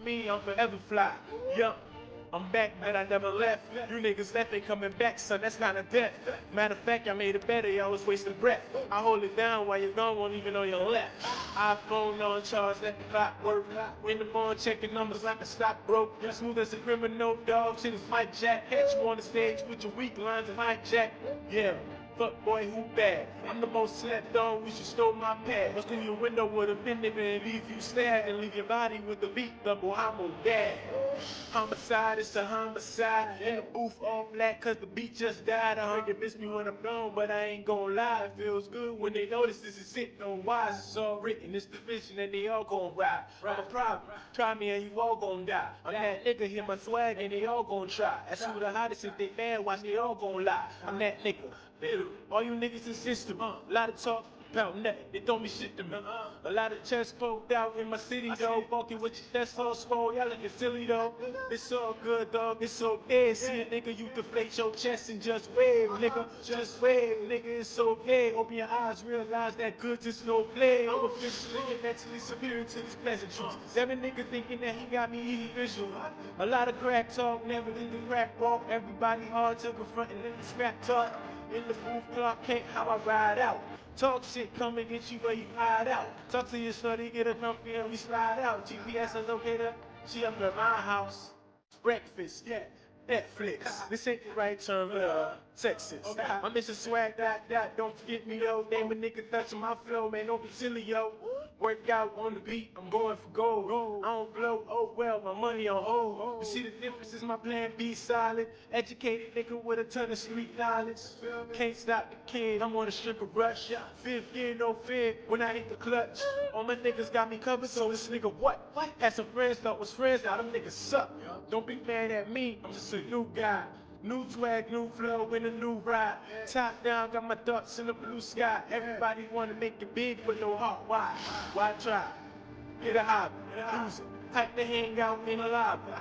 me, I'm forever fly. Yup. I'm back, but I never left. You niggas left ain't coming back, son, that's kinda death. Matter of fact, I made it better, y'all was wasting breath. I hold it down while you're gone, won't even know your left. iPhone on charge, let the clock work. In the morning, checking numbers like a stock broke. Smooth as a criminal, dog, shit is Mike Jack. Catch you on the stage with your weak lines and Mike Jack. Yeah. Fuck boy, who bad? I'm the most slept on, we should stole my pad. Bust through your window with a nigga and leave you stabbed. And leave your body with the beat double, I'm on dad. Homicide, it's a homicide. In the booth all black cause the beat just died. I heard you miss me when I'm gone, but I ain't gon' lie. It feels good when they notice this is sitting on wise. It's all written, it's the vision and they all gon' ride. I'm a problem, try me and you all gon' die. I'm that nigga, hear my swag and they all gon' try. That's who the hottest, if they mad, watch they all gon' lie. I'm that nigga. All you niggas in system, a lot of talk about nothing, they throw me shit to me. A lot of chest poked out in my city, though. Walking with your chest all swole, y'all looking silly, though. It's all good, dog, it's so bad. See a nigga, you deflate your chest and just wave, nigga. Just wave, nigga, it's so bad. Open your eyes, realize that good is no play. I'm officially and mentally superior to these pleasantries. Every nigga thinking that he got me eating visual. A lot of crack talk, never did the crack walk. Everybody hard to confront and then the scrap talk. In the booth, clock can't how I ride out. Talk shit, come and get you where you hide out. Talk to your shorty, get a comfy and we slide out. GPS and locator, she up at my house. Breakfast, yeah, Netflix. This ain't the right term, Texas. I'm Mr. Swag, don't forget me, yo. Name a nigga touching my flow, man, don't be silly, yo. Work out on the beat, I'm going for gold. I don't blow, oh well, my money on hold. You see the difference is my plan B solid. Educated nigga with a ton of street knowledge. Can't stop the kid, I'm on a stripper rush. Fifth gear, no fear, when I hit the clutch. All my niggas got me covered, so this nigga what? Had some friends, thought was friends, now them niggas suck. Don't be mad at me, I'm just a new guy. New swag, new flow, in a new ride. Top down, got my thoughts in the blue sky. Everybody wanna make it big, but no heart. Why? Why try? Get a hobby, lose it. Type to hang out in a lobby.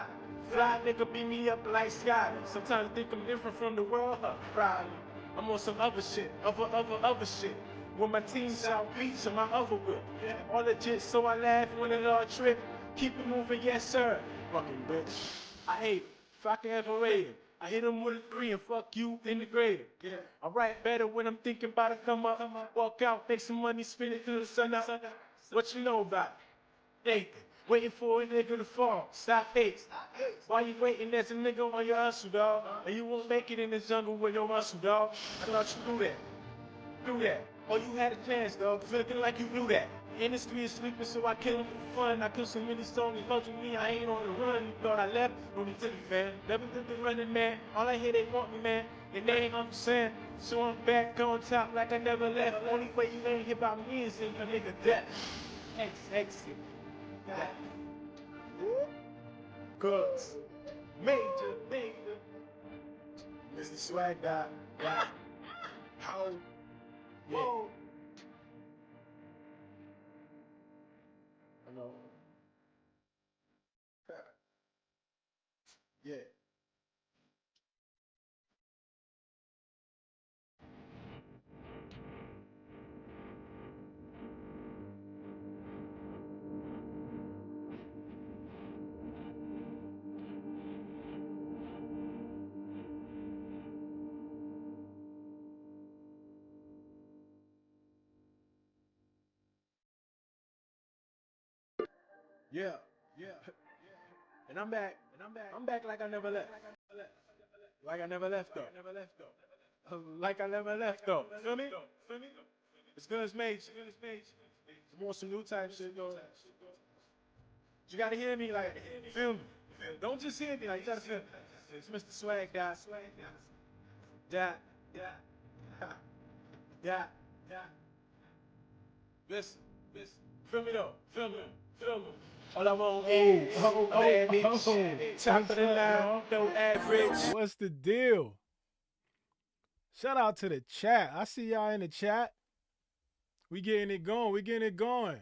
Fly nigga beat me up like Scotty. Sometimes think I'm different from the world, probably. I'm on some other shit, other shit. With my team South Beach and my other whip. All legit, so I laugh when it all trip. Keep it moving, yes sir. Fucking bitch. I hate it, if I can ever rate it. I hit him with a 3 and fuck you in the grade. I write better when I'm thinking about to come up. Walk out, make some money, spend it till the sun up. What you know about it? Nathan, waiting for a nigga to fall. Stop it. Why you waiting? There's a nigga on your hustle, dog. And you won't make it in the jungle with no muscle, dog. I thought you knew that. Do that. Oh, you had a chance, dog. Feeling like you knew that. Industry is sleeping, so I kill him for fun. I kill some really songs bugging me. I ain't on the run. You thought I left? No need to be fan. Never did the running, man. All I hear they want me, man. And they ain't understand. So I'm back on top like I never left. Only way you ain't hear about me is in a nigga death. Exit. That. Cause major. Mr. Swag God. How? Whoa. I know. Yeah. Yeah. And I'm back. I'm back like I never left. Like I never left though. Like I never left though. Feel me? It's good as made. More some new type shit though. You gotta hear me like, feel me. Don't just hear me like, you gotta feel me. It's Mr. Swag guy. Yeah. Listen. Feel me though. Feel me. All I want is bad bitch. Top of the line, no average. What's the deal? Shout out to the chat. I see y'all in the chat. We getting it going.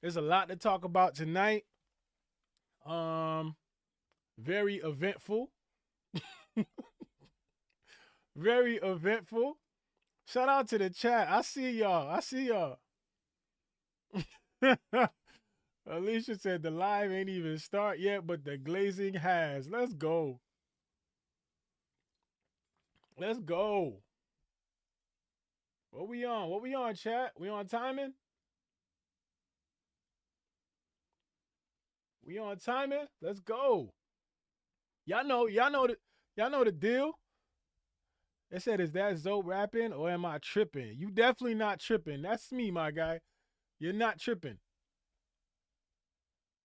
There's a lot to talk about tonight. Very eventful. Very eventful. Shout out to the chat. I see y'all. Alicia said the live ain't even start yet, but the glazing has. Let's go. Let's go. What we on? What we on, chat? We on timing? We on timing? Let's go. Y'all know the deal. They said, is that Zoe rapping or am I tripping? You definitely not tripping. That's me, my guy. You're not tripping.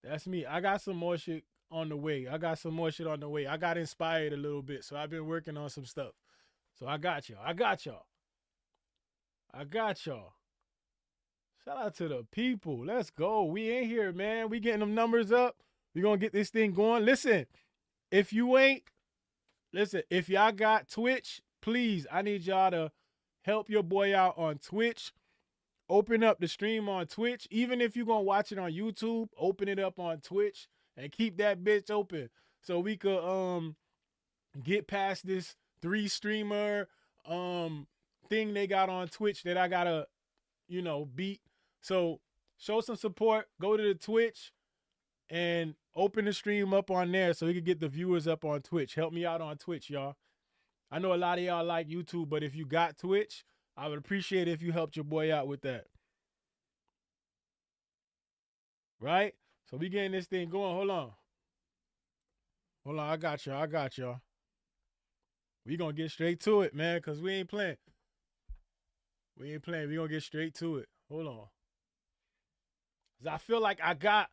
That's me. I got some more shit on the way. I got inspired a little bit, so I've been working on some stuff. So I got y'all. Shout out to the people. Let's go. We in here, man. We getting them numbers up. We gonna get this thing going. Listen, if y'all got Twitch, please, I need y'all to help your boy out on Twitch. Open up the stream on Twitch. Even if you're going to watch it on YouTube, open it up on Twitch and keep that bitch open so we could get past this 3-streamer thing they got on Twitch that I got to, beat. So show some support. Go to the Twitch and open the stream up on there so we can get the viewers up on Twitch. Help me out on Twitch, y'all. I know a lot of y'all like YouTube, but if you got Twitch, I would appreciate it if you helped your boy out with that. Right? So we getting this thing going. Hold on. I got y'all. We gonna get straight to it, man, because we ain't playing. We gonna get straight to it. Hold on. Cause I feel like I got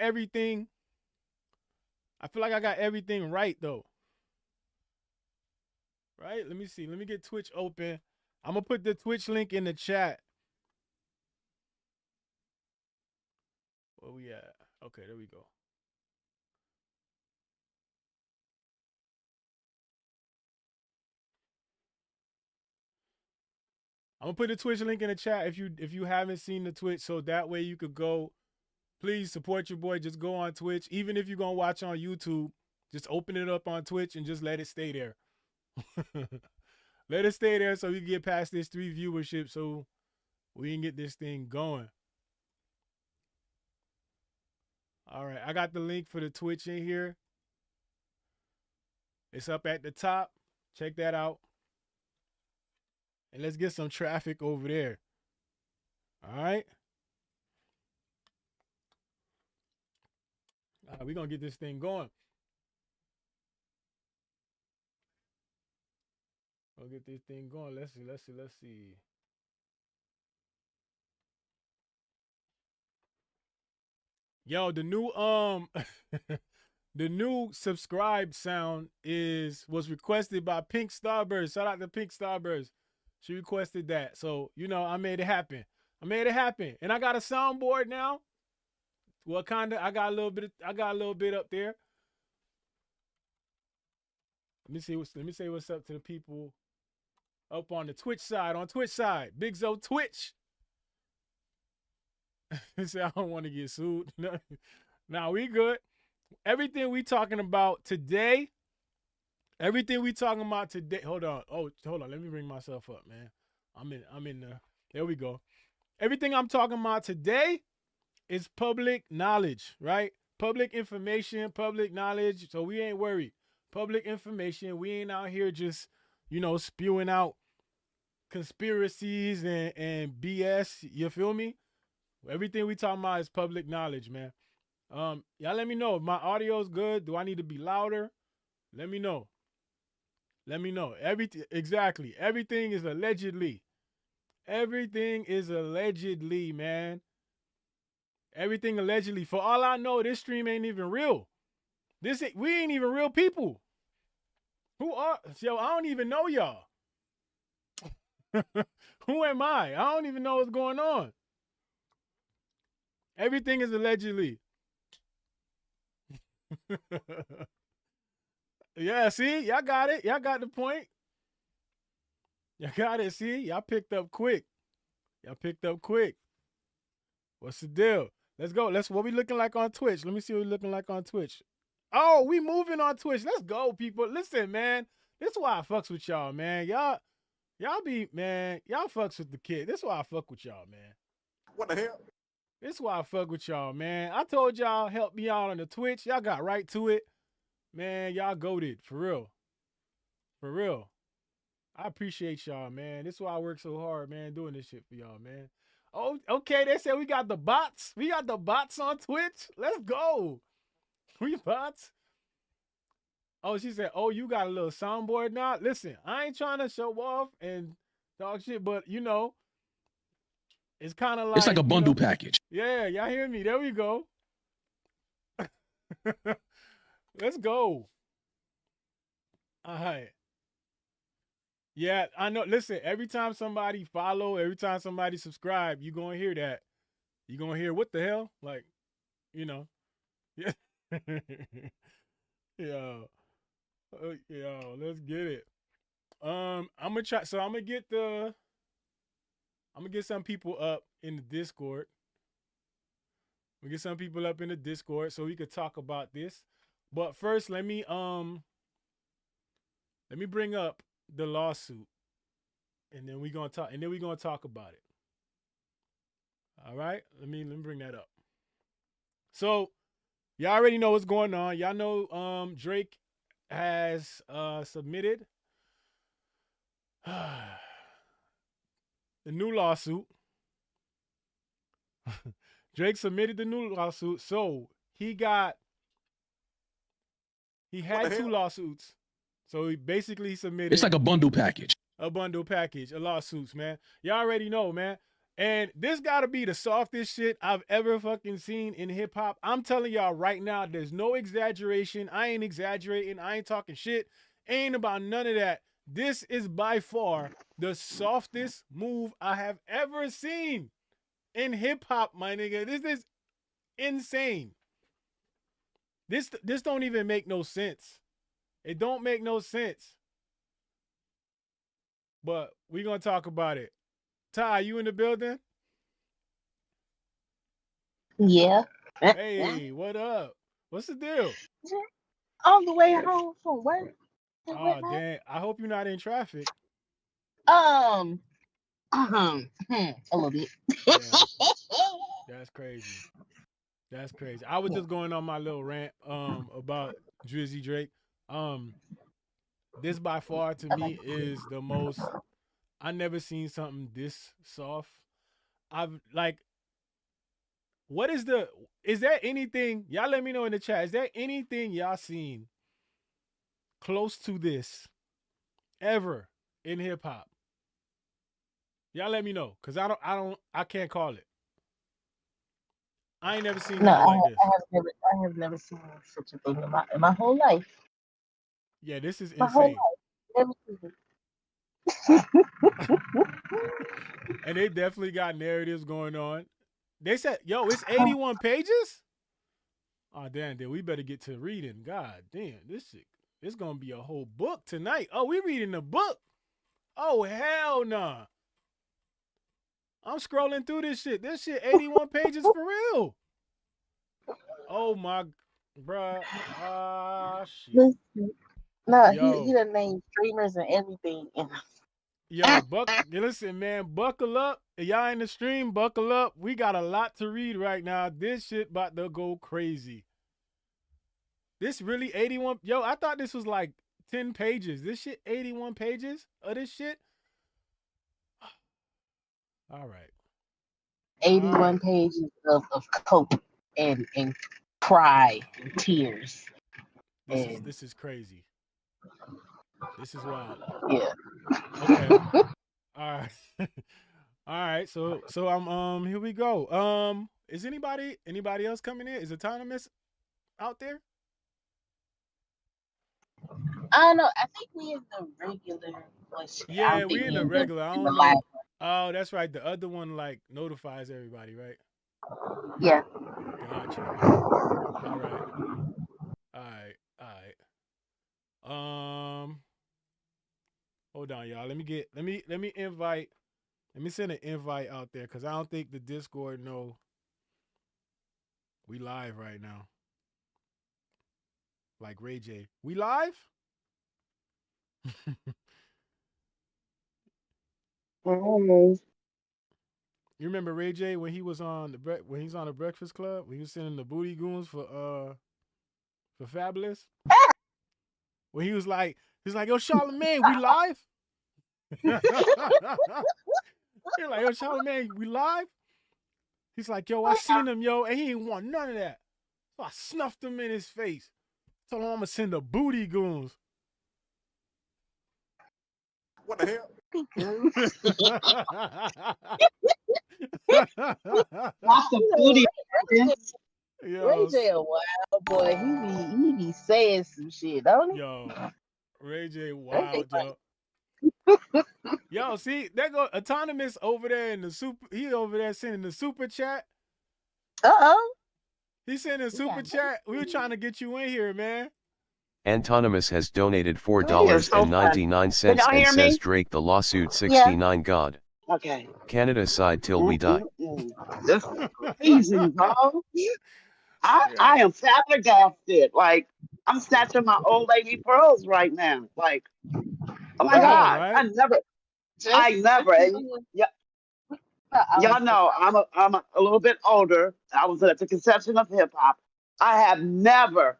everything. I feel like I got everything right, though. Right? Let me see. Let me get Twitch open. I'm going to put the Twitch link in the chat. Where we at? Okay, there we go. I'm going to put the Twitch link in the chat if you haven't seen the Twitch, so that way you could go. Please support your boy. Just go on Twitch. Even if you're going to watch on YouTube, just open it up on Twitch and just let it stay there. Let it stay there so we can get past this 3 viewership so we can get this thing going. All right, I got the link for the Twitch in here. It's up at the top. Check that out. And let's get some traffic over there. All right. We're going to get this thing going. We'll get this thing going. Let's see. Yo, the new the new subscribe sound was requested by Pink Starburst. Shout out to Pink Starburst. She requested that. So, I made it happen. And I got a soundboard now. Well, I got a little bit up there. Let me say what's up to the people up on the Twitch side. Big Zoe Twitch. Say I don't want to get sued. Nah, we good. Everything we talking about today. Hold on. Let me bring myself up, man. I'm in the. There we go. Everything I'm talking about today is public knowledge, right? Public information, public knowledge. So we ain't worried. Public information. We ain't out here just, spewing out conspiracies and BS. You feel me? Everything we talking about is public knowledge, man. Y'all let me know if my audio is good. Do I need to be louder? Let me know. Everything is allegedly. Everything is allegedly, man. Everything allegedly. For all I know, this stream ain't even real. We ain't even real people. Who are? Yo, I don't even know y'all. Who am I? I don't even know what's going on. Everything is allegedly. Yeah, see? Y'all got it. Y'all got the point. Y'all got it. See? Y'all picked up quick. What's the deal? Let's go. What we looking like on Twitch? Let me see what we looking like on Twitch. Oh, we moving on Twitch. Let's go, people. Listen, man. This is why I fucks with y'all, man. Y'all fucks with the kid. This is why I fuck with y'all, man. What the hell? This is why I fuck with y'all, man. I told y'all help me out on the Twitch. Y'all got right to it. Man, y'all goated. For real. For real. I appreciate y'all, man. This is why I work so hard, man, doing this shit for y'all, man. Oh, okay. They said we got the bots. We got the bots on Twitch. Let's go. We bots. Oh, she said, oh, you got a little soundboard now? Listen, I ain't trying to show off and talk shit, but you know, it's kind of like, it's like a bundle package. Yeah, y'all hear me? There we go. Let's go. All right. Yeah, I know. Listen, every time somebody follow, every time somebody subscribe, you gonna hear that. You gonna hear what the hell? Like, you know. Yeah. Yo. Yo, let's get it. I'm gonna try. So I'm gonna get some people up in the Discord. We get some people up in the Discord so we could talk about this. But first, let me bring up the lawsuit, and then we're gonna talk. And then we're gonna talk about it. All right, let me bring that up. So, y'all already know what's going on. Y'all know Drake has submitted the new lawsuit. Drake submitted the new lawsuit, so he had two lawsuits. So he basically submitted. It's like a bundle package. A bundle package of lawsuits, man. Y'all already know, man. And this gotta be the softest shit I've ever fucking seen in hip hop. I'm telling y'all right now, there's no exaggeration. I ain't exaggerating. I ain't talking shit. Ain't about none of that. This is by far the softest move I have ever seen in hip hop, my nigga. This is insane. This don't even make no sense. It don't make no sense. But we gonna talk about it. Ty, you in the building? Yeah. Hey, what up? What's the deal? On the way home from work. Oh, damn. I hope you're not in traffic. A little bit. That's crazy. That's crazy. I was just going on my little rant about Drizzy Drake. This by far to me is the most. I never seen something this soft. I've like. What is there anything, y'all let me know in the chat, is there anything y'all seen close to this ever in hip hop? Y'all let me know, cause I can't call it. I ain't never seen nothing like this. I have never seen such a thing in my whole life. Yeah, this is my whole insane. life. Never seen it. And they definitely got narratives going on. They said, yo, it's 81 pages? Oh, damn, then we better get to reading. God damn, this shit, it's going to be a whole book tonight. Oh, we reading the book? Oh, hell nah. I'm scrolling through this shit. This shit 81 pages for real. Oh, my, bruh. Shit. No, he done named streamers and everything. Yo, listen, man, buckle up. Y'all in the stream, buckle up. We got a lot to read right now. This shit about to go crazy. This really 81. Yo, I thought this was like 10 pages. This shit 81 pages of this shit? All right. 81 pages of coke and cry and tears. This is crazy. This is wild. Yeah. Okay. All right. All right. So I'm here we go. Is anybody else coming in? Is Autonomous out there? I don't know. I think we in the regular voice. Yeah, we in the regular. I don't know. Oh, that's right. The other one like notifies everybody, right? Yeah. Gotcha. All right. Hold on, y'all. Let me send an invite out there because I don't think the Discord know we live right now. Like Ray J. We live? You remember Ray J when he was on when he's on the Breakfast Club when he was sending the booty goons for Fabulous? When he's like, yo, Charlamagne, we live? He's like, yo, Charlamagne, we live? He's like, yo, I seen him, yo, and he ain't want none of that. So I snuffed him in his face. Told him I'm gonna send the booty goons. What the hell? Watch the booty. Ray J a wild boy. He be saying some shit, don't he? Yo, Ray J wild, yo. Yo, see, there go Autonomous over there in the super. He over there sending the super chat. He's sending super chat. We were trying to get you in here, man. Antonymous has donated $4.99 and says Drake the lawsuit 69 God. Okay. Canada side till we die. That's crazy, bro. I am flabbergasted. Like, I'm snatching my old lady pearls right now. Like, oh my God. Right? I never. Y'all know I'm a little bit older. I was at the conception of hip hop. I have never,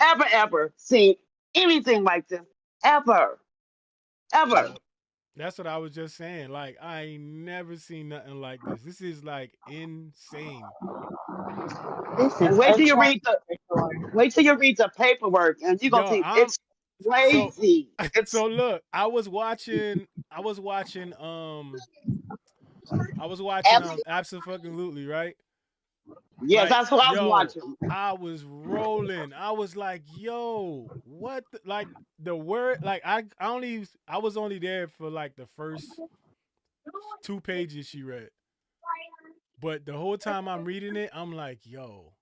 ever seen anything like this. Ever. That's what I was just saying. Like, I ain't never seen nothing like this. This is like insane. Wait till you read the paperwork, and you're gonna think it's crazy. So look, I was watching Absolutely, right? Yeah, like, that's what I was watching. I was rolling. I was like, yo, what like the word, like I was only there for like the first 2 pages she read. But the whole time I'm reading it, I'm like, yo,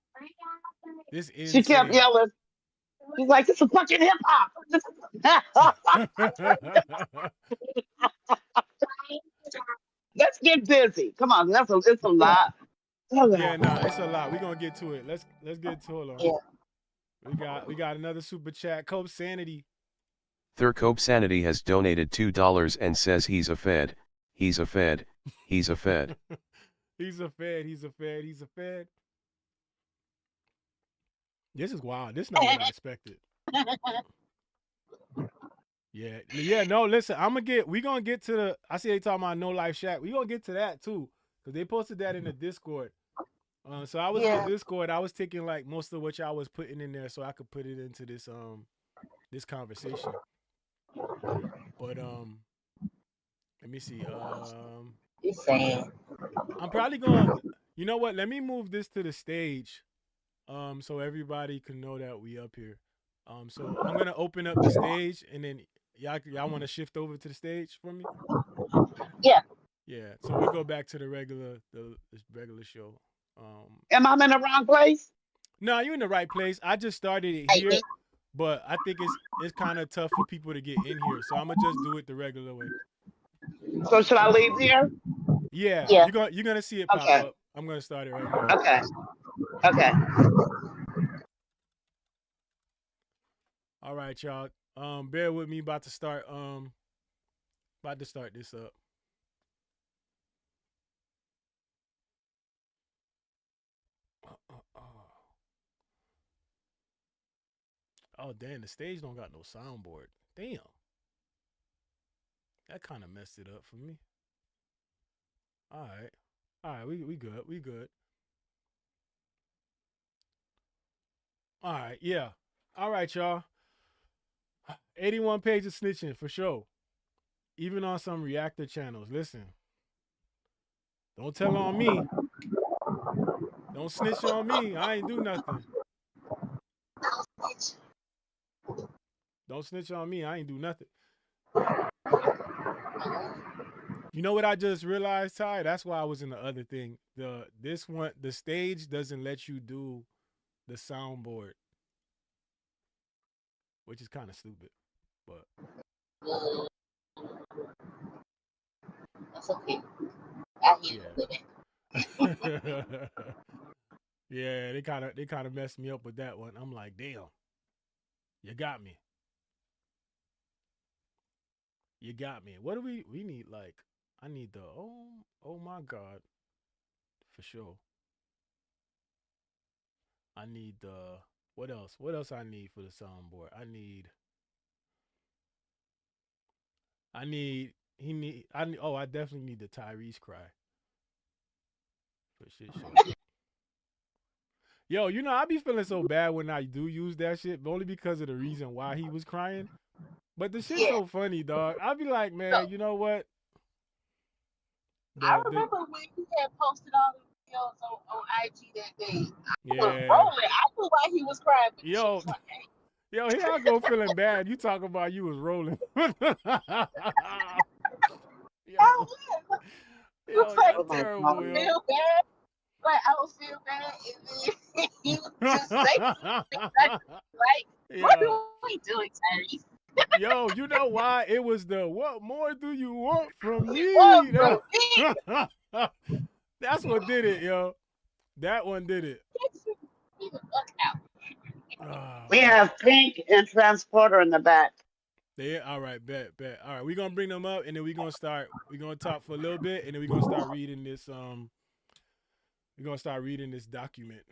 this is She kept yelling. She's like, this is fucking hip hop. Let's get busy. Come on, it's a lot. Yeah, no, it's a lot. We're gonna get to it. Let's get to it. Yeah. We got another super chat. Cope Sanity. Cope Sanity has donated $2 and says he's a fed. He's a fed. He's a fed. He's a fed. This is wild. This is not what I expected. Yeah, no, listen, we gonna get to the, I see they talking about No Life Shack. We gonna get to that too. Because they posted that in the Discord. So I was in the Discord, I was taking like most of what y'all was putting in there so I could put it into this this conversation. But let me see. It's sad. I'm probably gonna, you know what? Let me move this to the stage, so everybody can know that we up here. So I'm gonna open up the stage, and then y'all want to shift over to the stage for me? Yeah. Yeah. So we go back to the regular show. Am I in the wrong place? No, you're in the right place. I just started it here, but I think it's kind of tough for people to get in here, so I'm gonna just do it the regular way. So should I leave here? Yeah. You're gonna see it pop up. I'm gonna start it right now. Okay. All right, y'all. Bear with me. About to start this up. Oh, damn, the stage don't got no soundboard. Damn. That kind of messed it up for me. All right, we good. All right, yeah. All right, y'all. 81 pages of snitching for sure. Even on some reactor channels. Listen. Don't tell on me. Don't snitch on me. I ain't do nothing. Don't snitch on me. I ain't do nothing. You know what I just realized, Ty? That's why I was in the other thing. The stage doesn't let you do the soundboard, which is kind of stupid, but That's okay. I hear it. Yeah, they kind of messed me up with that one. I'm like, damn, you got me. What do we need? Like, I need the oh my God. for sure. I need the what else? What else I need for the soundboard? I need he need I need, oh I definitely need the Tyrese cry for shit show. Yo, I be feeling so bad when I do use that shit, but only because of the reason why he was crying. But the shit's Yeah. so funny, dog. I be like, So man, you know what? I The remember when he had posted all the videos on IG that day. I was yeah. rolling. I knew why he was crying, but the shit Yo, was like, hey, yo, here I go feeling bad. You talking about you was rolling. I Yo, was. yo, Like, y'all Oh my I terrible, God. would yo. feel bad. Like I would feel bad, and then he would just say something like, "What Yo, are we doing, Tyrese? yo, you know why? It was the what more do you want from What me? from me?" That's what did it, yo. That one did it. Get the fuck out. We Ah, have Pink and Transporter in the back. yeah, all right, bet. All right, we're gonna bring them up and then we're gonna talk for a little bit and then we're gonna start reading this document.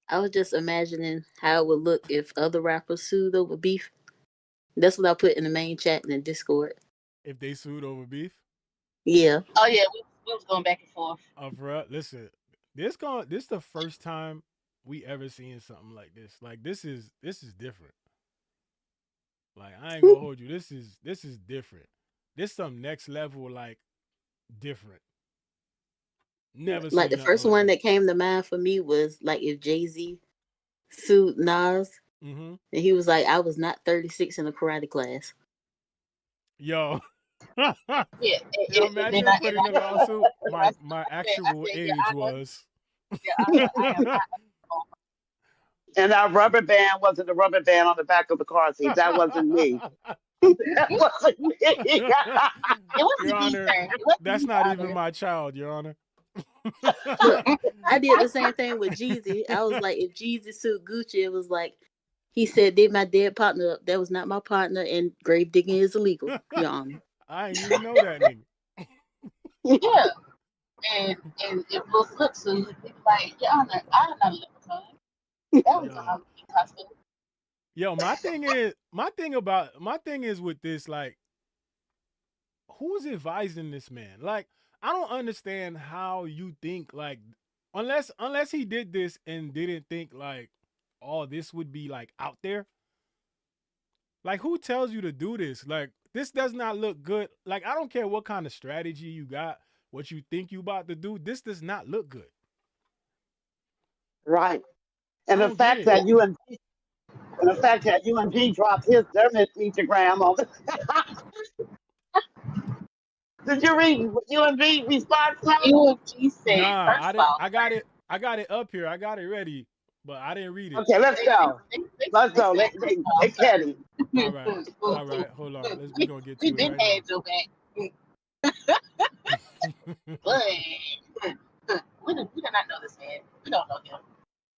I was just imagining how it would look if other rappers sued over beef. That's what I put in the main chat in the Discord. If they sued over beef. Yeah. Oh yeah, we was going back and forth. Bro, listen, this the first time we ever seen something like this. Like this is different. Like I ain't gonna hold you. This is different. This some next level like different. Never Like seen the nothing first like one this. that came to mind for me was like if Jay-Z sued Nas Mm-hmm. and he was like, I was not 36 in a karate class. Yo. Yeah, Yo, and imagine then him put in a lawsuit. I My I actual said, age was. I am not. And our rubber band wasn't the rubber band on the back of the car seat. That wasn't me. That wasn't me. It Your wasn't me, Honor, sir. It wasn't that's me, not even Honor. my child, Your Honor. Look, I did the same thing with Jeezy. I was like, if Jeezy sued Gucci, it was like, he said, did my dead partner up. That was not my partner, and grave digging is illegal, Your Honor. I ain't even know that nigga. Yeah, and if Lil Flip sued, he'd be like, "Your Honor, I'm not a leprechaun. That was a Yo, Halloween costume." yo, my thing is with this, like, who's advising this man? Like, I don't understand how you think, like, unless he did this and didn't think like all this would be like out there. Like, who tells you to do this? Like, this does not look good. Like, I don't care what kind of strategy you got, what you think you about to do. This does not look good. Right. I And the don't get fact it. that UMG dropped his Instagram on the Did you read UMG response to it? UMG said, Nah, first I of didn't. all, I got it up here. I got it ready, but I didn't read it. Okay, let's go. Let's they go. said, They petty. All right. All right. Hold on. We gonna get we to it been right had your back, now. but we do not know this man. We don't know him.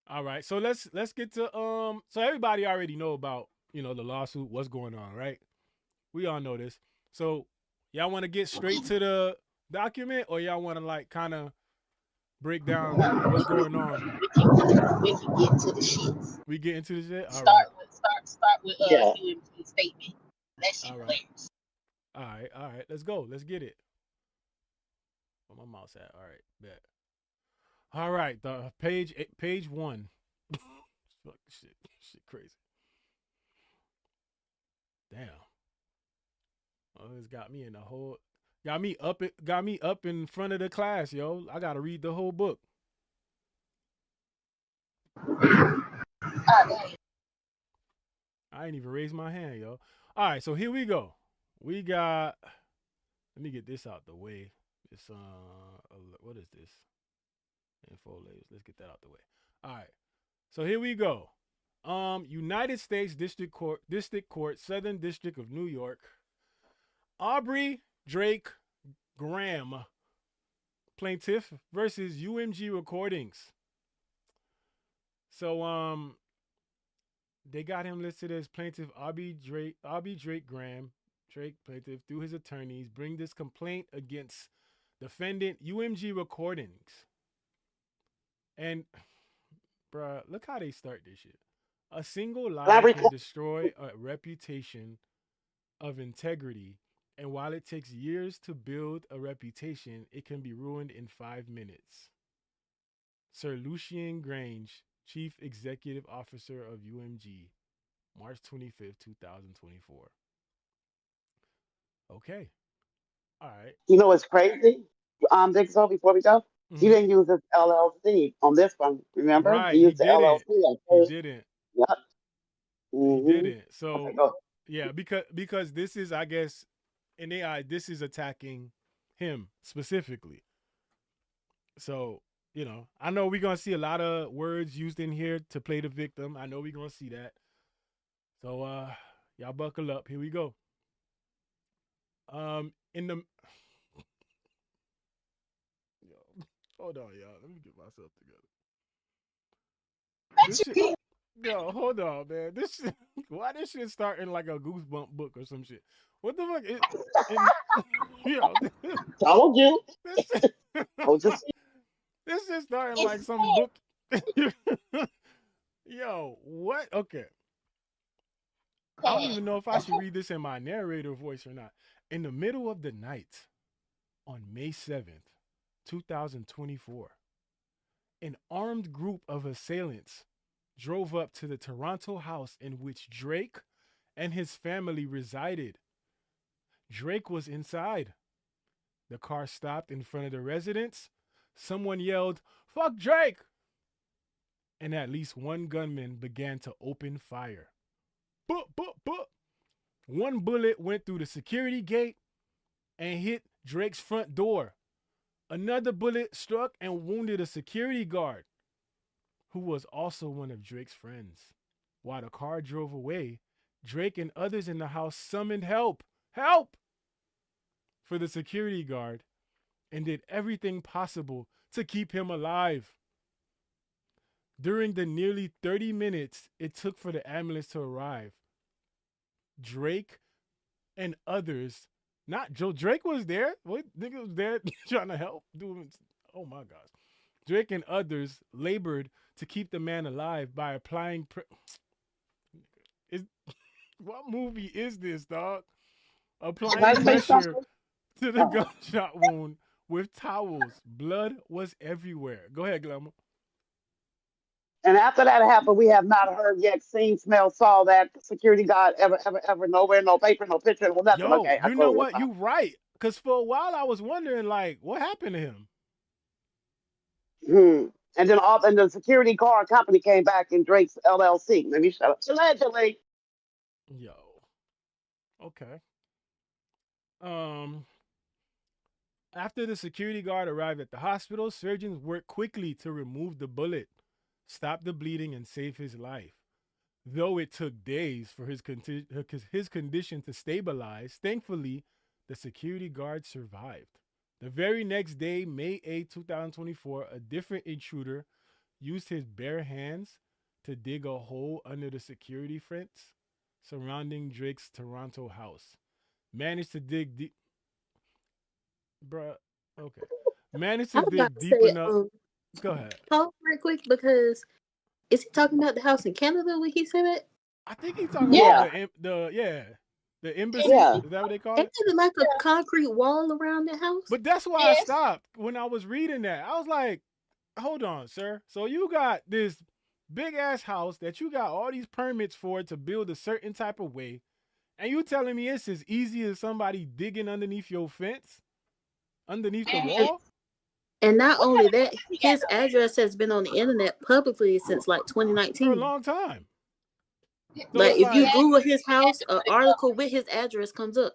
All right. So let's get to so everybody already know about, the lawsuit, what's going on, right? We all know this. So y'all want to get straight to the document or y'all want to like kind of break down what's going on? We can get to the shits. We get into this shit? All right. Start with Yeah. UMG statement. That shit All right. clears. All right. Let's go. Let's get it. Where my mouse at? All right. Bet. All right. The page 1. Fuck shit crazy. Damn. Oh, it's got me in the whole. Got me up in front of the class, yo. I gotta read the whole book. I ain't even raised my hand, yo. All right, so here we go. We got. Let me get this out the way. This what is this? Info layers. Let's get that out the way. All right. So here we go. United States District Court, Southern District of New York. Aubrey Drake Graham, plaintiff versus UMG Recordings. So they got him listed as plaintiff Aubrey Drake Graham, plaintiff through his attorneys, bring this complaint against Defendant UMG Recordings. And, bruh, look how they start this shit. A single lie can destroy a reputation of integrity, and while it takes years to build a reputation, it can be ruined in 5 minutes. Sir Lucien Grange, Chief Executive Officer of UMG, March 25th, 2024. Okay. All right. You know what's crazy? Big Zoe, before we go, he Mhm. didn't use his LLC on this one. Remember? Right, He he used the didn't. LLC at He first. didn't. Yep. He Mm-hmm. didn't. So Okay, go. yeah, because this is, I guess, in AI, this is attacking him specifically. So, you know, I know we're gonna see a lot of words used in here to play the victim. I know we're gonna see that. So y'all buckle up. Here we go. In the Yo, hold on, y'all. Let me get myself together. This shit, yo, hold on, man. This shit, why this shit starting like a Goosebump book or some shit? What the fuck? Yo, Told you. this shit, Told you. this shit starting like some book. Yo, what? Okay. I don't even know if I should read this in my narrator voice or not. In the middle of the night on May 7th, 2024, an armed group of assailants drove up to the Toronto house in which Drake and his family resided. Drake was inside. The car stopped in front of the residence. Someone yelled, "Fuck Drake!" And at least one gunman began to open fire. Boop, boop, boop. One bullet went through the security gate and hit Drake's front door. Another bullet struck and wounded a security guard, who was also one of Drake's friends. While the car drove away, Drake and others in the house summoned help, for the security guard, and did everything possible to keep him alive. During the nearly 30 minutes it took for the ambulance to arrive, Drake and others, not Joe, Drake was there. What nigga was there trying to help? Oh my gosh. Drake and others labored to keep the man alive by applying. What movie is this, dog? Applying pressure to the gunshot wound with towels. Blood was everywhere. Go ahead, Glamour. And after that happened, we have not heard yet, seen, smelled, saw that security guard ever, nowhere, no paper, no picture, no nothing. Yo, Okay, you know what? You right. Because for a while I was wondering, like, what happened to him? And then the security car company came back in Drake's LLC. Let me shut up. Allegedly. Yo. Okay. After the security guard arrived at the hospital, surgeons worked quickly to remove the bullet, stop the bleeding, and save his life. Though it took days for his condition to stabilize, thankfully, the security guard survived. The very next day, May 8, 2024, a different intruder used his bare hands to dig a hole under the security fence surrounding Drake's Toronto house. Managed to dig deep. Bruh, okay. Managed to dig deep enough. Go ahead. Pause right quick, because is he talking about the house in Canada when he said it? I think he's talking about the embassy. Yeah. Is that what they call Ain't it? it like a concrete wall around the house? But that's why I stopped when I was reading that. I was like, hold on, sir. So you got this big ass house that you got all these permits for to build a certain type of way, and you telling me it's as easy as somebody digging underneath your fence? Underneath the wall? And not only that, his address has been on the internet publicly since like 2019. For a long time. So like if you Google his house, an article with his address comes up.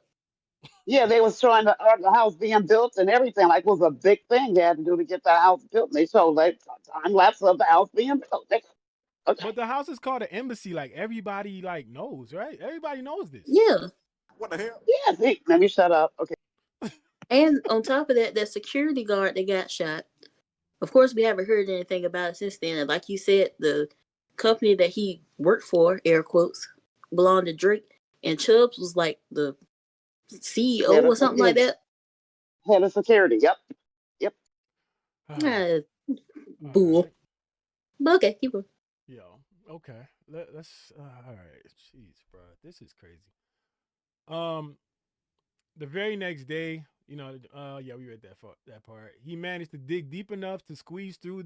Yeah, they was showing the house being built and everything. Like it was a big thing they had to do to get the house built. And they showed like time lapse of the house being built. Okay. But the house is called an embassy. Like everybody like knows, right? Everybody knows this. Yeah. What the hell? Yeah, let me shut up. Okay. And on top of that, that security guard that got shot, of course, we haven't heard anything about it since then. And like you said, the company that he worked for, air quotes, belonged to Drake. And Chubbs was like the CEO or something like that. Head of security. Yep. Yep. All Bull. right. But okay, keep going. Yo, okay. Let's. All right. Jeez, bro, this is crazy. Um, the very next day, yeah, we read that part. He managed to dig deep enough to squeeze through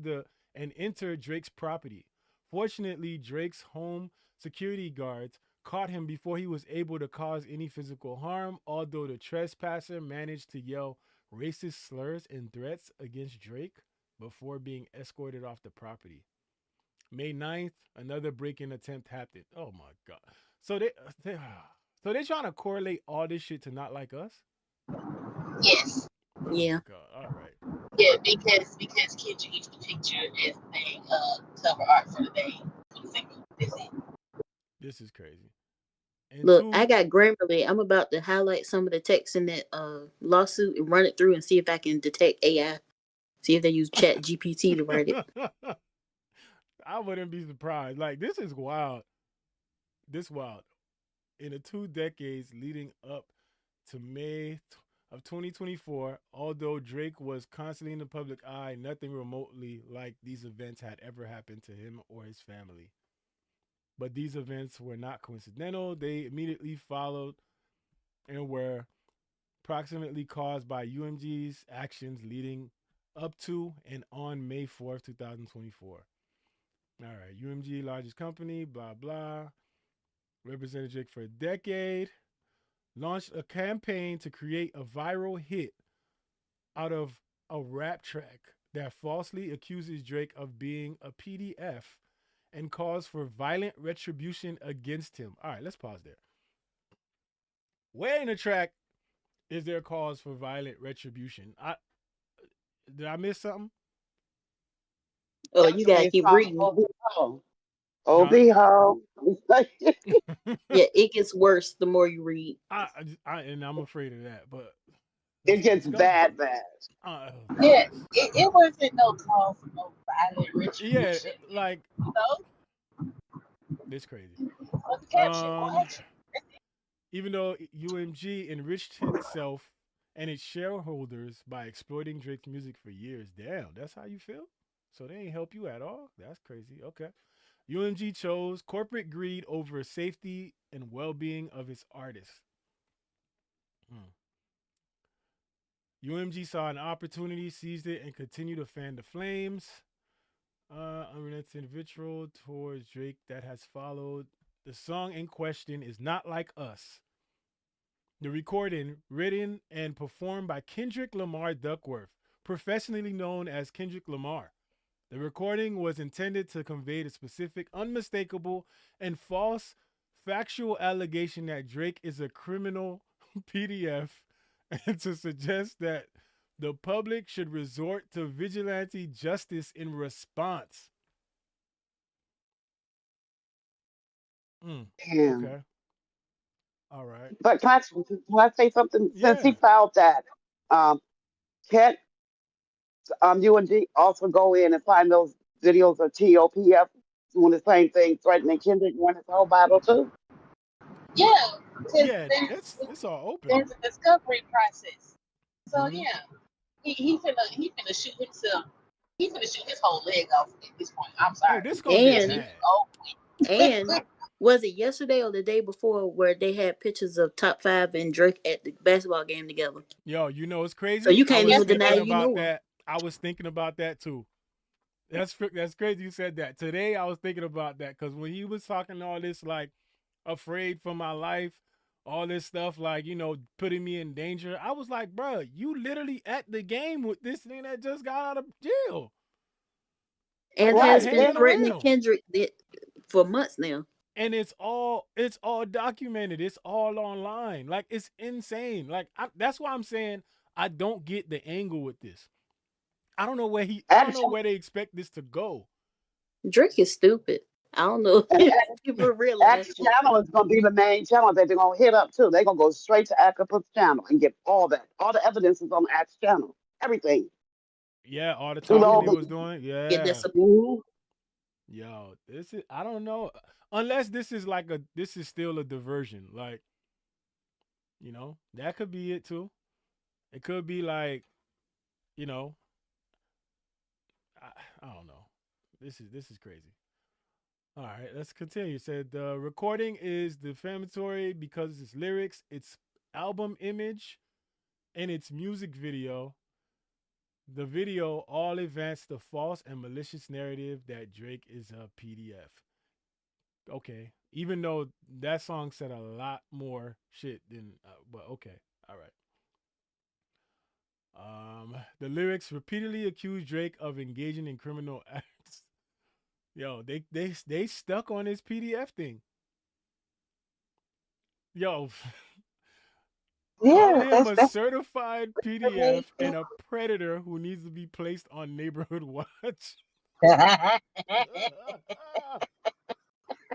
and enter Drake's property. Fortunately, Drake's home security guards caught him before he was able to cause any physical harm, although the trespasser managed to yell racist slurs and threats against Drake before being escorted off the property. May 9th, another break-in attempt happened. Oh my god. So they trying to correlate all this shit to Not Like Us? Yes. Oh Yeah. my god. All right. Yeah, because Kendrick used the picture as the main cover art for the day for the single. That's it. This is crazy. And Look, two, I got Grammarly. I'm about to highlight some of the text in that lawsuit and run it through and see if I can detect AI. See if they use Chat GPT to write it. I wouldn't be surprised. Like, this is wild. This wild. In the 2 decades leading up to May of 2024, although Drake was constantly in the public eye, nothing remotely like these events had ever happened to him or his family. But these events were not coincidental. They immediately followed and were approximately caused by UMG's actions leading up to and on May 4th, 2024. All right, UMG, largest company, blah, blah. Represented Drake for a decade. Launched a campaign to create a viral hit out of a rap track that falsely accuses Drake of being a PDF and calls for violent retribution against him. All right, let's pause there. Where in the track is there cause for violent retribution? Did I miss something? Oh, you gotta keep reading. Huh? OB ho. Yeah, it gets worse the more you read. And I'm afraid of that, but It let's gets go. bad, bad. Yeah, Goodness. it wasn't no call for no violent Yeah, retribution. like, You know, it's crazy. what the caption? Um, Watch. Even though UMG enriched itself and its shareholders by exploiting Drake's music for years. Damn, that's how you feel? So they ain't help you at all? That's crazy. Okay. UMG chose corporate greed over safety and well-being of its artists. UMG saw an opportunity, seized it, and continued to fan the flames. Unrelenting vitriol towards Drake that has followed. The song in question is Not Like Us. The recording, written and performed by Kendrick Lamar Duckworth, professionally known as Kendrick Lamar. The recording was intended to convey the specific, unmistakable, and false factual allegation that Drake is a criminal PDF and to suggest that the public should resort to vigilante justice in response. Damn. Okay. All right. But can I say something? Since he Yeah. filed that, can't UNG also go in and find those videos of TOPF doing the same thing, threatening Kendrick during his whole battle too? Yeah, because Yeah, it's all open. there's a discovery process. So Mhm. yeah, he finna shoot himself. He finna shoot his whole leg off at this point. I'm Oh, sorry. this gonna get And bad. and was it yesterday or the day before where they had pictures of Top 5 and Drake at the basketball game together? Yo, you know it's crazy. So you I can't was even deny thinking you know about him. that. I was thinking about that too. That's crazy you said that. Today I was thinking about that because when he was talking all this like afraid for my life, all this stuff like putting me in danger, I was like, bro, you literally at the game with this thing that just got out of jail. Like And y'all has Right. been hanging threatening around. Kendrick for months now. And it's all documented. It's all online. Like it's insane. Like that's why I'm saying I don't get the angle with this. I don't know where Action, they expect this to go. Drake is stupid. I don't know if people realize X it. channel is gonna be the main channel that they're gonna hit up too. They're gonna go straight to Acapulco channel and get all that. All the evidence is on X channel. Everything. Yeah, all the Through talking all he the was doing. Get that Yeah. support. Mhm. Yo, this is I don't know. Unless this is still a diversion. Like, that could be it too. It could be like, you know, I don't know. This is crazy. All right, let's continue. It said the recording is defamatory because its lyrics, its album image, and its music video. The video all advance the false and malicious narrative that Drake is a PDF. Okay, even though that song said a lot more shit than, but okay, all right. The lyrics repeatedly accuse Drake of engaging in criminal acts. Yo, they stuck on this PDF thing. Yo, call Yeah, him that's a that's certified what made PDF and a predator who needs to be placed on neighborhood watch.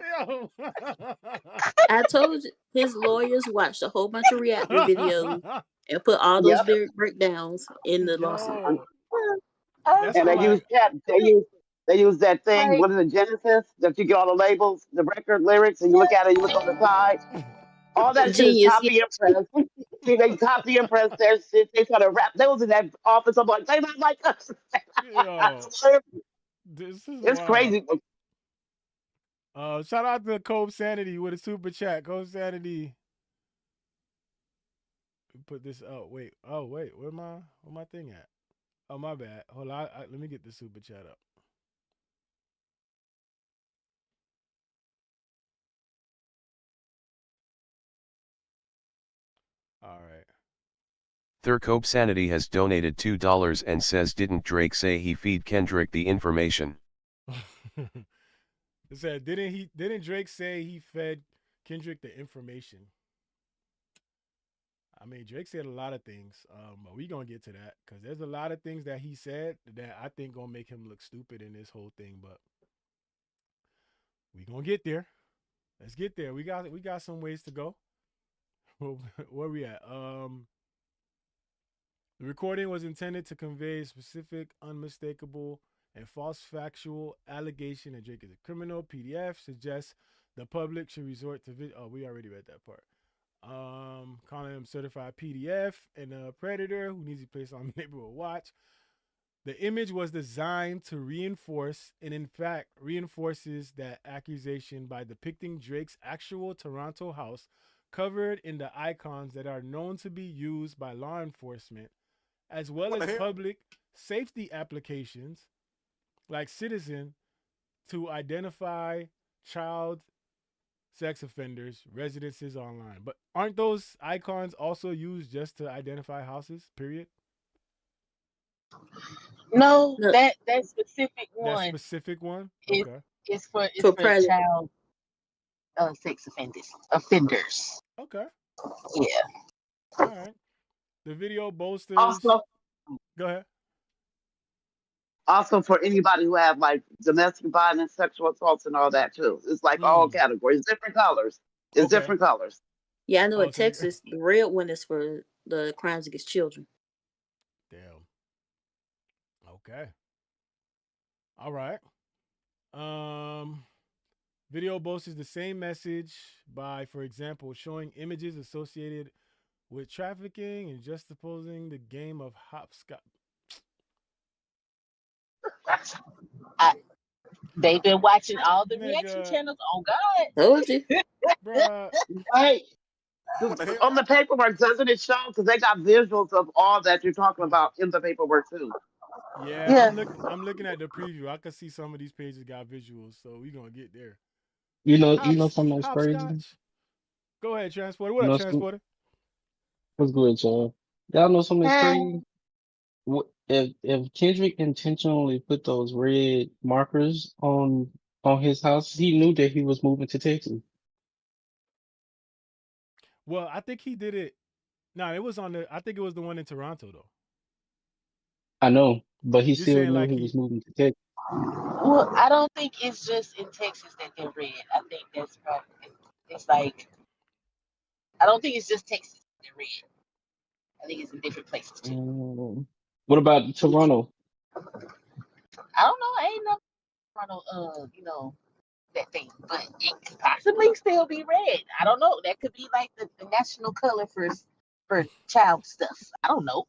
Yo. I told you his lawyers watched a whole bunch of reaction videos and put all those Yep. lyric breakdowns in the lawsuit. Yo, I that's And all they I. use chat. They use that thing. like What is it? Genesis that you get all the labels, the record lyrics, and you look at it. You look on the side. All that shit is Genius, yeah. copy and press. See, they copy and press their shit. They try to rap. They was in that office. I'm like, they not like us. Yo, this is It's wild. crazy. Shout out to Cope Sanity with a super chat. Cope Sanity put this. Oh wait. Oh wait. Where my thing at? Oh my bad. Hold on. Let me get the super chat up. All right. Thurcope Sanity has donated $2 and says, didn't Drake say he feed Kendrick the information? It said, didn't Drake say he fed Kendrick the information? I mean, Drake said a lot of things, but we gonna get to that because there's a lot of things that he said that I think gonna make him look stupid in this whole thing. But we gonna get there. Let's get there. We got some ways to go. Where we at? The recording was intended to convey a specific, unmistakable, and false factual allegation that Drake is a criminal. PDF suggests the public should resort to video. Oh, we already read that part. Calling him certified PDF and a predator who needs to be placed on neighborhood watch. The image was designed to reinforce, and in fact reinforces that accusation by depicting Drake's actual Toronto house covered in the icons that are known to be used by law enforcement, as well as public safety applications like Citizen to identify child sex offenders' residences online. But aren't those icons also used just to identify houses, period? no, Look, that specific That one specific one? is Okay. it's for for predator. child sex offenders. Okay. Yeah. All right. The video boasters. Also, Go ahead. also for anybody who have like domestic violence, sexual assaults, and all that too. It's like all Mm. categories, different colors. It's Okay. different colors. Yeah, I know Oh, in so you, Texas, the red one is for the crimes against children. damn. Okay. All right. Um, video boasts the same message by, for example, showing images associated with trafficking and juxtaposing the game of hopscotch. I, they've been watching all the reaction Nigga, channels. Oh God. Told you. bruh. Right. On the paperwork, doesn't it show? Because they got visuals of all that you're talking about in the paperwork too. Yeah, Yeah. I'm looking at the preview. I can see some of these pages got visuals, so we gonna get there. You know something that's crazy? Hopscotch. Go ahead, Transporter. What You up, know Transporter? what's good, y'all? Y'all know something that's Hey. crazy? If Kendrick intentionally put those red markers on his house, he knew that he was moving to Texas. Well, I think he did it. No, it was on the. I think it was the one in Toronto though. I know, but he You're still saying knew like he he. was moving to Texas. Well, I don't think it's just in Texas that they're red. I think that's probably it's like I don't think it's just Texas that they're red. I think it's in different places too. What about Toronto? I don't know. I ain't no that thing, but it could possibly still be red. I don't know. That could be like the national color for for child stuff. I don't know.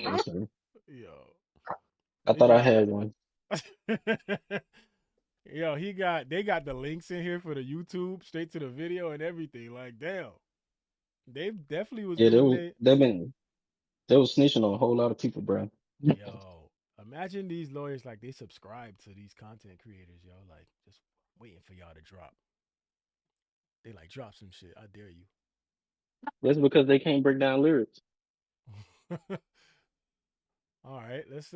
Okay. Yo, I he thought I got. had one. Yo, they got the links in here for the YouTube, straight to the video and everything. Like, damn, they definitely was Yeah, doing it. they was snitching on a whole lot of people, bro. Yo, imagine these lawyers like they subscribe to these content creators, yo, like just waiting for y'all to drop. They like drop some shit. I dare you. That's because they can't break down lyrics. All right, let's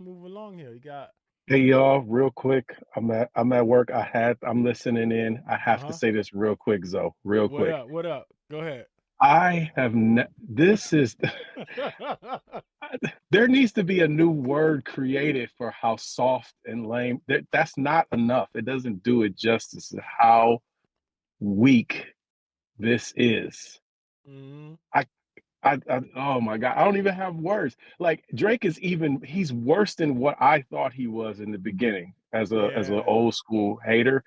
move along here. We got Hey y'all, real quick. I'm at work. I'm listening in. I have to uh-huh. say this real quick, Zoe. Real What quick. up? What up? Go ahead. I have this is there needs to be a new word created for how soft and lame. That's not enough. It doesn't do it justice to how weak this is. Mm-hmm. Oh my God, I don't even have words. Like Drake he's worse than what I thought he was in the beginning as an Yeah. old school hater.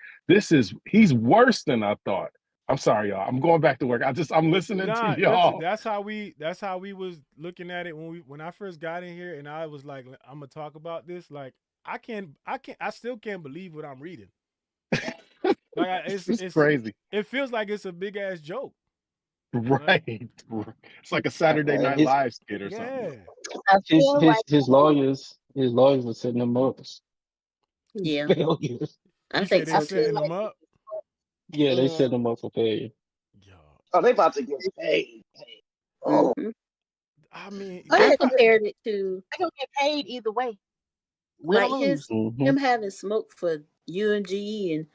He's worse than I thought. I'm sorry, y'all. I'm going back to work. I'm listening to Nah, y'all. that's how we was looking at it when I first got in here, and I was like, I'm gonna talk about this. Like, I still can't believe what I'm reading. Like, It's crazy. it feels like it's a big ass joke. Right. It's like a Saturday Night His Live skit or something. Yeah. I his feel his like his lawyers were setting him up. Yeah, Failure. I You said think they I so feel too. setting them like up. Yeah, they and set him up for failure. Yo, Oh, they about to get paid. Oh, hmm I mean, oh I yeah, compared it to they're gonna get paid either way, win or like lose. him having smoke for UMG and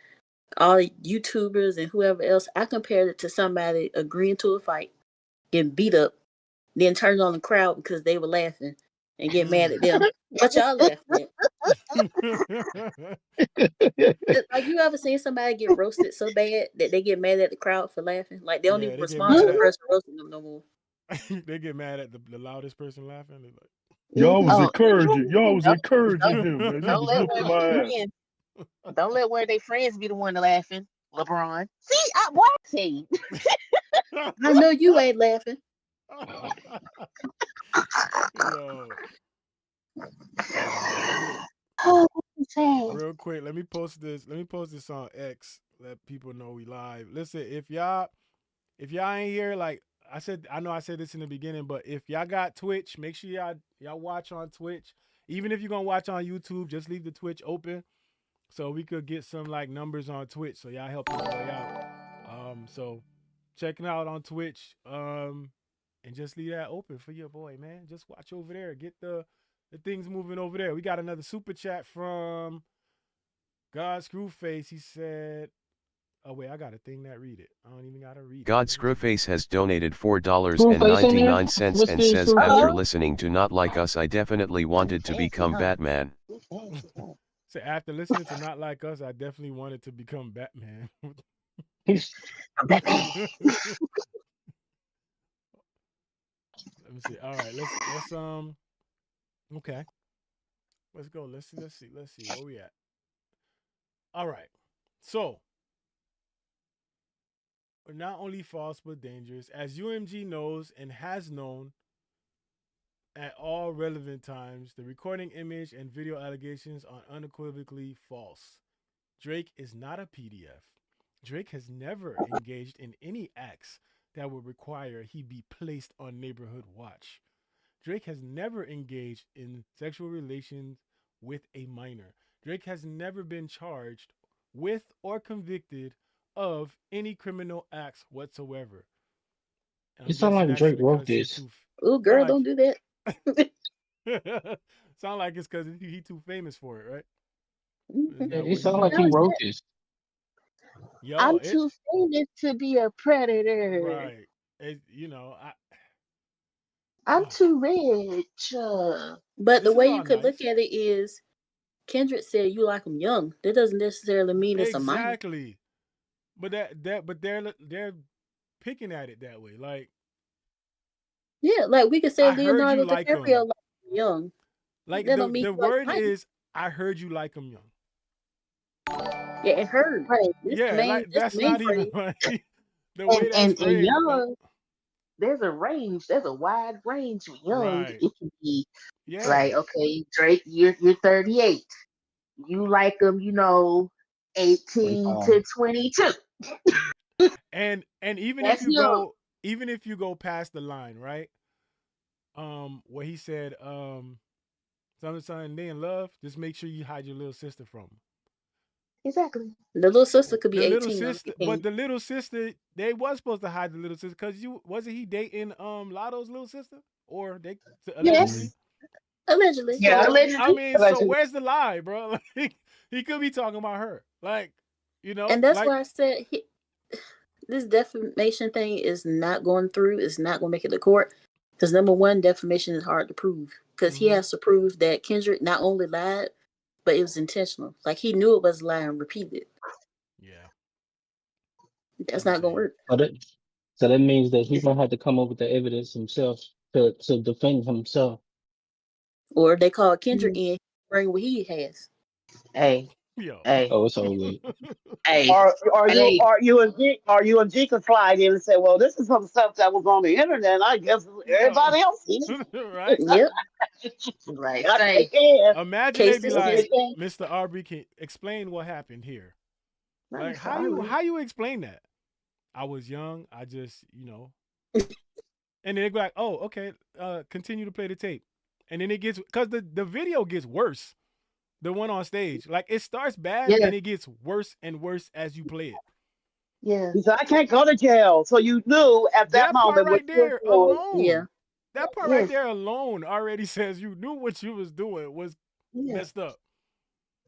all the YouTubers and whoever else. I compared it to somebody agreeing to a fight, getting beat up, then turning on the crowd because they were laughing and get mad at them. What y'all laughing at? Like, you ever seen somebody get roasted so bad that they get mad at the crowd for laughing? Like, they don't yeah, even they get respond to mad the at person roasting them no more. they get mad at the loudest person laughing. They're Y'all was Oh, encouraging don't, him as he don't was let one whooping of their my ass. friends. Don't let one of their friends be the one laughing. LeBron. See, what I tell you? like, I know you ain't laughing. yo, hold on. Let me Oh, sad. real quick. Let me post this. Let me post this on X. Let people know we live. Listen, if y'all ain't here, like I said, I know I said this in the beginning, but if y'all got Twitch, make sure y'all watch on Twitch. Even if you're gonna watch on YouTube, just leave the Twitch open so we could get some like numbers on Twitch. So y'all help your boy out. So checking out on Twitch. And just leave that open for your boy, man. Just watch over there. Get the things moving over there. We got another super chat from God Screwface. He said, "Oh wait, I got a thing that read it. I don't even gotta read it. God Let me see. Screwface has donated Screwface in there? $4.99 What's and this, says, Screwface? after listening to Not Like Us, I definitely wanted to Fancy, become huh? Batman. So after listening to Not Like Us, I definitely wanted to become Batman. Batman. Let me see. All right, let's okay. Let's go. Let's see. Where we at? All right. So not only false but dangerous, as UMG knows and has known at all relevant times, the recording image and video allegations are unequivocally false. Drake is not a PDF. Drake has never engaged in any acts that would require he be placed on neighborhood watch. Drake has never engaged in sexual relations with a minor. Drake has never been charged with or convicted of any criminal acts whatsoever. And It I'm sounds guessing like that's Drake wrote because he this. too. Ooh, Sound girl, like don't do that. sound like it's because he too famous for it, right? Isn't Yeah, that it what he's sounds like How he saying? is wrote that? this. Yo, I'm it too famous to be a predator. right. It, I'm oh, too rich. But the this is way you all could look nice. at it is Kendrick said you like him young. That doesn't necessarily mean it's a minor. Exactly. But but they're picking at it that way. Like, Yeah, like we could say I heard you Leonardo like DiCaprio him. like him young. Like That don't mean the you like word minor. is I heard you like him young. Yeah, and heard. Right. This the Yeah, main like this the that's main not even phrase. like the way that's And framed. young there's a range. There's a wide range of young. Right. It can be Yeah. like, okay, Drake, you're 38. You like them, 18 25. to 22. And even if That's you young. go past the line, right? Where he said, something they in love, just make sure you hide your little sister from 'em. Exactly. The little sister could be The little 18 on sister, but 18. the little sister, they was supposed to hide the little sister because you wasn't he dating Lotto's little sister, or they allegedly. Yes. Allegedly. Yeah. So I Allegedly. mean, so Allegedly. where's the lie, bro? Like, he could be talking about her, like, And that's like why I said this defamation thing is not going through. It's not going to make it to court. Because number one, defamation is hard to prove. Because he Mhm. has to prove that Kendrick not only lied, but it was intentional. Like he knew it was a lie and repeated it. yeah. That's Let me not tell going to you. work. So that means that he's gonna have to come up with the evidence himself to defend himself. Or they call Kendrick in, bring what he has. Hey, Yo. hey, Oh, it's all good. hey, Or hey. you and G could slide in and say, well, this is some stuff that was on the internet. I guess Yo. everybody else sees it. Right? Yep. Like, Yes, they say, can. Imagine they Case be dismissed. like, okay. Mr. Aubrey, can explain what happened here. Not Like, Mr. Aubrey. how you explain that? I was young. I just, and then they go like, oh, okay, continue to play the tape. And then it gets, because the video gets worse. The one on stage. Like, it starts bad Yeah, and it gets worse and worse as you play it. yeah. He said, I can't go to jail. So you knew at that That part moment what right you were there doing. Yeah. alone. That part right Yes, there alone already says you knew what you was doing was yeah, messed up.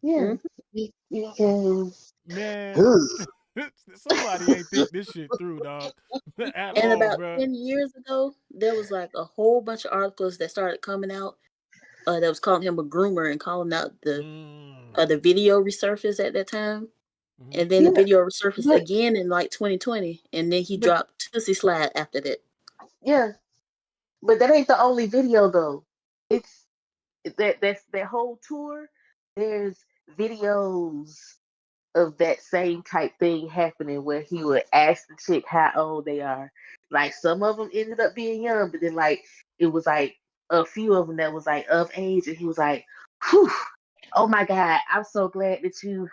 yeah. Mhm. Because, Man, ugh. somebody ain't think this shit through, dog. At And all, about bro. 10 years ago, there was like a whole bunch of articles that started coming out that was calling him a groomer and calling out the video resurfaced at that time. Mhm. And then the Yeah, video resurfaced but, again in like 2020. And then he but, dropped Tootsie Slide after that. yeah. But that ain't the only video though. It's that's that whole tour. There's videos of that same type thing happening where he would ask the chick how old they are. Like some of them ended up being young, but then like it was like a few of them that was like of age, and he was like, "Whew, oh my god, I'm so glad that you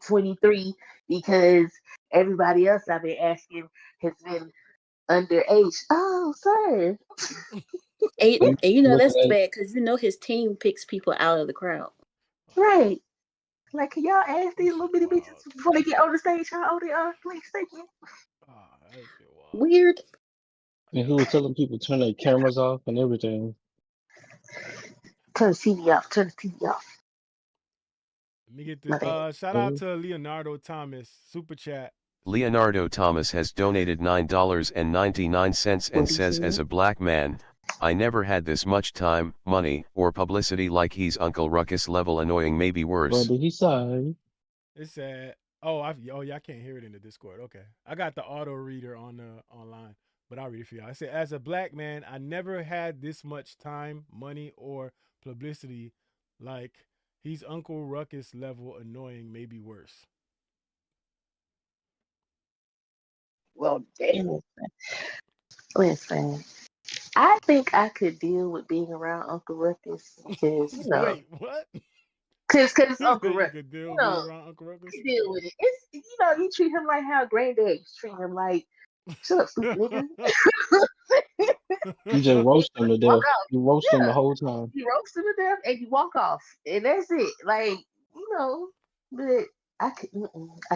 23 because everybody else I've been asking has been underage." Oh, sir, And you know, that's Looking at bad because you know his team picks people out of the crowd. right? Like, can y'all ask That these shit little bitty wild. bitches before they get on the stage how old they are? Please, thank you. That shit wild. Weird. and he was telling people to turn their cameras off and everything. Turn the TV off. Turn the TV off. Let me get My the bad. shout out to Leonardo Thomas, super chat. Leonardo Thomas has donated $9.99 and What he says, as said. a black man, I never had this much time, money, or publicity like he's Uncle Ruckus level annoying, maybe worse. Brother, he sorry. It said, oh yeah, I can't hear it in the Discord. Okay, I got the auto reader on the online, but I'll read it for you. I said, as a black man, I never had this much time, money, or publicity like he's Uncle Ruckus level annoying, maybe worse. Well, damn. Listen, I think I could deal with being around Uncle Ruckus because Wait, what? because it's You Uncle said you Ruckus. could deal You with being know, around Uncle I Ruckus? can deal with it. It's you treat him like how granddad treat him. Like, shut up, stupid nigga. You just roast him to Walk death. off. You roast him the Yeah, whole time. you roast him to death and you walk off, and that's it. Like, but I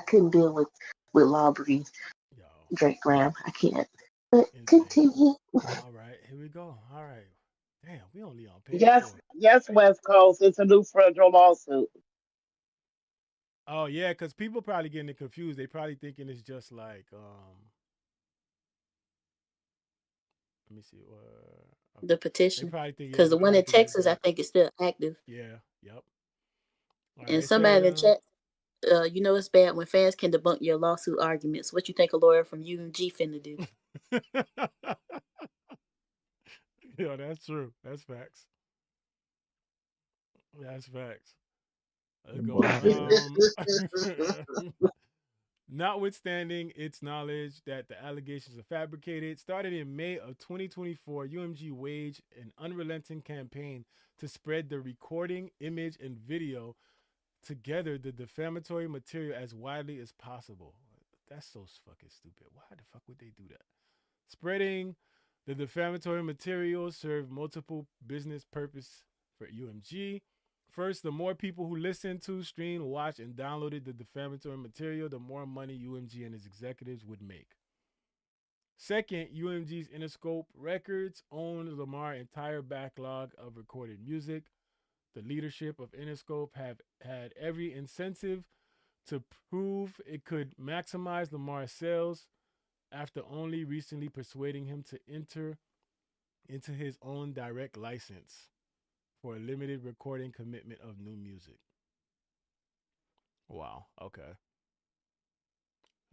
couldn't deal with Lawbury, Yo, Drake Graham. I can't. But insane. continue. All right, here we go. All right. Damn, we only on page Yes, 4. yes, West Coast. It's a new federal lawsuit. Oh yeah, because people probably getting it confused. They probably thinking it's just like let me see. The Okay. They petition. probably think Because the they one probably in think it's Texas, I that. think is still active. Yeah. Yep. All right. And It said somebody in the chat, you know it's bad when fans can debunk your lawsuit arguments. What you think a lawyer from UMG finna do? yeah, that's true. That's facts. That's facts. Let's go. Notwithstanding its knowledge that the allegations are fabricated, started in May of 2024, UMG waged an unrelenting campaign to spread the recording, image, and video together the defamatory material as widely as possible. That's so fucking stupid. Why the fuck would they do that? Spreading the defamatory material served multiple business purpose for UMG. First, the more people who listened to, streamed, watched, and downloaded the defamatory material, the more money UMG and its executives would make. Second, UMG's Interscope Records owned Lamar's entire backlog of recorded music. The leadership of Interscope have had every incentive to prove it could maximize Lamar's sales after only recently persuading him to enter into his own direct license for a limited recording commitment of new music. Wow. Okay.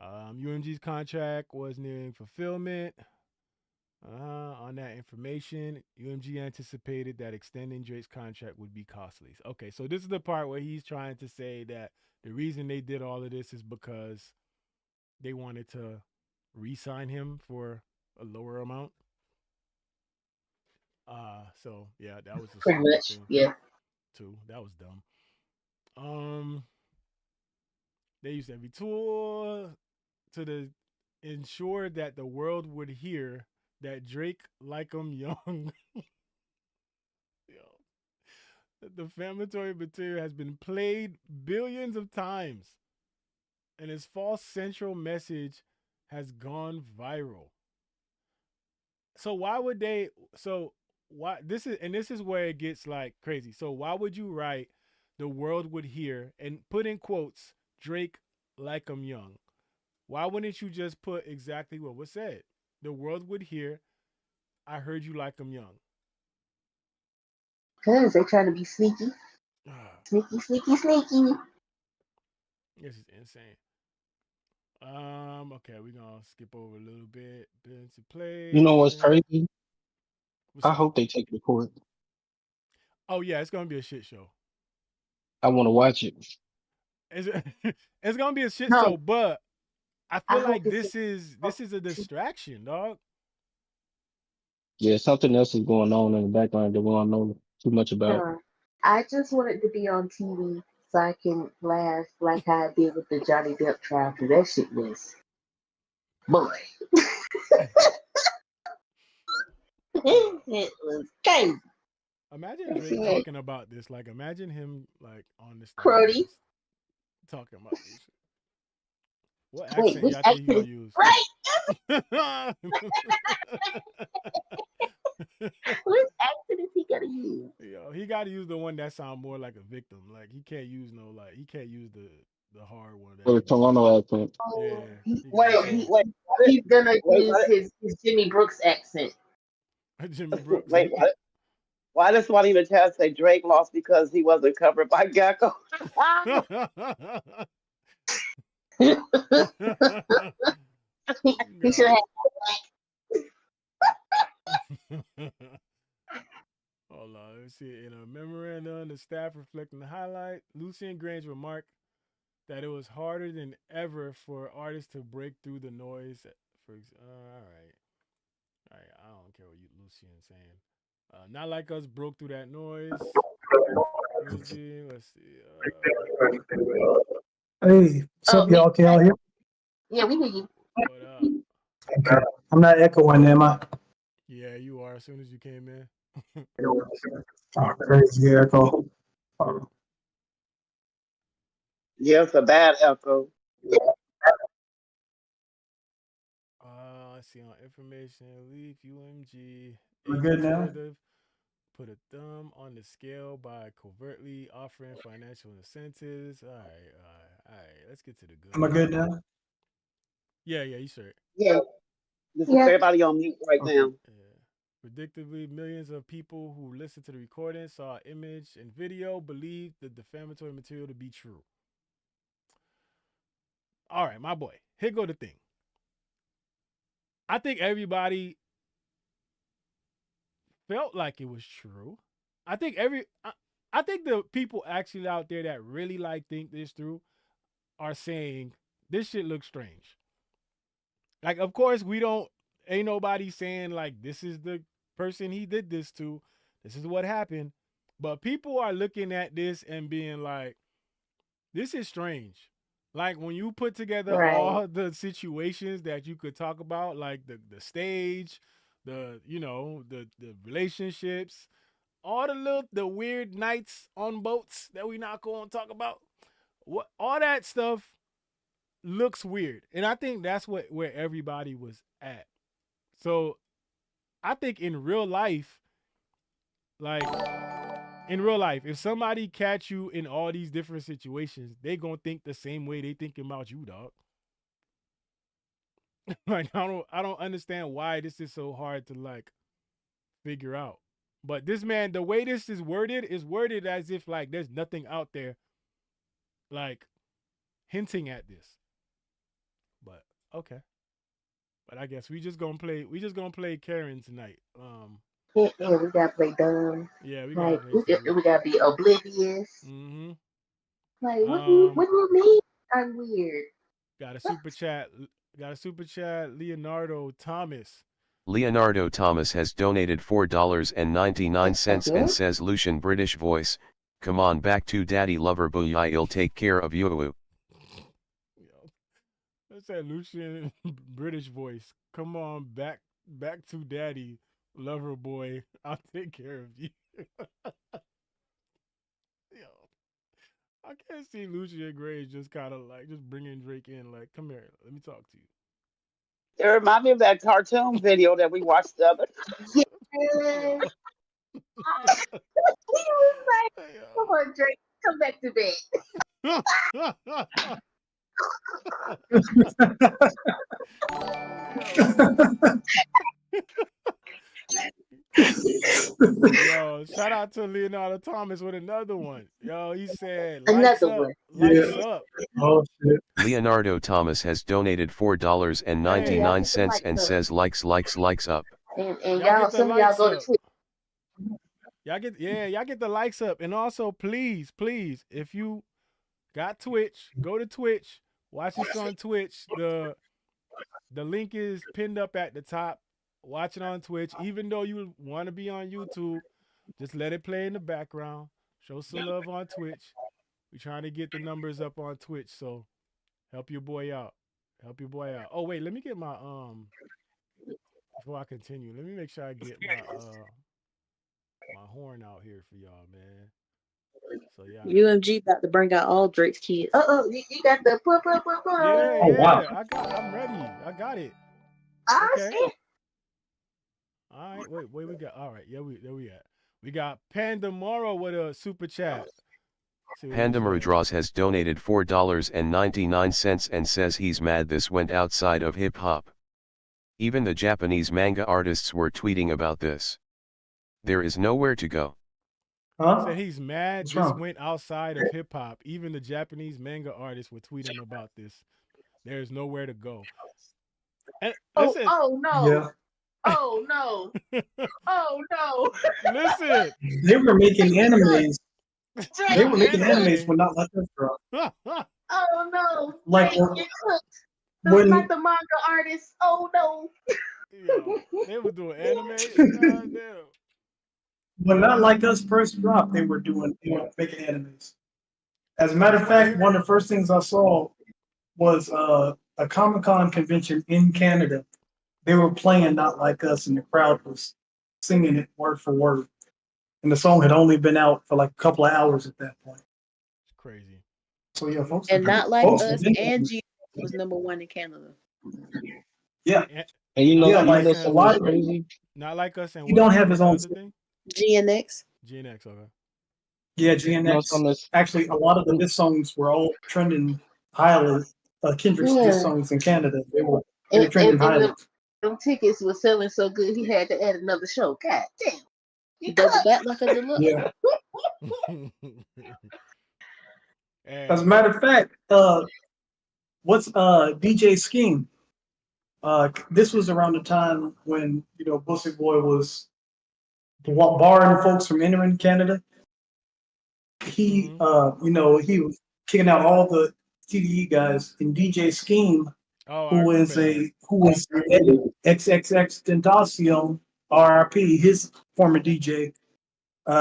UMG's contract was nearing fulfillment. On that information, UMG anticipated that extending Drake's contract would be costly. Okay, so this is the part where he's trying to say that the reason they did all of this is because they wanted to re-sign him for a lower amount. So yeah, that was a Pretty stupid much, thing yeah. too. That was dumb. They used every tool to ensure that the world would hear that Drake like 'em young. The defamatory material has been played billions of times, and his false central message has gone viral. So why would they? So why this is where it gets like crazy. So why would you write the world would hear and put in quotes Drake like 'em young? Why wouldn't you just put exactly what was said? The world would hear, I heard you like 'em young. Because they're trying to be sneaky. Sneaky, sneaky, sneaky. This is insane. Okay, we're gonna skip over a little bit. Been to play. You know what's crazy? What's I up? hope they take it to court. Oh yeah, it's gonna be a shit show. I want to watch it. It's gonna be a shit No. show, but I feel hope like it's this is a distraction, dog. Yeah, something else is going on in the background that we don't know too much about. I just want it to be on TV so I can laugh like how I did with the Johnny Depp trial. Cause that shit was, boy, it was crazy. Imagine Drake Yeah. talking about this. Like, imagine him like on the stage Cruddy. talking about this shit. What Wait, accent which y'all think he gonna accent? use? Right? Which accent is he gonna use? Yo, he got to use the one that sound more like a victim. Like he can't use the hard one. That For the he be Toronto accent. Yeah. Wait. He's gonna Wait, use his Jimmy Brooks accent. Jimmy Brooks. Wait, why does one even tell say Drake lost because he wasn't covered by Gecko? He should have. Hold on, let's see. In a memorandum, the staff reflecting the highlight, Lucien Grange remarked that it was harder than ever for artists to break through the noise. All right. I don't care what Lucien's saying. Not like us broke through that noise. Let's see. Hey, what's up, y'all? Can y'all hear? Yeah, we hear you. What up? Okay. I'm not echoing, am I? Yeah, you are. As soon as you came in. Oh, crazy echo. Yeah, it's a bad echo. Let's see on information leak UMG. We're good now? Put a thumb on the scale by covertly offering financial incentives. All right. Let's get to the good. Am I good now? Yeah, you sure. Yeah. This is everybody on mute right now. Yeah. Predictably, millions of people who listened to the recording, saw image and video, believed the defamatory material to be true. All right, my boy. Here go the thing. I think everybody felt like it was true. I think the people actually out there that really like think this through are saying this shit looks strange. Like, of course, ain't nobody saying like this is the person he did this to. This is what happened. But people are looking at this and being like, this is strange. Like when you put together Right. all the situations that you could talk about, like the stage, the relationships, all the weird nights on boats that we not going to talk about, all that stuff looks weird. And I think that's where everybody was at. So I think in real life, if somebody catch you in all these different situations, they gonna think the same way they thinking about you, dog. Like I don't understand why this is so hard to like figure out. But this man, the way this is worded as if like there's nothing out there like hinting at this. But okay. But I guess we just gonna play Karen tonight. Yeah, we gotta play dumb. Yeah, we Like gotta we gotta be oblivious. Mm-hmm. Like what do you mean I'm weird? Got a super chat. Leonardo Thomas. Leonardo Thomas has donated $4.99 and says, Lucian British voice, come on back to daddy lover boy, I'll take care of you. That's that Lucian British voice. Come on back to daddy lover boy, I'll take care of you. Yo, I can't see Lucian Gray just kind of like just bringing Drake in like, come here, let me talk to you. It reminds me of that cartoon video that we watched the other. Yeah. He was like, come on, Drake, come back to Yo, shout out to Leonardo Thomas with another one. Yo, he said, another up, one. Lights up. Oh shit. Leonardo Thomas has donated $4.99 and says, likes up. And Y'all some of y'all go to Twitch. Y'all get the likes up. And also, please, if you got Twitch, go to Twitch. Watch this on Twitch. The link is pinned up at the top. Watch it on Twitch. Even though you want to be on YouTube, just let it play in the background. Show some love on Twitch. We're trying to get the numbers up on Twitch, so help your boy out. Oh wait, let me get my before I continue. Let me make sure I get my horn out here for y'all, man. So yeah. UMG about to bring out all Drake's kids. You got the Yeah. Oh, wow. I'm ready. I got it. Okay. All right, wait, we got. All right, yeah, there we at. We got Panda Moro with a super chat. Panda Marudras has donated $4.99 and says he's mad this went outside of hip hop. Even the Japanese manga artists were tweeting about this. There is nowhere to go. Huh? So he's mad this went outside of hip hop. Even the Japanese manga artists were tweeting about this. There's nowhere to go. And listen, oh no. Yeah. Oh no. Oh no. Listen. They were making animes. Drake, They were making anime. animes when not like this, bro. oh no. Like Drake, get cooked. when Not the manga artists. Oh no. Yo, they were doing anime. God damn. when Not Like Us first dropped, they were making animes. As a matter of fact, one of the first things I saw was a Comic-Con convention in Canada. They were playing Not Like Us, and the crowd was singing it word for word. And the song had only been out for like a couple of hours at that point. It's crazy. So yeah, folks. And Not Like folks, Us and G was #1 in Canada. Yeah. And you know, Yeah, like that's a lot crazy. Not Like Us and He don't have his own thing? GNX. GNX, okay. Yeah, GNX. Actually, a lot of the diss songs were all trending highly. Kendrick's diss songs in Canada, they were trending highly. Them tickets were selling so good, he had to add another show. God damn. You double back like a deluxe. Yeah. As a matter of fact, what's DJ Scheme? This was around the time when Bussy Boy was barring folks from entering Canada. He he was kicking out all the TDE guys, and DJ Scheme, Oh, I who remember was that. XXX Tentacion, RIP, his former DJ.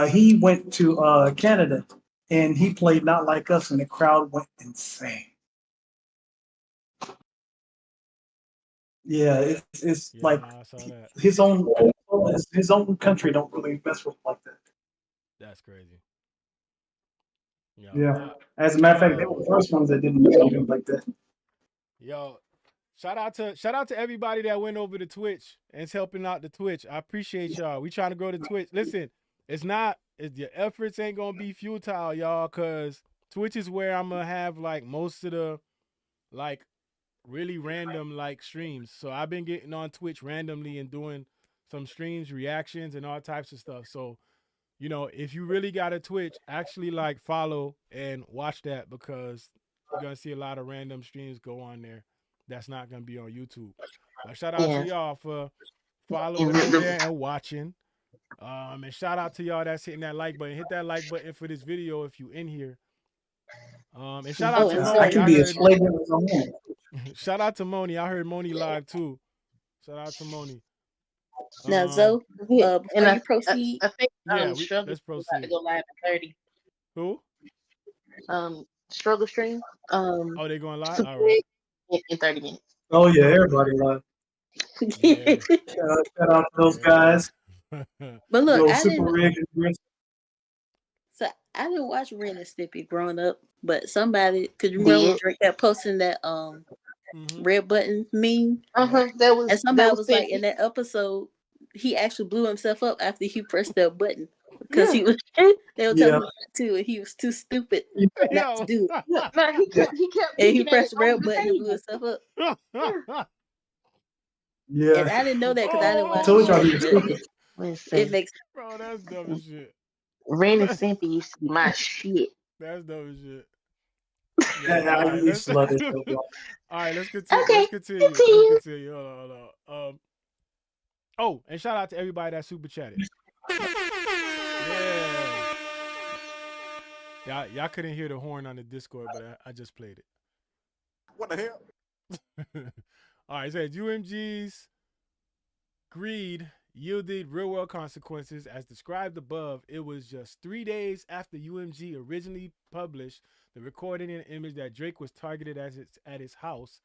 He went to Canada and he played Not Like Us, and the crowd went insane. Yeah, it's Yeah, like nah, I saw that. his own country don't really mess with him like that. That's crazy. Yo, Yeah. As a matter of fact, they were the first ones that didn't mess with him like that. yo, shout out to everybody that went over to Twitch and is helping out the Twitch. I appreciate y'all. We trying to grow the Twitch. Listen, your efforts ain't gonna be futile, y'all, cause Twitch is where I'm gonna have like most of the like really random like streams. So I've been getting on Twitch randomly and doing some streams, reactions, and all types of stuff. So, you know, if you really got a Twitch, actually like follow and watch that, because you're gonna see a lot of random streams go on there that's not gonna be on YouTube. Shout out to y'all for following over there and watching. And shout out to y'all that's hitting that like button. Hit that like button for this video if you in here. And shout out to Moni. I can be as flagrant as I want. Shout out to Moni. I heard Moni live too. Shout out to Moni. Now, Zoe, before you proceed, I think let's proceed. About to go live at 30. Who? Struggle Stream. Oh, they going live? All right. In 30 minutes. Oh yeah, everybody live. Yeah. Shout out to those guys. But look, Yo, I Super didn't. Rig. So I didn't watch Ren and Stimpy growing up, but somebody could you remember when Drake kept posting that red button meme? That was, and somebody was like, in that episode, he actually blew himself up after he pressed that button because he was. They were telling him not to, and he was too stupid not to do it. No, he kept. And he pressed the red button and blew himself up. Yeah. And I didn't know that because I didn't watch. I told y'all he was stupid. It makes. Bro, that's dumb as shit. Ren and Stimpy used to be my shit. That's dumb as shit. Yeah, all right, let's continue. Okay, Let's continue. Hold on. Oh, and shout out to everybody that super chatted. Yeah. Y'all couldn't hear the horn on the Discord, but I just played it. What the hell? All right, it says UMG's greed yielded real-world consequences as described above. It was just 3 days after UMG originally published the recording and image that Drake was targeted at his house,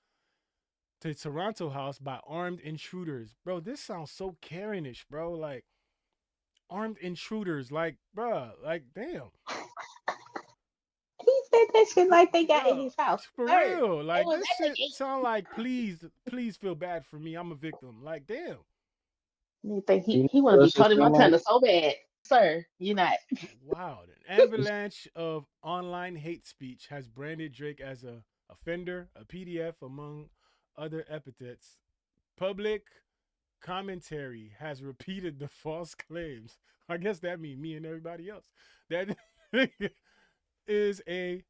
to Toronto house, by armed intruders. Bro, this sounds so Karenish, bro. Like, armed intruders. Like, bro, like, damn. He said that shit like they got in his house. For real. Like, this shit sound like, please feel bad for me. I'm a victim. Like, damn. You think he want to be Tony Montana so bad. Sir, you're not. Wow. An avalanche of online hate speech has branded Drake as a offender, a PDF, among other epithets. Public commentary has repeated the false claims. I guess that means me and everybody else. That is a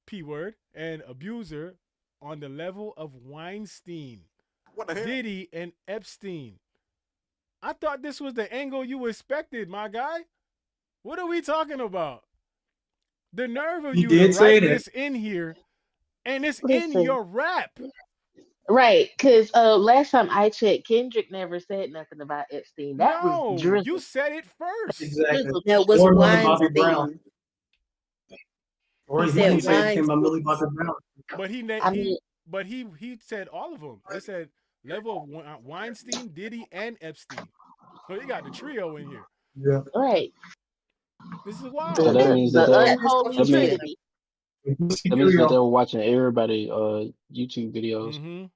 P word, an abuser on the level of Weinstein, What the hell? Diddy, and Epstein. I thought this was the angle you expected, my guy. What are we talking about? The nerve of you to write this in here, and it's in your rap. Right, because last time I checked, Kendrick never said nothing about Epstein. That was Drizzle. You said it first. Exactly. That was Weinstein. Or he said came by Millie Bobby Brown. But he said all of them. They said level of Weinstein, Diddy, and Epstein. So you got the trio in here. Yeah. Right. This is wild. So that means that Trinity. That means that they were watching everybody YouTube videos. Mm-hmm.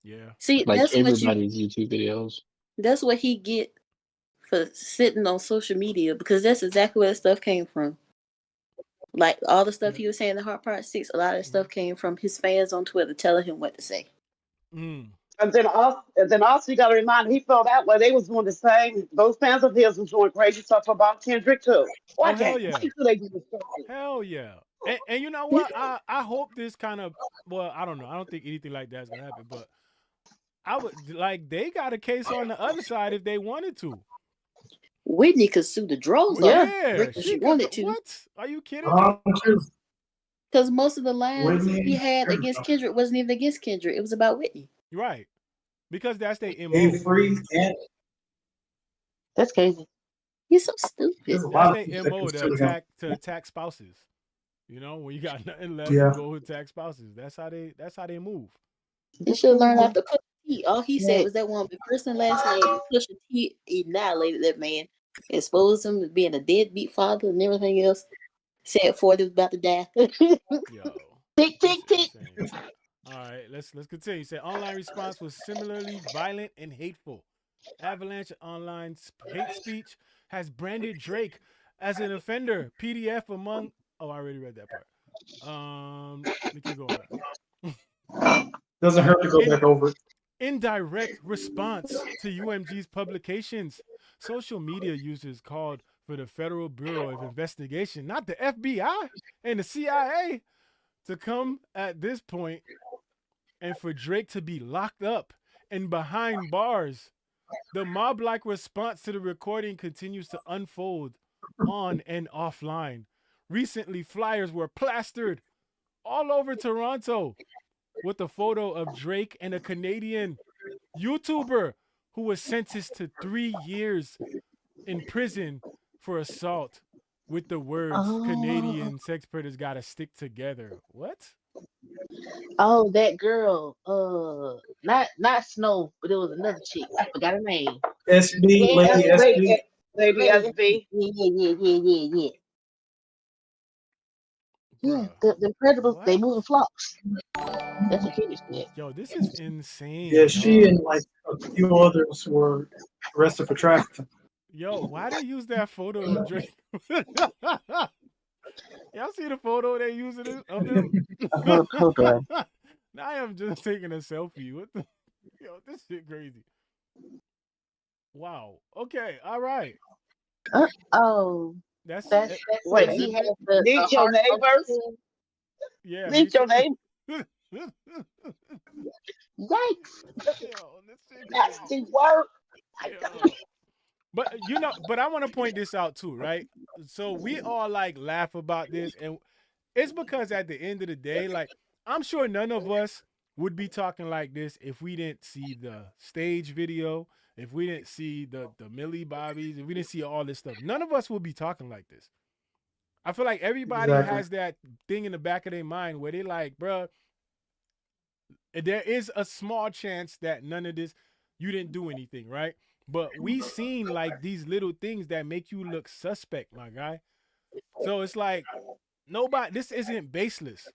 Yeah. See, like that's everybody's YouTube videos. That's what he get for sitting on social media, because that's exactly where the stuff came from. Like all the stuff he was saying in the Heart Part 6, a lot of that stuff came from his fans on Twitter telling him what to say. Mm. And then also you got to remind him, he felt that way. They was doing the same. Those fans of his was doing crazy stuff about Kendrick too. Why hell yeah. They do the story? Hell yeah. And you know what? I hope this kind of, well, I don't know. I don't think anything like that's gonna happen, but I would like they got a case on the other side if they wanted to. Whitney could sue the drones. Yeah, she wanted to. What? Are you kidding? Because most of the lines Whitney he had and against Kendrick wasn't even against Kendrick. It was about Whitney. Right. Because that's their Be MO. Free, and That's crazy. He's so stupid. there's a That's lot of people their that MO consider him. to attack spouses. You know, when you got nothing left, Yeah. you go attack spouses. That's how they move. He should learn off the Pusha T. All he said Yeah. was that one big first and last name. Pusha T annihilated that man, exposed him as being a deadbeat father and everything else. Said Ford was about to die. Yo. Tick, tick, That's tick. insane. All right, let's continue. He said online response was similarly violent and hateful. Avalanche online hate speech has branded Drake as an offender. PDF among. Oh, I already read that part. Let me keep going. Doesn't hurt to go back over it. In direct response to UMG's publications, social media users called for the Federal Bureau of Investigation, not the FBI and the CIA, to come at this point and for Drake to be locked up and behind bars. The mob-like response to the recording continues to unfold on and offline. Recently, flyers were plastered all over Toronto with a photo of Drake and a Canadian YouTuber who was sentenced to 3 years in prison for assault with the words Canadian sex predators gotta stick together. What? Oh, that girl. Not Snow, but it was another chick. I forgot her name. SB, Yeah, Lady SB. Lady SB. Yeah. Yeah, Bruh. the Incredibles, they What? moving flocks. That's what Kendrick said. Yo, this is insane. Yeah, she dog. and like a few others were arrested for trafficking. Yo, why they use that photo of Drake? Y'all see the photo they using of him? Hold on. Now I am just taking a selfie. What the? Yo, this shit crazy. Wow. Okay. All right. Oh, That's that's Wait, what he it- has meet the your heart on neighbors. his hand. yeah. Meet your neighbors. Yikes! Yo, this shit That's crazy. the work. Yo. But but I want to point this out too, right? So we all like laugh about this, and it's because at the end of the day, like I'm sure none of us would be talking like this if we didn't see the stage video, if we didn't see the Millie Bobbies, if we didn't see all this stuff. None of us would be talking like this. I feel like everybody Exactly. has that thing in the back of their mind where they like, bruh, there is a small chance that none of this, you didn't do anything, right? But we seen like these little things that make you look suspect, my guy. So it's like nobody, this isn't baseless.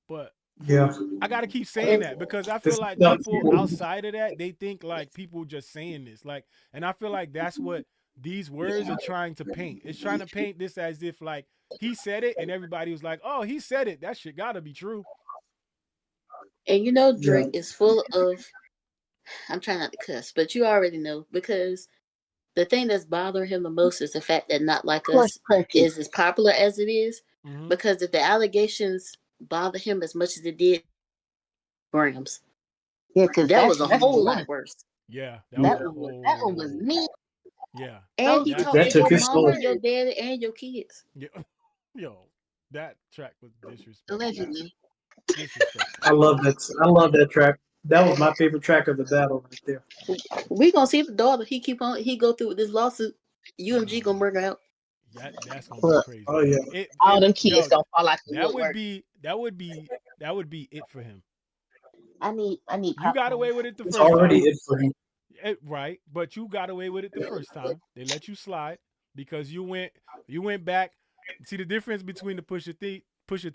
But Yeah. I gotta keep saying that because I feel This like stuff- people outside of that, they think like people just saying this. Like, and I feel like that's what these words are trying to paint. It's trying to paint this as if like he said it and everybody was like, oh, he said it. That shit gotta be true. And you know Drake is full of, I'm trying not to cuss, but you already know, because the thing that's bothering him the most is the fact that Not Like Us is as popular as it is. Mhm. Because if the allegations bother him as much as it did Grams, Yeah, because that was a that's whole the lot one. worse. Yeah, That one was neat. Yeah. And he That talked that to took your his mama, soul. your daddy, and your kids. Yeah. Yo, that track was disrespectful. Allegedly. Disrespectful. I love that. I love that track. That was my favorite track of the battle right there. We gonna see if the daughter he go through with this lawsuit. UMG gonna bring her out. That's gonna Look, be crazy. Oh yeah. All them kids gonna fall out the that woodwork. would be it for him. I need You got popcorn. away with it the It's first already time. it for him. Right, but you got away with it the first time. They let you slide because you went back. See, the difference between the Pusha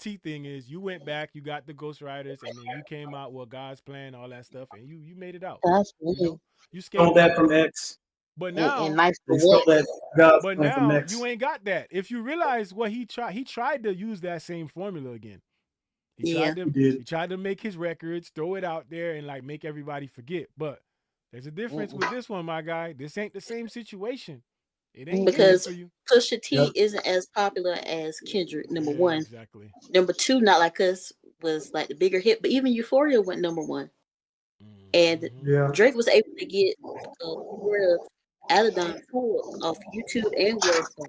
T thing is you went back, you got the Ghost Riders, and then you came out with God's plan, all that stuff, and you made it out. That's You know, you Stole scapegoated. that from X. But now, and nice They for stole what? that God's but plan from now X. you ain't got that. If you realize what he tried to use that same formula again. He tried to make his records, throw it out there, and like make everybody forget. But there's a difference with this one, my guy. This ain't the same situation. It ain't Because for you. Pusha T isn't as popular as Kendrick. Number one. Exactly. Number two, Not Like Us was like the bigger hit, but even Euphoria went number one. And Drake was able to get Word of Aladon pulled off YouTube and World Star.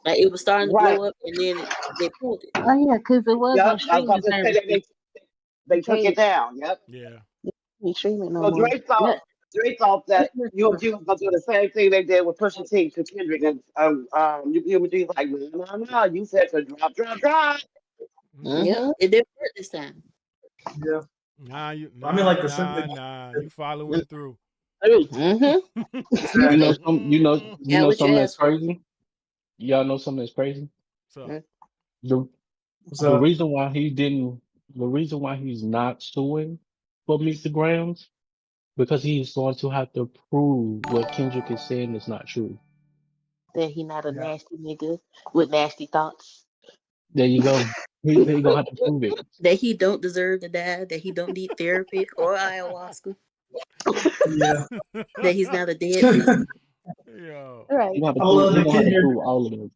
Like it was starting to Right. blow up, and then they pulled it. Oh yeah, because it was Yep. on I was streaming about to say that services. they took it down. Yep. Yeah. Ain't streaming no So more. Yeah. Drake thought that UMG was gonna do the same thing they did with Pusha T to Kendrick, and UMG was like, no, you said to drop. Yep, it didn't work this time. Yeah. Nah, you following through. You know what something you that's asked for. crazy? Y'all know something that's crazy? So The up? reason why he's not suing for Meet the Grams, because he's going to have to prove what Kendrick is saying is not true. That he not a nasty nigga with nasty thoughts. There you go. He gonna have to prove it. That he don't deserve to die. That he don't need therapy or ayahuasca. Yeah. That he's not a deadbeat. Yo. Right. He gonna have to prove all of it.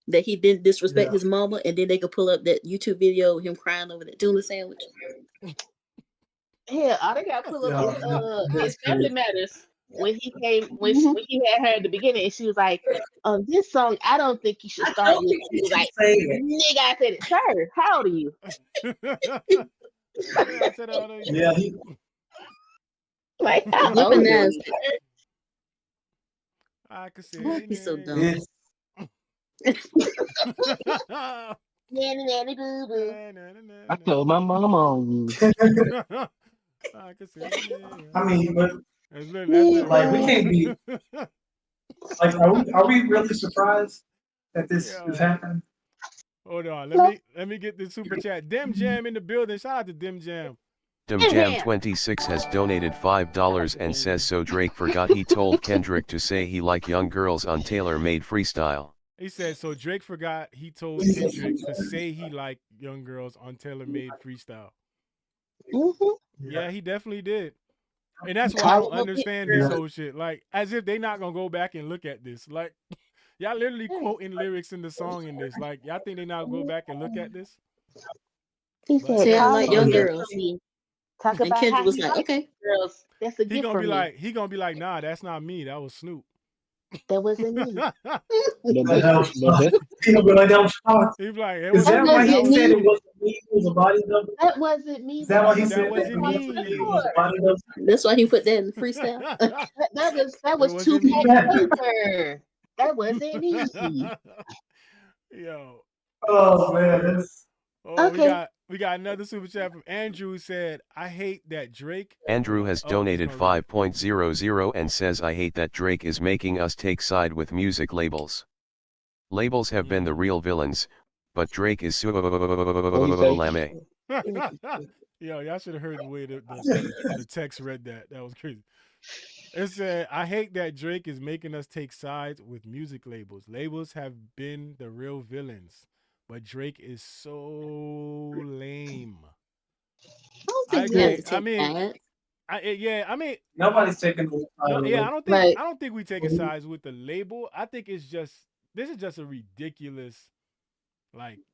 That he didn't disrespect his mama, and then they could pull up that YouTube video of him crying over that tuna sandwich. Yeah, all they got to pull up his Family Matters when he came when he had her at the beginning, and she was like, "This song, I don't think you should start with." He was like, "Nigga, I said it, sir. How old are you?" Yeah, he like how old are you? I could see He's so dumb. Nanny boo boo. I told my mama on you. I could see I mean, but that's like we can't be like are we really surprised that this is happening? Hold on, let me get this super chat. Dim Jam in the building. Shout out to Dim Jam. DimJam26 has donated $5 and says so Drake forgot he told Kendrick to say he like young girls on tailor-made freestyle. He said so Drake forgot he told Kendrick to say he liked young girls on tailor-made freestyle. Yeah, he definitely did. And that's why I don't understand this whole shit. Like, as if they not gonna go back and look at this. Like, y'all literally quoting lyrics in the song in this. Like, y'all think they not go back and look at this? He said, "Say I like young girls." Talk And about Kendrick how was he like, likes "Okay." girls. That's a gift from me. He gonna be like, nah, that's not me. That was Snoop. That wasn't me. He'll be like, Is that why he said it wasn't me? It was a body double. That wasn't me. Is that why he That said that wasn't it was a body double? That's why he put that in the freestyle. that was two me. paper. That wasn't me. Yo. Oh man. Okay. We got another super chat from Andrew who said, I hate that Drake. Andrew has donated 5.00 and says I hate that Drake is making us take side with music labels. Labels have been the real villains, but Drake is lame. Yo, y'all should have heard the way the text read that. That was crazy. It said, I hate that Drake is making us take sides with music labels. Labels have been the real villains, but Drake is so lame. I agree. I mean, nobody's taking I don't think we taking sides with the label. I think this is just a ridiculous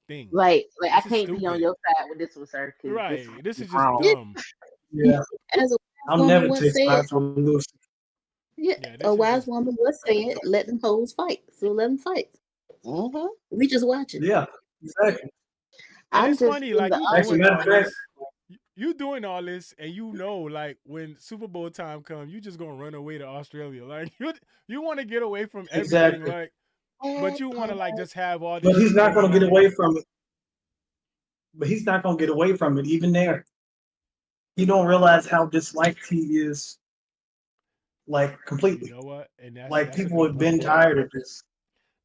thing. Like I can't be on your side when this was her. Right. This is just dumb. Yeah. I'm never taking sides with Lucy. Yeah, a wise woman would say it. Let them hoes fight. So let them fight. We just watch it. Yeah, exactly. And it's funny, like you doing all this, and you know, like when Super Bowl time comes, you just gonna run away to Australia. Like you want to get away from everything, like, but you want to like just have all this. But he's not gonna get away from it. But he's not gonna get away from it, even there. He don't realize how disliked he is. Like completely. You know what? And that's people have been tired of this.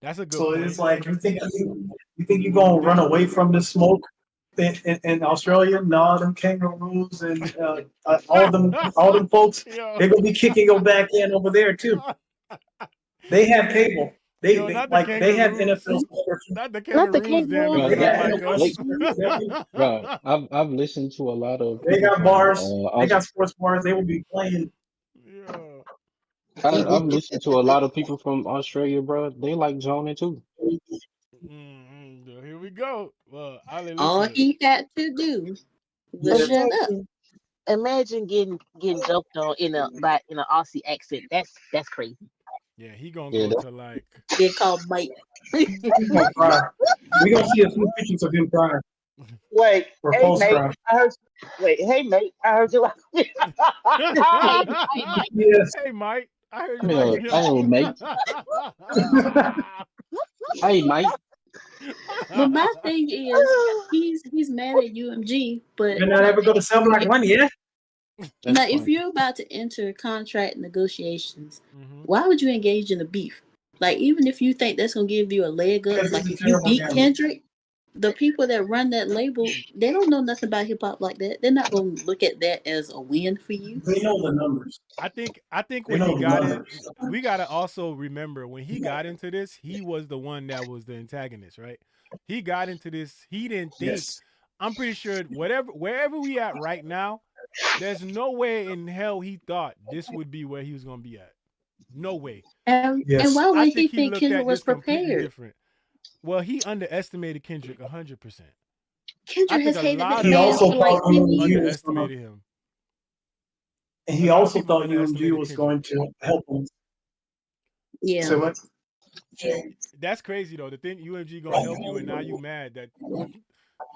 That's a good point. So it's like you think you're gonna run away from the smoke in Australia? No, them kangaroos and all them folks, they're gonna be kicking your back in over there too. They have cable. They have NFL. Not the kangaroos, Bro, I've listened to a lot of. They got bars. They got sports bars. They will be playing. I've listened to a lot of people from Australia, bro. They like zoning too. Here we go. Well, all he had to do was shut up. Imagine getting jumped on in an Aussie accent. That's crazy. Yeah, he gonna Yeah, go to like. Get called Mike. He's gonna cry. We gonna see a few pictures of him crying wait, or hey post mate, cry. I heard. Wait, hey mate, I heard you. Hey, hey, Mike. Yes. Hey, Mike. I heard you Come like here, hey mate. Hey mate. But my thing is, he's mad at UMG, but You're not ever gonna sell Black Money, yeah? That's now if funny. you're about to enter contract negotiations, Mhm. why would you engage in a beef? Like even if you think that's gonna give you a leg up, Because like it's a if you terrible beat gamble. Kendrick, the people that run that label, they don't know nothing about hip hop like that. They're not gonna look at that as a win for you. They know the numbers. I think They when he know the got in, numbers. we gotta also remember when he got into this, he was the one that was the antagonist, right? He got into this. He didn't think. Yes. I'm pretty sure wherever we at right now, there's no way in hell he thought this would be where he was gonna be at. No way. And Yes. why I would he think he think looked Kendrick at was this completely prepared? different. Well, he underestimated Kendrick 100%. I Kendrick think has a hated lot that of He man also for people like thought 10 UMG years. was gonna. underestimated him. And A he lot of also people thought UMG underestimated was Kendrick. going to help him. Yeah. So what? That's crazy though. The thing UMG gonna help you, and now you mad that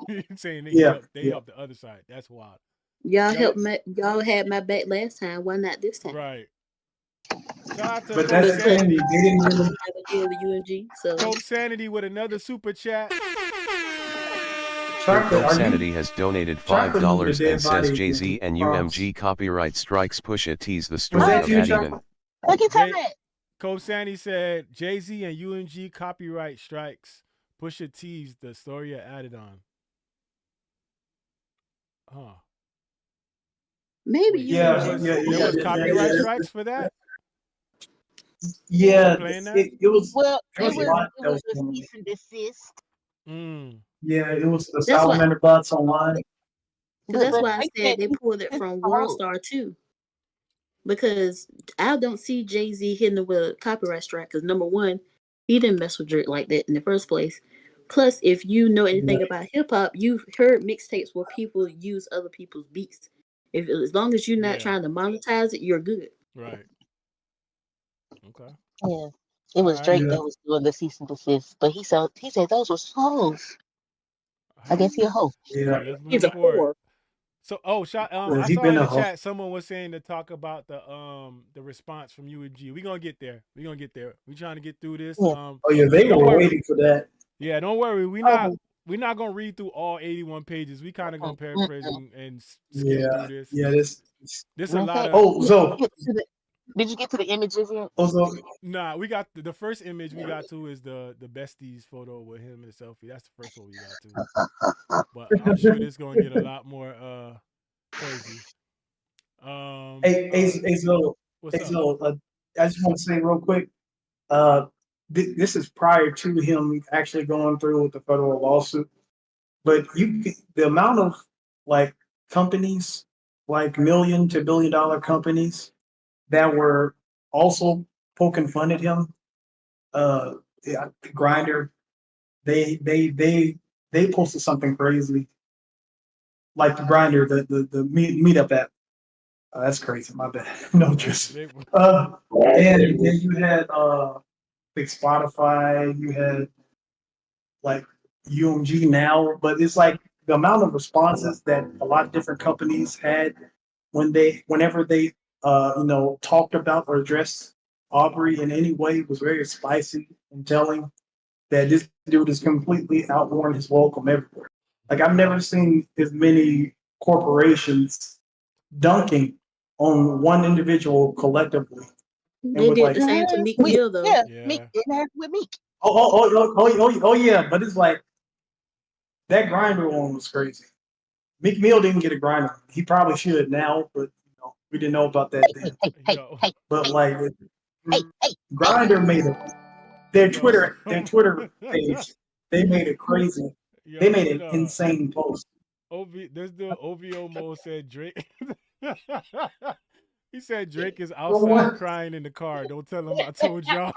you saying that Yeah. they Yeah. helped the other side. That's wild. Y'all Y'all, y'all had my back last time. Why not this time? right. Shout out to But Cope that's the thing. Sanity. They didn't really. Have a deal with UMG. So Cope Sanity with another super chat. Sir Cope Are you? Sanity has donated Chocolate moved a $5 dead and says body again. Jay-Z and Promise. UMG copyright strikes Pusha T's The Was Story that of you, Adiman. Chocolate? Look at Jay, that. Cope Sanity said Jay-Z and UMG copyright strikes Pusha T's The Story added on. Huh. maybe Wait, Yeah. there was Yeah. there Yeah. was Yeah. copyright strikes for that? For Yeah. playing that? It was. Well, There was a lot that was a going on. cease and desist. Yeah. It was the that's why salamander bots online. that's But why I they said said they pulled it this from the whole. Worldstar too. Because I don't see Jay-Z hitting it with a copyright strike. Because number one, he didn't mess with Drake like that in the first place. Plus, if you know Yeah. anything about hip hop, you've heard mixtapes where people use other people's beats. As long as you're not Yeah. trying to monetize it, you're good. Right. Okay. Yeah, it All was right. Drake Yeah. that was doing the cease and desist, but he said those were hoes. I guess he a hoe. Yeah. Let's He's move a forward. whore. So, Well, I he saw been in a the hoe. chat someone was saying to talk about the response from UNG. We're gonna get there. We're trying to get through this. Yeah. Oh yeah, they Don't were worry. waiting for that. Yeah, don't worry. We're not gonna read through all 81 pages. We kind of gonna paraphrase and skim Yeah. through this. Yeah. This a In lot fact, of Oh, so did you get to the images yet? also. nah. We got the first image we got to is the besties photo with him in a selfie. That's the first one we got to. But I'm sure this gonna get a lot more crazy. Hey, Zo, What's up? I just want to say real quick, this is prior to him actually going through with the federal lawsuit. But the amount of like companies, like $1 to $1 billion companies that were also poking fun at him, yeah, Grinder, they posted something crazy, like the Grinder, the meetup app. That's crazy. My bad. No, just They- and then you had like Spotify. You had like UMG now, but it's like the amount of responses that a lot of different companies had whenever they talked about or addressed Aubrey in any way was very spicy and telling that this dude is completely outworn his welcome everywhere. Like I've never seen as many corporations dunking on one individual collectively. They with did like, the same to Meek Mill though. Yeah, Yeah. Meek. It happened with Meek. oh yeah, but it's like that Grinder one was crazy. Meek Mill didn't get a Grinder. He probably should now, but we didn't know about that then. Yo. But like Hey, Grinder made it. Their Yo. Twitter page, they made it crazy. Yo, They made what an insane post. this the OVO Mo said Drake. He said Drake is outside crying in the car. Don't tell him I told y'all.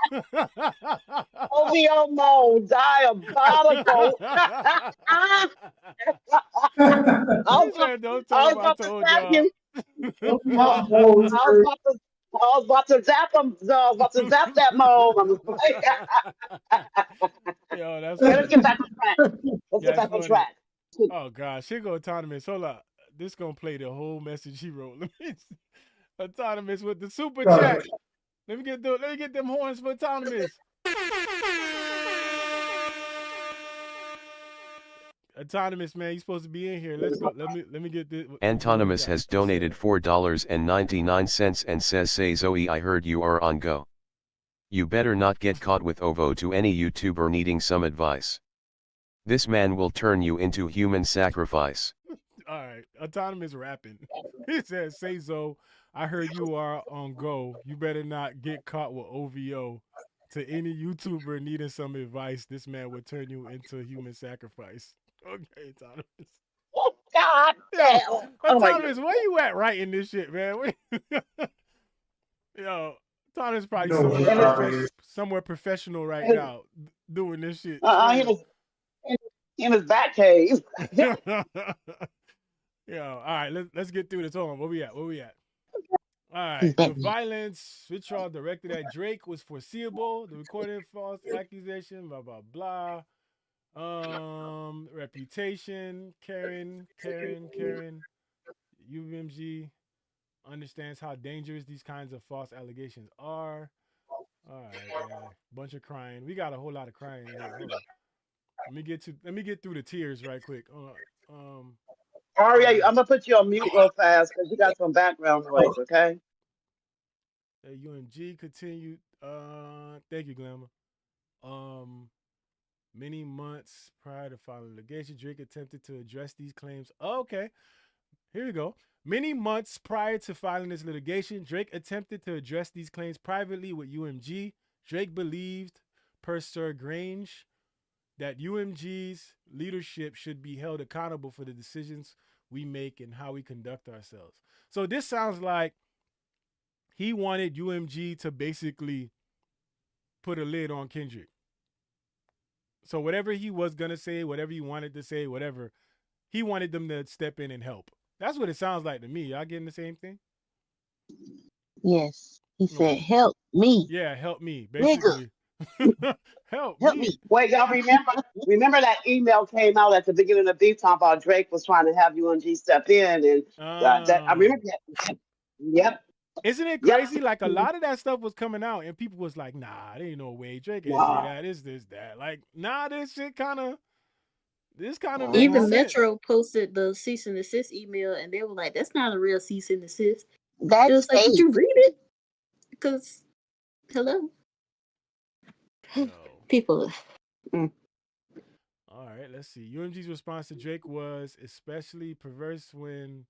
OVO mode, diabolical. I He was, said, don't I tell was him I about to told tap y'all. him. I was about to I was about to zap him. So I was about to zap that mom. I'm just like, Yo, that's okay, let's funny. get back on track. Let's get That's back on funny. track. Oh gosh, here go Autonomous. Hold up. This gonna play the whole message he wrote. Let me see. Autonomous with the super chat. Let me get them horns for Autonomous. Autonomous, man, you supposed to be in here. Let's go. Let me get this. Antonymous has donated $4.99 and says, "Say Zoe, I heard you are on Go. You better not get caught with OVO to any YouTuber needing some advice. This man will turn you into human sacrifice." All right, Autonomous rapping. He says, "Say Zoe, I heard you are on Go. You better not get caught with OVO. To any YouTuber needing some advice, this man will turn you into human sacrifice." Okay, Autonomous. Oh, God damn. Yo, Oh, my God. Autonomous, where you at writing this shit, man? Yo, Autonomous probably somewhere professional right now doing this shit. In his back cave. Yo, all right, let's get through this. Hold on, where we at? All right, the violence vitriol directed at Drake was foreseeable. The recorded false accusation, blah blah blah. Reputation, Karen, UMG understands how dangerous these kinds of false allegations are. All right, yeah, bunch of crying. We got a whole lot of crying in here. Hold on. Let me get through the tears right quick. Aria, I'm gonna put you on mute real fast because you got some background noise. Okay. UMG continued. Thank you, Glamour. Many months prior to filing litigation, Drake attempted to address these claims. Oh, okay, here we go. Many months prior to filing this litigation, Drake attempted to address these claims privately with UMG. Drake believed, per Sir Grange, that UMG's leadership should be held accountable for the decisions we make and how we conduct ourselves. So this sounds like he wanted UMG to basically put a lid on Kendrick. So whatever he was going to say, whatever he wanted to say, whatever, he wanted them to step in and help. That's what it sounds like to me. Y'all getting the same thing? Yes. He said, help me. Yeah, help me, Nigga. basically. help me. Wait, y'all remember that email came out at the beginning of the talking about Drake was trying to have UNG step in, and that I remember that. Yep. Isn't it crazy? Like a lot of that stuff was coming out, and people was like, "Nah, there ain't no way Drake ain't say that. It's this, that." Like, nah, this shit kind of makes Even sense. Metro posted the cease and desist email, and they were like, "That's not a real cease and desist." That's it was like, "Did you read it?" Because, hello, people. All right, let's see. UMG's response to Drake was especially perverse when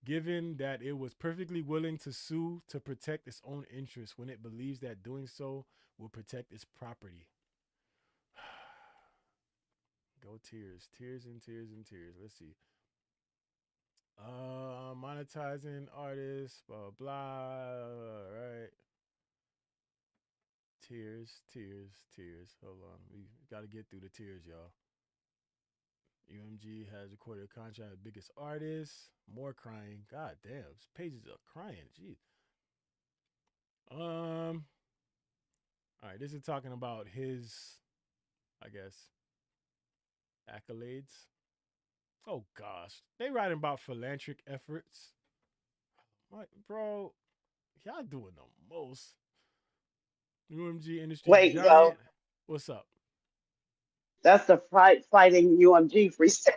given that it was perfectly willing to sue to protect its own interests when it believes that doing so will protect its property. Go tears. Let's see. Monetizing artists, blah, blah. All right. Tears. Hold on. We got to get through the tears, y'all. UMG has recorded a contract with biggest artists. More crying. God damn. These pages are crying. Jeez. All right. This is talking about his, I guess, accolades. Oh, gosh. They writing about philanthropic efforts. Like, bro, y'all doing the most. UMG industry Wait, giant. yo. What's up? That's the fighting UMG freestyle.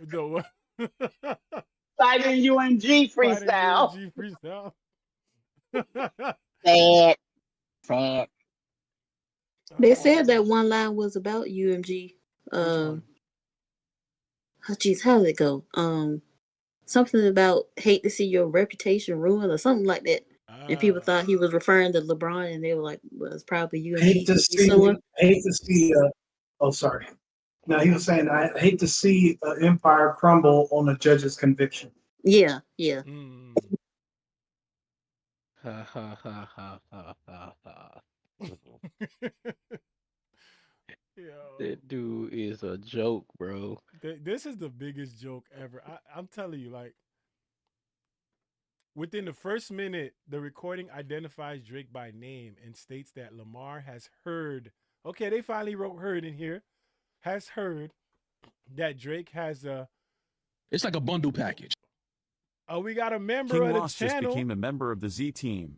The what? Fighting UMG freestyle. Fighting UMG freestyle. Sad. They said that one line was about UMG. Oh, geez, how did it go? Something about hate to see your reputation ruined or something like that. And people thought he was referring to LeBron, and they were like, well, it's probably UMG. Hate to see. Oh, sorry. No, he was saying, I hate to see an empire crumble on a judge's conviction. Yeah. Ha ha ha ha ha ha ha. That dude is a joke, bro. This is the biggest joke ever. I'm telling you, like, Within the first minute, the recording identifies Drake by name and states that Lamar has heard. Okay, they finally wrote "heard" in here. Has heard that Drake has a. It's like a bundle package. Oh, we got a member King of the Loss just channel. became a member of the Z team.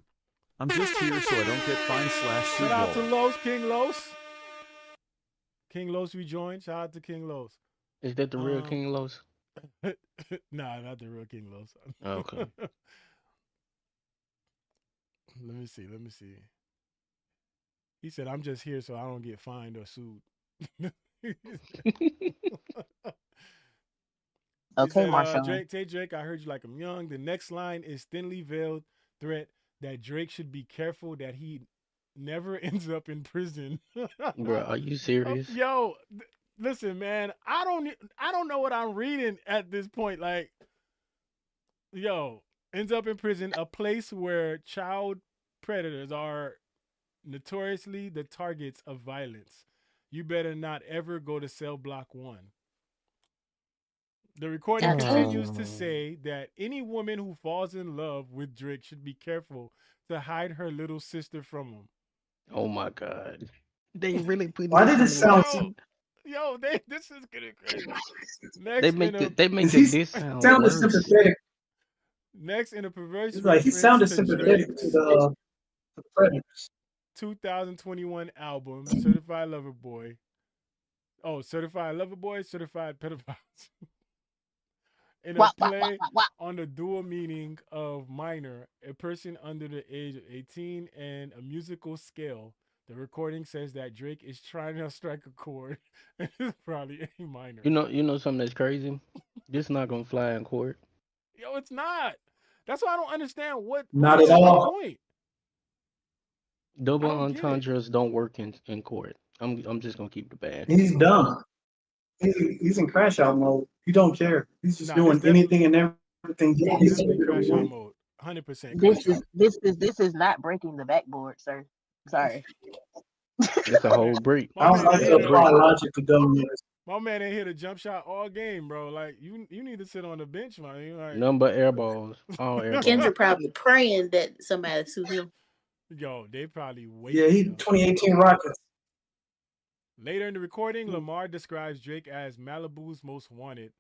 I'm just here so I don't get fined / Shout out to Seagull. Los, King Los. King Los rejoined. Shout out to King Los. Is that the real King Los? Nah, not the real King Los. Okay. Let me see. He said, "I'm just here so I don't get fined or sued." Okay, said, Marshawn. Drake, I heard you like I'm young. The next line is thinly veiled threat that Drake should be careful that he never ends up in prison. Bro, are you serious? Yo, listen, man. I don't know what I'm reading at this point. Like, yo, ends up in prison, a place where child predators are notoriously the targets of violence. You better not ever go to cell block 1. The recording continues to say that any woman who falls in love with Drake should be careful to hide her little sister from him. Oh my God. They really put Why did it sound Yo, this is getting crazy. They make this sound sounded worse. sympathetic. Next, in a perverse It's like he reference sounded to sympathetic Drake's to the predators. 2021 album, Certified Lover Boy. Oh, Certified Lover Boy, Certified Pedophiles. In a play on the dual meaning of minor, a person under the age of 18, and a musical scale. The recording says that Drake is trying to strike a chord. It's probably a minor. You know something that's crazy? This not gonna fly in court. Yo, it's not. That's why I don't understand what. Not at all. The point. Double entendres don't work in court. I'm just gonna keep the bad. He's dumb. He's in crash out mode. He don't care. He's just doing anything and everything. He's definitely crash out mode. 100%. This is not breaking the backboard, sir. Sorry. It's a whole break. I was like to apply logic to dumb niggas. My man ain't hit a jump shot all game, bro. Like you need to sit on the bench, man. Like, None but air balls. All air balls. Kendra probably praying that somebody sue him. Yo, they probably wait. Yeah, he 2018 Rockets. Later in the recording, Lamar describes Drake as Malibu's most wanted.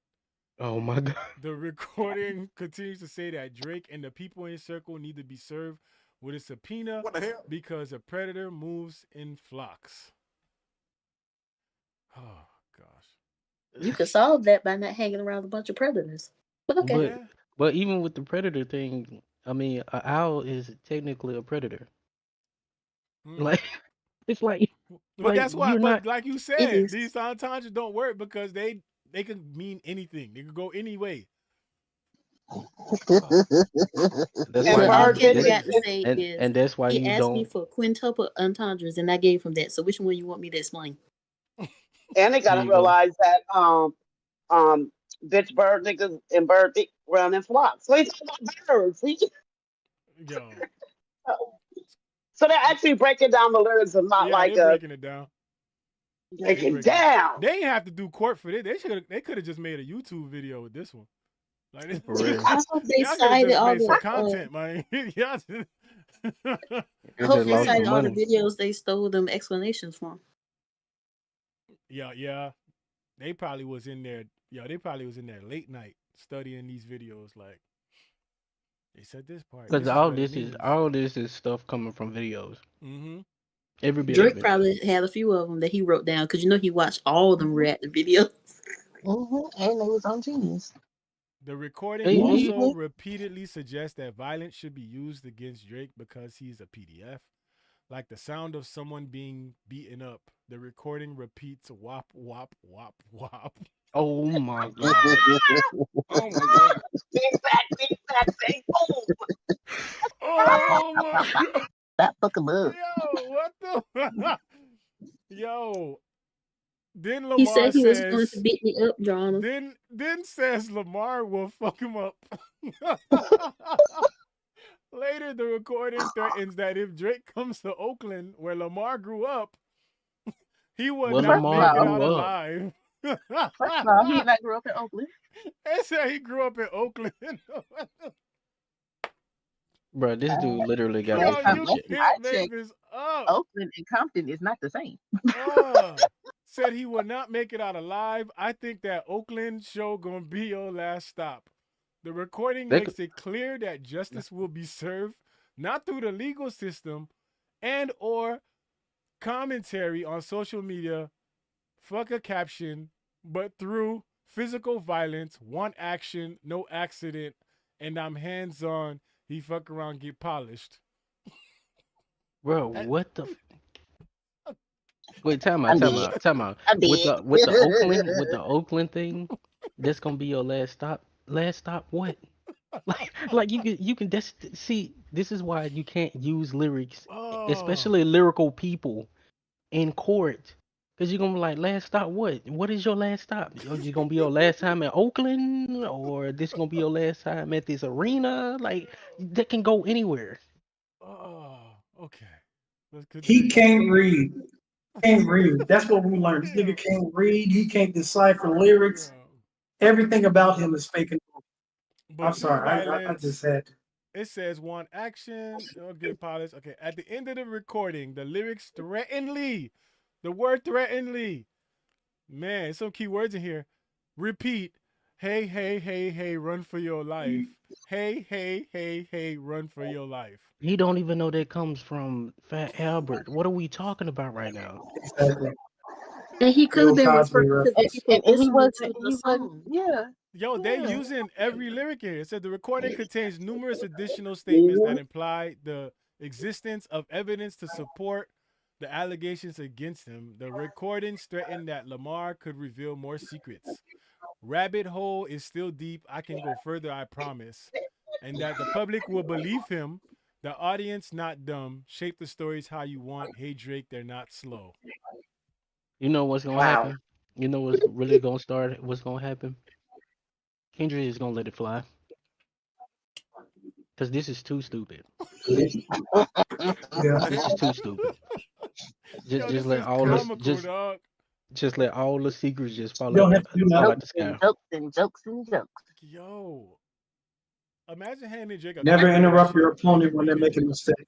Oh my God. The recording continues to say that Drake and the people in his circle need to be served with a subpoena because a predator moves in flocks. Oh gosh. You could solve that by not hanging around a bunch of predators. But okay. But even with the predator thing, I mean, an owl is technically a predator. Like, it's like. But that's why. But like you said, is. these entendres don't work because they can mean anything. They could go any way. That's What why all Kendra got to say is, and that's why he you asked don't. me for quintuple entendres, and I gave him that. So which one you want me to explain? And they gotta realize that bitch bird niggas and bird run in flocks. So he's talking about birds. Yo. So they're actually breaking down the lyrics and not like breaking it down. Breaking it down. They didn't have to do court for this. They could have just made a YouTube video with this one. Like this. For real. I hope they cited all the content, man. Yeah. I hope they cited all the videos they stole them explanations from. Yeah. They probably was in there. They probably was in there late night studying these videos. Like they said this part. Because all this is stuff coming from videos. Mm-hmm. Every bit Drake of it. probably had a few of them that he wrote down because he watched all of them react to videos. And they was on Genius. The recording also repeatedly suggests that violence should be used against Drake because he's a PDF. Like the sound of someone being beaten up. The recording repeats wop, wop, wop, wop. Oh my God. Oh my God. Big back, boom. Oh my God. That fucking love. Yo, what the? Yo. Then Lamar He said he says, was going to beat me up, John. Then says Lamar will fuck him up. Later, the recording threatens that if Drake comes to Oakland, where Lamar grew up, he will not make it out alive. First of all, he did not grow up in Oakland. They say he grew up in Oakland. Bro, this dude literally got Last this Yo, time, from the you last chat. time can't I make checked, this up. Oakland and Compton is not the same. Said he will not make it out alive. I think that Oakland show gonna be your last stop. The recording They could, makes it clear that justice will be served not through the legal system and or commentary on social media, fuck a caption, but through physical violence, one action, no accident, and I'm hands on. He fuck around, get polished. bro, That- what the wait, time out, I'm time dead. out, time out. I'm With dead. the Oakland thing, that's gonna be your last stop. Last stop what? Like you can see this is why you can't use lyrics, oh, especially lyrical people in court. Cause you're gonna be like, last stop what? What is your last stop? Are you gonna be your last time in Oakland? Or this gonna be your last time at this arena? Like that can go anywhere. oh, okay. Let's He continue. can't read. Can't read. That's what we learned. This Yeah, nigga can't read. He can't decipher lyrics. yeah. Everything about him is fake. I'm But through sorry. I just violence, had to. it says one action, get polished. Okay, at the end of the recording, the lyrics threateningly, the word threateningly, man, some key words in here. Repeat, hey, hey, hey, hey, run for your life. Hey, hey, hey, hey, run for your life. He don't even know that comes from Fat Albert. What are we talking about right now? Exactly. And he could Bill have been Cosby referring to the reference. people And he listening wasn't. to the He wasn't. song. Yeah. Yo, they Yeah. using every lyric here. It said the recording contains numerous additional statements that imply the existence of evidence to support the allegations against him. The recordings threaten that Lamar could reveal more secrets. Rabbit hole is still deep. I can go further, I promise. And that the public will believe him. The audience not dumb. Shape the stories how you want. Hey Drake, they're not slow. You know what's gonna Wow. happen? You know what's really gonna start? What's gonna happen? Kendrick is gonna let it fly. Cause this is too stupid. Yeah. This is too stupid. Just Yo, just this let is all this comical, dog. just let all the secrets just You don't have to do fall nothing. out the Jokes and sky. jokes and jokes and jokes. Yo, imagine handing Drake a Never copy of this interrupt your shit. Make opponent him when read they're it. making a mistake.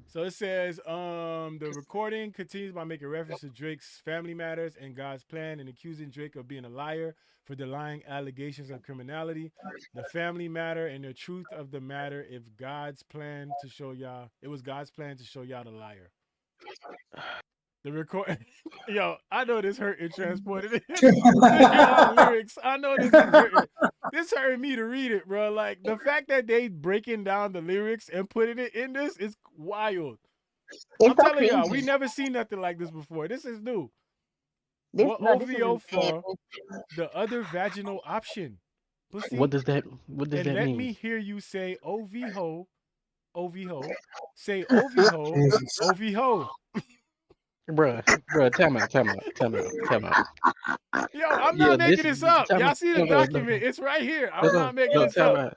So it says, the recording continues by making reference to Drake's family matters and God's plan and accusing Drake of being a liar for denying allegations of criminality. The family matter and the truth of the matter if God's plan to show y'all, it was God's plan to show y'all the liar. The record, yo, I know this hurt and transported it. Y'all lyrics, I know this is hurting. This hurt me to read it, bro. Like the fact that they breaking down the lyrics and putting it in this is wild. I'm It's so telling y'all, we cringy. never seen nothing like this before. This is new. This What no, this is OVO a bad. for? The other vaginal option. What Pussy. does And that let mean? me hear you say OV ho, OV ho. Say OV ho, Jesus. OV ho. Bruh, time out. Yo, I'm Yeah, not this making this up. time Y'all out. see the document. It's right here. I'm not making No, this up.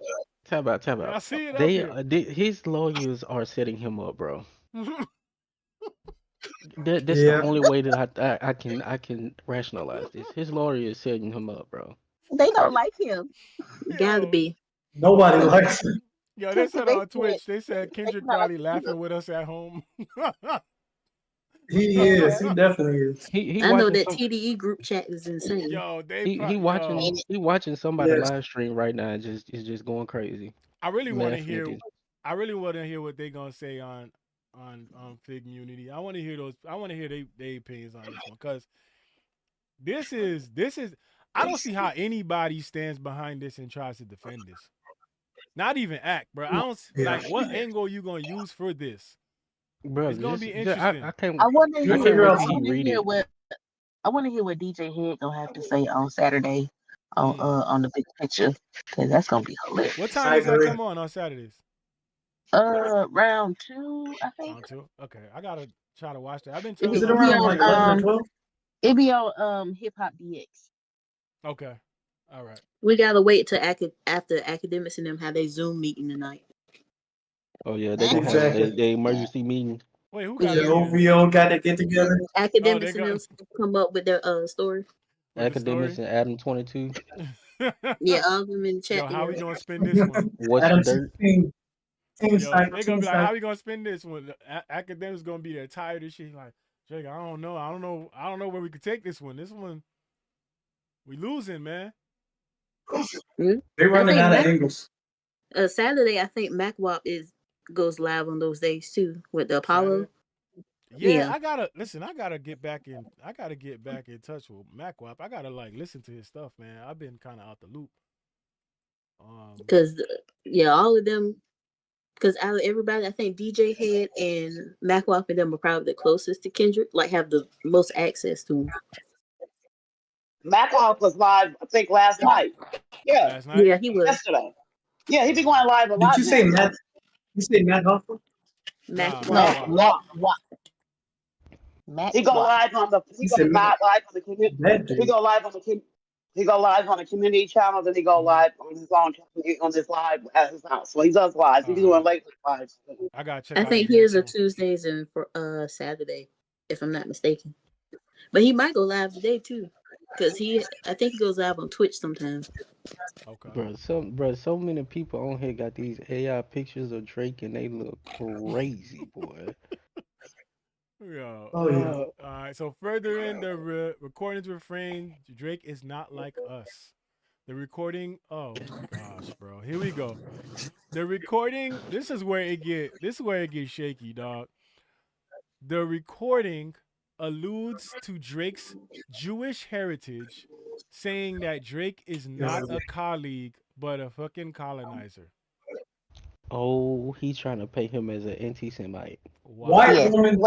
time out. Y'all see it up They, here. his lawyers are setting him up, bro. That's the Yeah. only way that I can rationalize this. His lawyer is setting him up, bro. They don't like him Gotta Yo, be. Nobody likes it. yo, they said they on said Twitch, they said they Kendrick not like probably him either. laughing with us at home. He Oh is. yeah. He definitely is. He I know watching that some TDE group chat is insane. Yo, they he probably, yo, And he watching somebody Yes. live stream right now and just going crazy, I really want to laughing at hear, this. I really want to hear what they gonna say on Fig Unity. I want to hear those. I want to hear they opinions on this one because this is. I don't see how anybody stands behind this and tries to defend this. Not even act, bro. I don't Yeah. like what angle you gonna use for this. Bro, It's gonna be I interesting. can't I want to You'll hear. figure wait out till I he want to read hear it. what. I want to hear what DJ Head gonna have to say on Saturday Mm. on the big picture because that's gonna be hilarious. What time I does that agree. come on Saturdays? Round 2, I think. On two. Okay, I gotta try to watch that. I've been It, telling Is it my it be around friends like to. 11 or on 12? it be on Hip Hop DX. Okay, all right. We gotta wait till after academics and them have their Zoom meeting tonight. Oh yeah, they're gonna have Exactly. their emergency meeting. Wait, who got The a Yeah, meeting? OVO got to get together. Oh, they academics and got them come up with their story. with the Academics story. and Adam 22. Yeah, all of them in the Yo, chat how we together. gonna spin this one? What's the Adam dirt? 16. Team Yo, sniper, they gonna team be like, how sniper. we gonna spend this one? Academics gonna be there tired of shit. Like, Jake, I don't know where we could take this one. This one, we losing, man. They I running think out of Mac angles. Saturday. I think MacWap goes live on those days too with the Apollo. Saturday. Yeah, Yeah, I gotta listen. I gotta get back in. I gotta get back in touch with MacWap. I gotta like listen to his stuff, man. I've been kind of out the loop. because all of them. Because out of everybody, I think DJ Head and MacWap and them are probably the closest to Kendrick. Like have the most access to him. Macloff was live, I think, last night. Yeah, Last night. Yeah, he was yesterday. Yeah, he be going live a Did lot you now. say Matt? You say Matt Hoffa? Nah, MacWap. MacWap. He go live on the. He You go said Matt. live on the community. That He dude. go live on the. He go live on the community channel. Then he go live on his own on this live at his house. So he does live. He be doing late lives. I gotta check I out his think his are YouTube. Tuesdays and for Saturday, if I'm not mistaken. But he might go live today too, because I think he goes live on Twitch sometimes. Okay. So many people on here got these AI pictures of Drake and they look crazy, boy. Yeah. Oh yeah. All right. So further in the recordings refrain, Drake is not like us. The recording. Oh gosh, bro. Here we go. The recording. This is where it gets shaky, dog. The recording alludes to Drake's Jewish heritage, saying that Drake is not a colleague but a fucking colonizer. Oh, he's trying to pay him as an anti-Semite. Wow. White woman.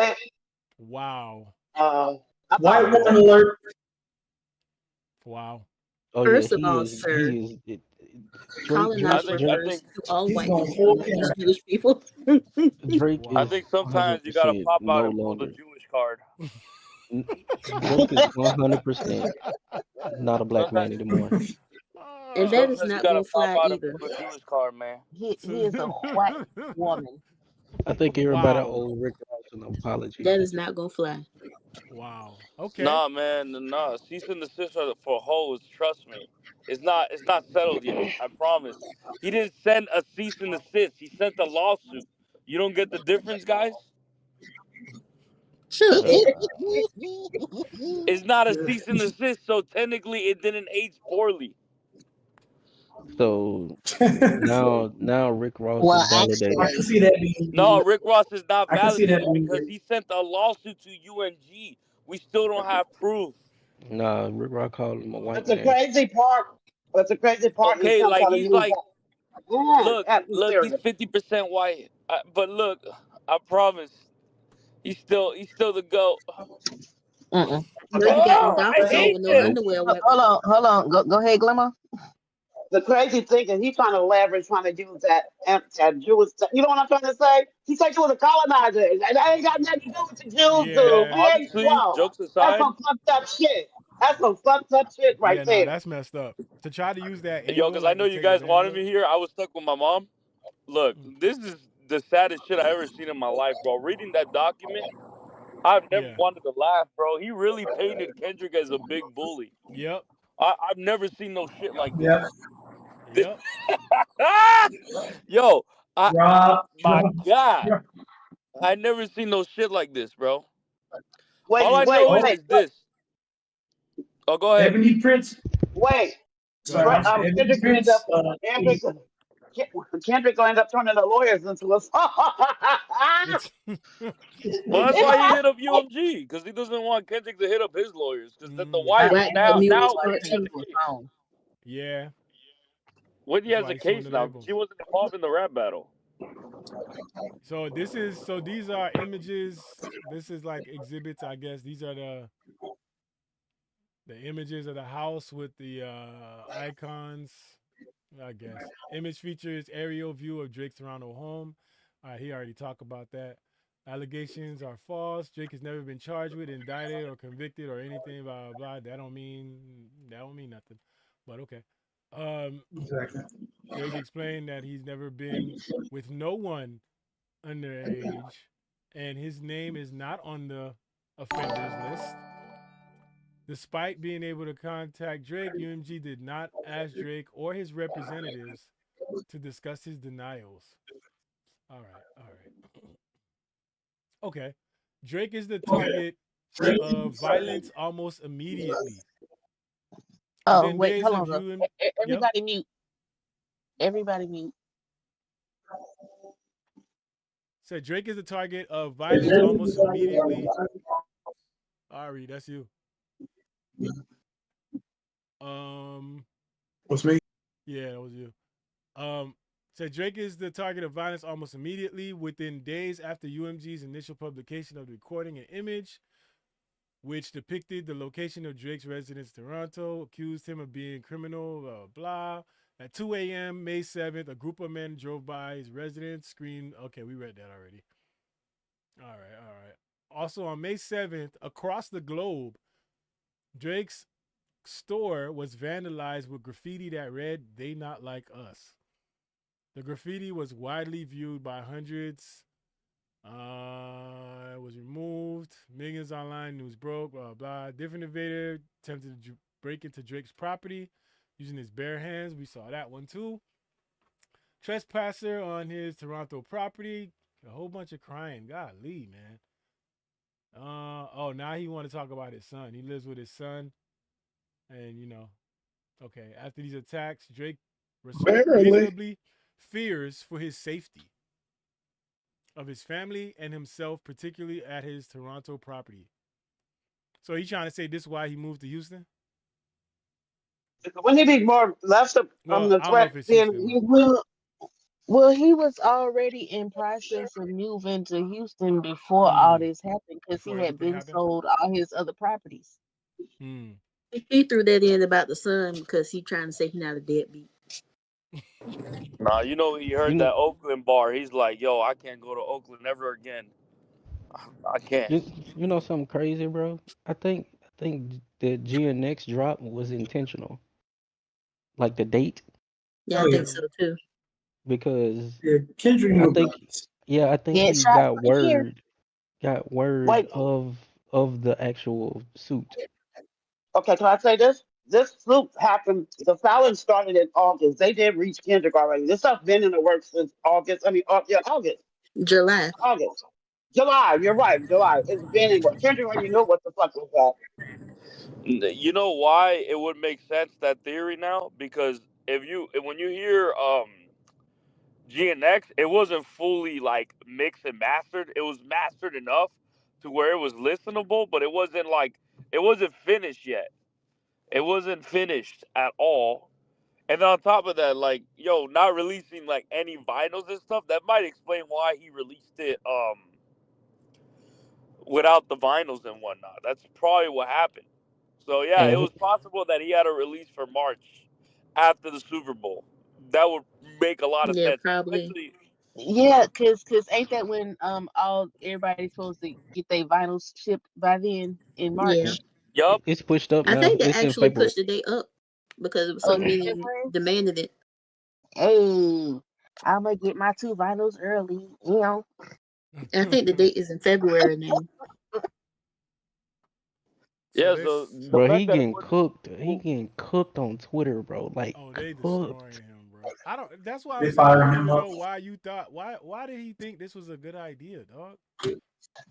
Wow. White woman alert. Wow. Oh First yeah, of all, sir, colonizer refers to all white people, not just Jewish people. Drake I is think sometimes you gotta 100% pop out no and pull the longer. Jewish card. Drake is 100% not a black man Sometimes, anymore. And that is sometimes you not gotta gonna pop fly out and either. pull the Jewish card, man. He is a white woman. I think everybody Wow. owe Rick Ross an apology. That is not gonna fly. Wow. Okay. Nah, man, nah. Cease and desist for hoes. Trust me, it's not settled yet. I promise. He didn't send a cease and desist. He sent a lawsuit. You don't get the difference, guys? Shut up. It's not a cease and desist, so technically it didn't age poorly. So now Rick Ross Well, is validated. I can see that being. No, Rick Ross is not I can see that validated being. because he sent a lawsuit to UNG. We still don't have proof. Nah, Rick Ross called him a white That's the man. crazy part. That's the crazy part. He's Okay, trying like to he's use like, that. look, he's Serious. 50% white, but look, I promise, he's still the goat. mm-mm. You know you got them Oh, I golfers on hate with no this. underwear. Hold on. Go ahead, Glimmer. The crazy thing is he's trying to leverage, trying to use that Jewish. You know what I'm trying to say? He said you was a colonizer, and that ain't got nothing to do with the Jews, dude. Yeah. He ain't Honestly, slow. jokes That's aside, some fucked up shit. That's some fucked up shit right Yeah, nah, there. that's messed up. To try to use that yo, angle, because I like know to you take guys advantage wanted of me it. here. I was stuck with my mom. Look, this is the saddest shit I ever seen in my life, bro. Reading that document, I've never Yeah. wanted to laugh, bro. He really painted Kendrick as a big bully. Yep. I've never seen no shit like this. Yeah. Yep. Yo, my Rob. God, I never seen no shit like this, bro. All Wait, I wait, know Oh, is this. Oh, go ahead. Ebony Prince. wait. Go ahead, Prince. Ebony Kendrick gonna end Prince. up. Kendrick gonna end up turning the lawyers into a. Well, that's why he hit up UMG because he doesn't want Kendrick to hit up his lawyers because the wife Black now Mules he Part has 2. a case. Yeah. Whitney That's has why a he's suing case the now label. because he wasn't involved in the rap battle. So these are images. This is like exhibits, I guess. These are the images of the house with the icons, I guess. Image features aerial view of Drake's Toronto home. He already talked about that. Allegations are false. Drake has never been charged with, indicted, or convicted, or anything. Blah blah blah. That don't mean nothing. But okay. Exactly. Drake explained that he's never been with no one underage, and his name is not on the offenders list. Despite being able to contact Drake, UMG did not ask Drake or his representatives to discuss his denials. All right. All right. Okay. Drake is the target of violence almost immediately. Oh, Within wait, days hold of on, bro. viewing. Yep. Everybody mute. Everybody mute. Said Drake is the target of violence almost immediately. Ari, that's you. What's me? Yeah, that was you. Um, Said Drake is the target of violence almost immediately within days after UMG's initial publication of the recording and image, which depicted the location of Drake's residence, Toronto, accused him of being criminal, blah, blah, blah. At 2 a.m., May 7th, a group of men drove by his residence, screamed, okay, we read that already. All right, all right. Also on May 7th, across the globe, Drake's store was vandalized with graffiti that read, "They not like us." The graffiti was widely viewed by hundreds. It was removed. Millions online. News broke. Blah, blah. Different invader attempted to break into Drake's property using his bare hands. We saw that one too. Trespasser on his Toronto property. A whole bunch of crying. Golly, man. Now he want to talk about his son. He lives with his son. And, okay. After these attacks, Drake reasonably fears for his safety of his family and himself, particularly at his Toronto property. So he trying to say this is why he moved to Houston? When he be more less on Well, the I don't know threat, if it's then Houston, he but Well, he was already in process of moving to Houston before all this happened because he before had everything been happened. sold all his other properties. He threw that in about the son because he trying to say he's not a deadbeat. Nah, you know he heard You that know, Oakland bar. He's like, "Yo, I can't go to Oakland ever again. I can't." you know something crazy, bro? I think the GNX drop was intentional, like the date, Yeah, I Oh yeah, think so too. because yeah. Kendrick I knew about think, this. yeah, I think Get he shots right here. got word wait. of the actual suit. Okay, can I say this? This sloop happened. The filing started in August. They did reach Kendrick already. This stuff been in the works since August. I mean, August, July. August, July. You're right, July. It's been in work. Kendrick already knew what the fuck was that. You know why it would make sense, that theory now? Because when you hear GNX, it wasn't fully like mixed and mastered. It was mastered enough to where it was listenable, but it wasn't finished yet. It wasn't finished at all. And then on top of that, like, yo, not releasing like any vinyls and stuff, that might explain why he released it without the vinyls and whatnot. That's probably what happened. So yeah, it And was possible that he had a release for March after the Super Bowl. That would make a lot of Yeah, sense, probably. especially. Yeah, cause ain't that when all everybody's supposed to get their vinyls shipped by then in Yeah. March? Yup. it's pushed up I now. think they It's in actually February. pushed the date up because Oh, so it's in many February. demanded it. Hey, I'm gonna get my 2 vinyls early. I think the date is in February now. So Yeah. this, So the Bro, fact that it was, he getting cooked on Twitter, bro. Like they destroying cooked. him, bro. I don't. That's why I'm They saying I firing don't him even up. know why you thought. Why did he think this was a good idea, dog?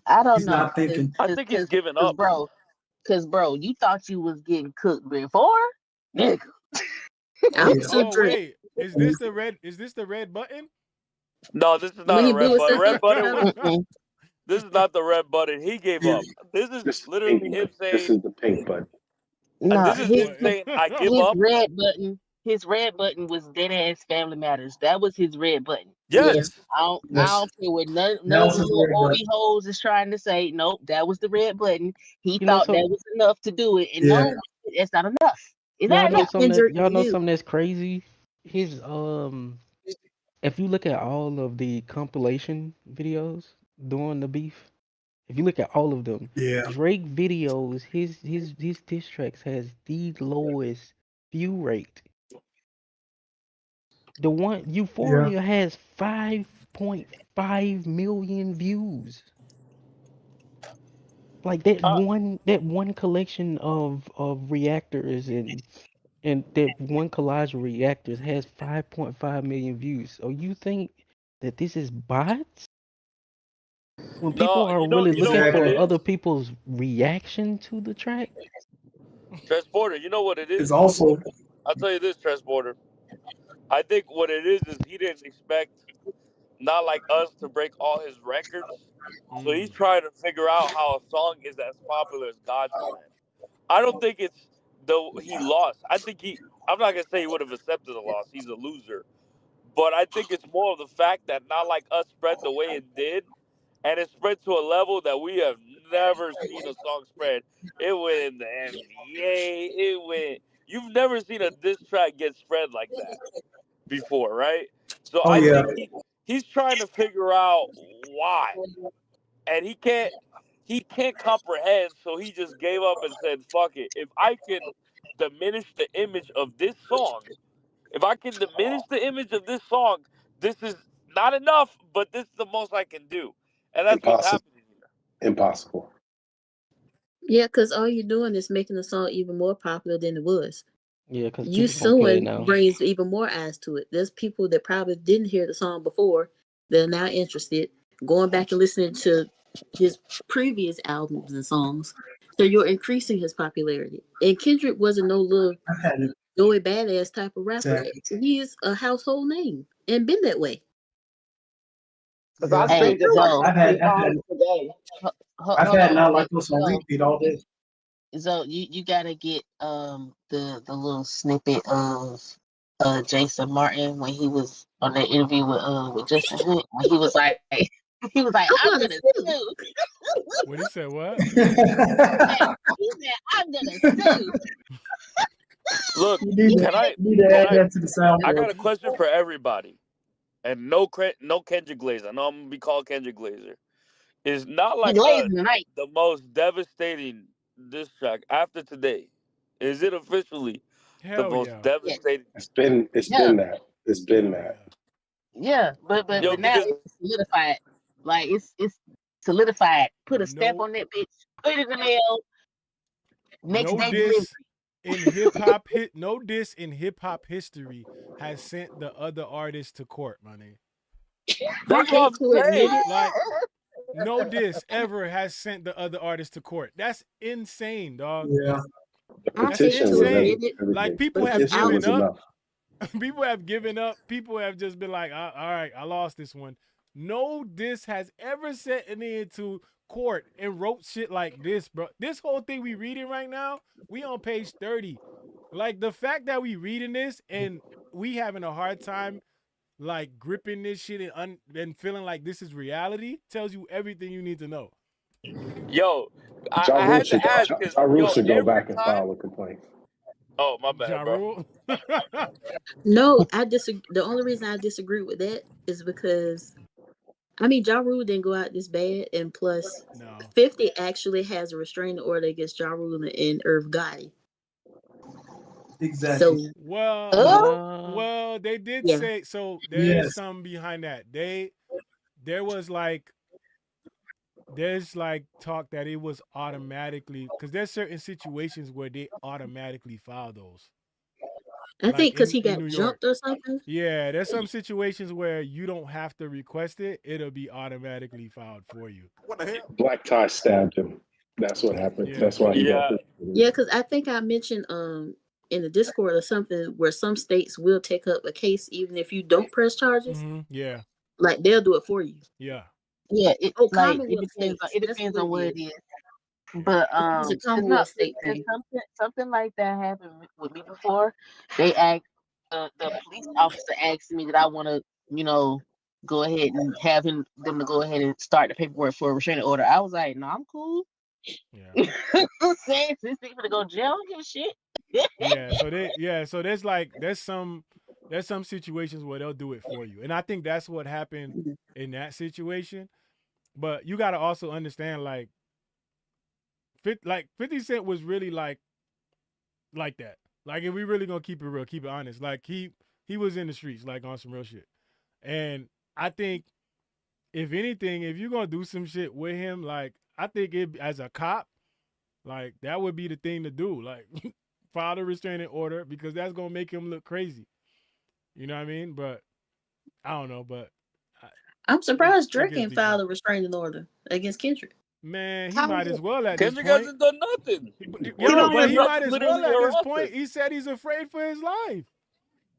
I don't He's know, not cause, thinking. I cause, think he's cause, giving 'cause, up. bro, you thought you was getting cooked before, nigga. Oh I'm yeah. so Oh drunk. wait, is this the red? Is this the red button? No, this is When not a he blew red button. himself Red up in the button was. comments. Mm-mm. This is not the red button. He gave Yeah. up. This is This is the literally pink him one. This saying. is the pink button. No, The This is pink him his button. saying, "I give his up." red button. His red button was dead ass Family Matters. That was his red button. Yeah. Yes. I Yes. don't care what none That of was the his little red oldie button. hoes is trying to say. Nope, that was the red button. He You know thought that some was enough to do it, and Yeah. no, that's not enough. It's y'all not know enough. something that Kendrick y'all know knew. something that's crazy? His if you look at all of the compilation videos during the beef, if you look at all of them, Yeah. Drake videos, his diss tracks has the lowest view rate. The one Yeah. Euphoria has 5.5 million views. Like Uh, that one collection of reactors and that one collage of reactors has 5.5 million views. So you think that this is bots? When people No, are you know, really you know looking what it for Exactly. is, other people's reaction to the track? Transporter. You know what it It's is. also I'll tell you this, Transporter. I think what it is he didn't expect not like us to break all his records. So he's trying to figure out how a song is as popular as God's Plan. I don't think it's the he lost. I think he. I'm not gonna say he would have accepted the loss. He's a loser. But I think it's more of the fact that not like us spread the way it did, and it spread to a level that we have never seen a song spread. It went in the NBA. It went. You've never seen a diss track get spread like that before, right? So oh I yeah. think he's trying to figure out why, and he can't comprehend. So he just gave up and said, "Fuck it. If I can diminish the image of this song, if I can diminish the image of this song, this is not enough, but this is the most I can do," and that's what's Impossible. happening here. Impossible. Yeah, because all you're doing is making the song even more popular than it was. Yeah, because You people gonna play it suing now. brings even more eyes to it. There's people that probably didn't hear the song before that are now interested, going back and listening to his previous albums and songs. So you're increasing his popularity. And Kendrick wasn't no little I've had it. Joey Badass type of rapper. Exactly. He is a household name and been that way. Because Yeah. I Hey, streamed it like Zoe, I've had 3 times today. I've hold had on. not Hey, like this on Zoe, repeat all day. Zoe, you gotta get the little snippet of Jason Martin when he was on that interview with Justin Hood when he was like I'm I'm gonna gonna sue. sue. When he said what? He said I'm gonna sue. Look, You need to can I you need to can add I that to the I got soundboard. a question for everybody, and no Kendrick Glazer. I know I'm gonna be called Kendrick Glazer. Is Not He Like lazy Us tonight. the most devastating diss track after today? Is it officially the Hell most yeah. Yes. devastating? It's been Yeah. that. It's been Hell that. yeah. Yeah. But Hell Yo, now yeah. because it's solidified. Like it's solidified. Put a stamp No on that bitch. Put it in the mail. Next no day delivery. diss in hip hop no diss in hip hop history has sent the other artist to court, my nigga. I that's what hate I'm to admit saying. it. Like no diss ever has sent the other artist to court. That's insane, dog. Yeah. The I That's hate petition to was insane. admit it, Like everything. people The have because I petition given was was up. enough. People have given up. People have just been like, all right, I lost this one. No diss has ever sent an into court and wrote shit like this, bro. This whole thing we reading right now, we on page 30. Like the fact that we reading this and we having a hard time like gripping this shit and feeling like this is reality tells you everything you need to know. Yo, Ja I Rule had should, to ask because ja Rule yo, should go every back and time. file a complaint. Oh, my bad, Ja bro. Rule. no, I disagree. The only reason I disagree with that is because I mean Ja Rule didn't go out this bad, and plus No. 50 actually has a restraining order against Ja Rule and Irv Gotti. Exactly. So Well, they did yeah. say so. There is Yes. some behind that. There was like there's like talk that it was automatically because there's certain situations where they automatically file those. I Like think because he in got New York. jumped or something. Yeah, there's some situations where you don't have to request it; it'll be automatically filed for you. What the hell? Black Tie stabbed him. That's what happened. Yeah, That's why he got Yeah, this. Yeah, because I think I mentioned in the Discord or something where some states will take up a case even if you don't press charges. yeah, Like they'll do it for you. yeah. Yeah, it Oh, like Commonwealth states. it That's depends what on it where it is. is. But It's a it's not Commonwealth state because thing. something like that happened with me before. They asked the police officer asked me that I want to go ahead and have them to go ahead and start the paperwork for a restraining order. I was like, no, I'm cool. Yeah. Saying since they gonna go to jail, I don't give a shit. So there's some situations where they'll do it for you. And I think that's what happened in that situation. But you got to also understand like 50 Cent was really like that. Like if we really going to keep it real, keep it honest. Like he was in the streets like on some real shit. And I think if anything, if you're going to do some shit with him, like I think it as a cop, like that would be the thing to do. Like file a restraining order because that's gonna make him look crazy. You know what I mean? But I don't know. But I'm surprised Drake against ain't D-Block. filed a restraining order against Kendrick. Man, he How might is as it? well at this Kendrick point. hasn't done nothing. Yo, don't but have he no- might as literally well at this harassed point. us. He said he's afraid for his life.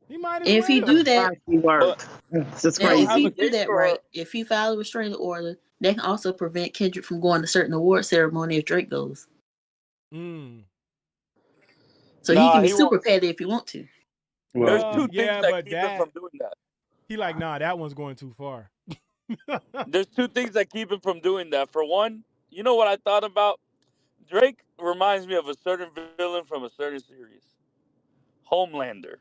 He might as If he well. do that, He work. But It's just you don't if crazy. have he a do case that for right, if he file a restraining order, they can also prevent Kendrick from going to certain award ceremony if Drake goes. Mm. So he Nah, can be he super won't. petty if he want to. There's Well, two things Yeah, that but keep him that from doing that. he like, nah, that one's going too far. There's two things that keep him from doing that. For one, you know what I thought about? Drake reminds me of a certain villain from a certain series. Homelander.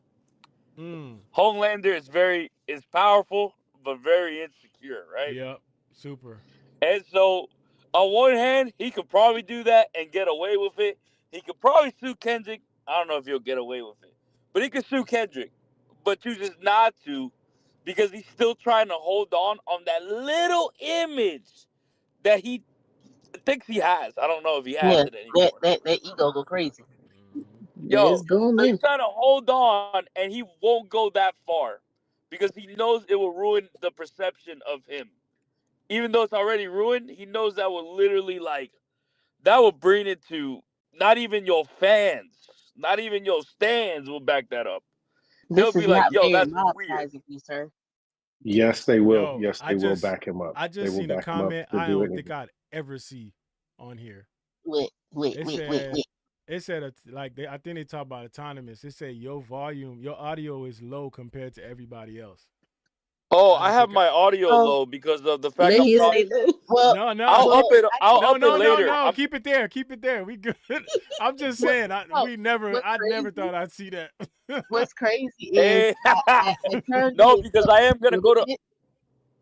Mm. Homelander is powerful but very insecure, right? Yep. Super. And so on one hand, he could probably do that and get away with it. He could probably sue Kendrick. I don't know if he'll get away with it. But he could sue Kendrick. But chooses not to because he's still trying to hold on that little image that he thinks he has. I don't know if he has Yeah, it anymore. that ego go crazy. Let's Yo, go, so he's man. trying to hold on, and he won't go that far because he knows it will ruin the perception of him. Even though it's already ruined, he knows that will literally that will bring it to not even your fans, not even your stands will back that up. They'll This be is like, not "Yo, very that's weird." monetizing you, sir. yes, they will. Yo, Yes, they will back him up. I They just will seen a back him up comment to I do don't it. think I'd ever see on here. Wait. It said I think they talk about autonomous. It said your audio is low compared to everybody else. Oh, I I don't have think my audio Oh. low because of the fact Let I'm his talking. say low. Well, No, I'll up it. I'll no, up it later. no. Keep it there. Keep it there. We good. I'm just saying. I what's never crazy? thought I'd see that. What's crazy is Hey, I turned no, it because up I am a gonna little go to. bit.